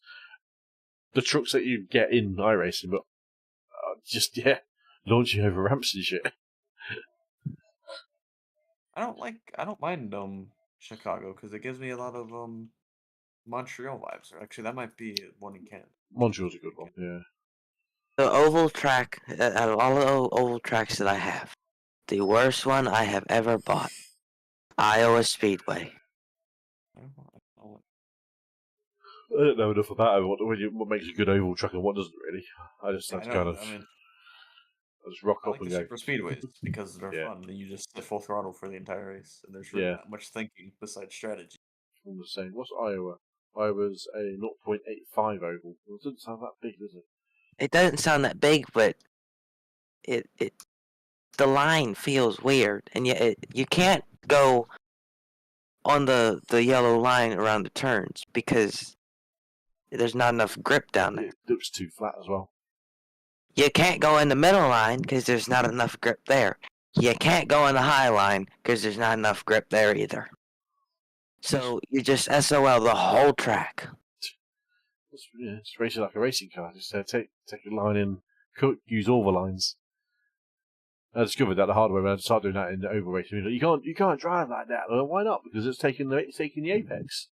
the trucks that you get in iRacing, but launching over ramps and shit. I don't mind Chicago because it gives me a lot of Montreal vibes. Or actually, that might be one in Canada. Montreal's a good one, yeah. The oval track, out of all the oval tracks that I have, the worst one I have ever bought, Iowa Speedway. I don't know. I don't know enough about it. What makes a good oval track and what doesn't really. I just have to I just rock I up like and the go. super speedways because they're Yeah. fun. And you just sit full throttle for the entire race, and there's really not much thinking besides strategy. I'm just saying, what's Iowa? Iowa's a 0.85 oval. It doesn't sound that big, does it? It doesn't sound that big, but the line feels weird, and yet you can't go on the yellow line around the turns because there's not enough grip down there. It looks too flat as well. You can't go in the middle line because there's not enough grip there. You can't go in the high line because there's not enough grip there either. So you just SOL the whole track. It's racing like a racing car. Just take a line in, use all the lines. I discovered that the hard way when I started doing that in the oval racing. You can't drive like that. Well, why not? Because it's taking the apex.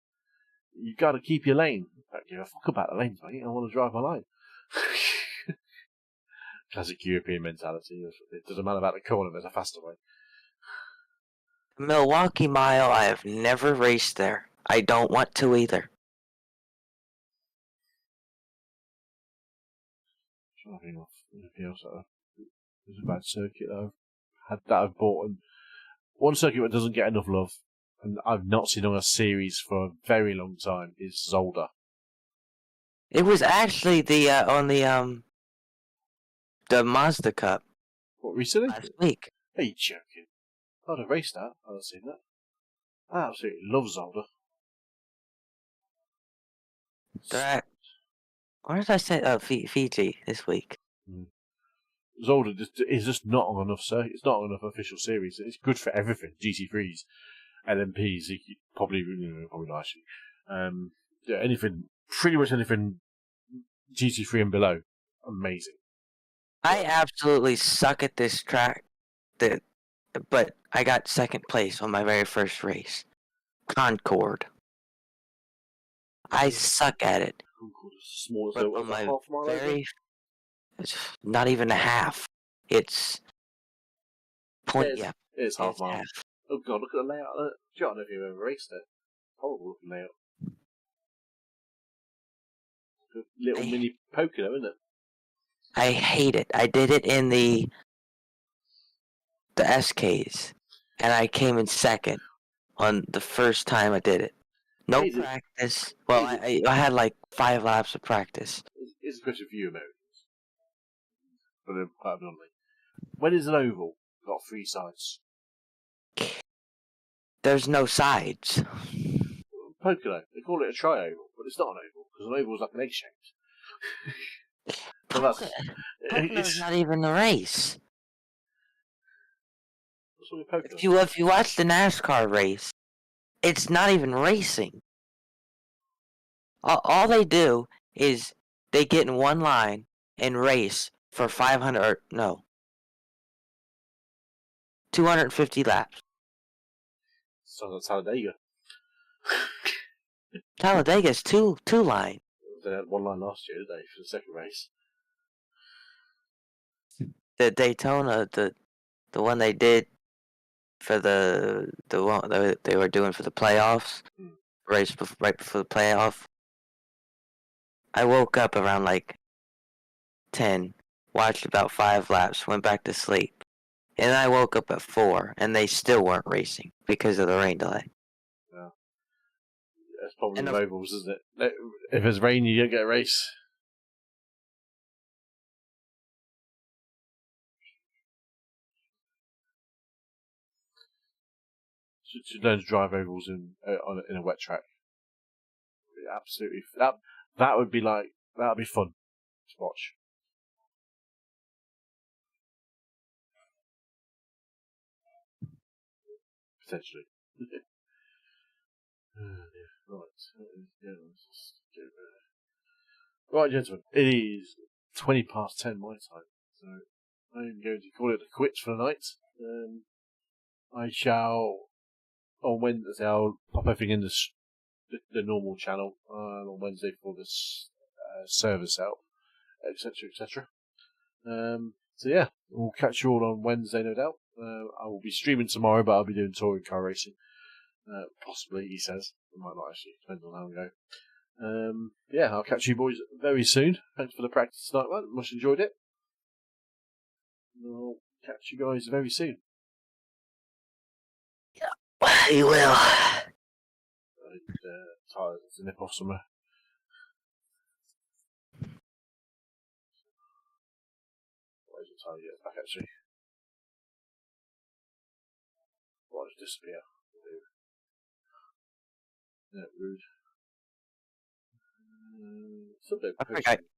You got to keep your lane. I don't give a fuck about the lanes, mate. I want to drive my line. Classic European mentality. It doesn't matter about the corner. There's a faster way. Milwaukee Mile, I have never raced there. I don't want to either. Anything else there's a bad circuit that I've bought, and one circuit that doesn't get enough love, and I've not seen on a series for a very long time, is Zolder. It was actually on the Mazda Cup What, recently? last week. Are you joking? I'd have raced that. I'd have seen that. I absolutely love Zolder. They're at, where did I say? Fiji this week. Zolder is just not on enough it's not on enough official series. It's good for everything. GT3s, LMPs, probably not actually. Anything, pretty much anything GT3 and below. Amazing. I absolutely suck at this track, but I got second place on my very first race. Concord. I suck at it. Concord is small as But a on my half mile over. it's not even a half. It's point. It's- Yeah, It's half it's mile. half. Oh god, look at the layout. I don't know if you've ever raced it. Horrible looking layout. A little Hey. mini Pocono, isn't it? I hate it. I did it in the SKs, and I came in second on the first time I did it. No Is it- practice. Well, I had like 5 laps of practice. It's a question for you Americans. But quite bluntly. When is an oval got 3 sides? There's no sides. Pocono. They call it a tri-oval, but it's not an oval, because an oval is like an egg shaped. So that's Pocono's not even a race. what's wrong with Pocono? If you watch the NASCAR race, it's not even racing. All they do is they get in one line and race for 250 laps. Sounds like Talladega. Talladega's two line. They had 1 line last year, didn't they, for the second race? The Daytona, the one they did for the one they were doing for the playoffs, race right before the playoff. I woke up around like 10, watched about 5 laps, went back to sleep. And I woke up at 4, and they still weren't racing because of the rain delay. Yeah. That's probably And with ovals, isn't it? If there's rain, you don't get a race. Should learn to drive ovals in a wet track. Absolutely, that would be fun to watch. Potentially. Right, gentlemen, it is 20 past 10 my time, so I'm going to call it a quits for the night. I shall, on Wednesday, I'll pop everything in the normal channel on Wednesday for this server setup, etc., etc. So yeah, we'll catch you all on Wednesday, no doubt. I will be streaming tomorrow, but I'll be doing touring car racing. Possibly, he says. It might not actually, depends on how we go. Yeah, I'll catch you boys very soon. Thanks for the practice tonight, man. Much enjoyed it. I'll catch you guys very soon. You will. Tired to nip off somewhere. Where's the time to get back actually? Why did it disappear? Yeah, rude. Something. I think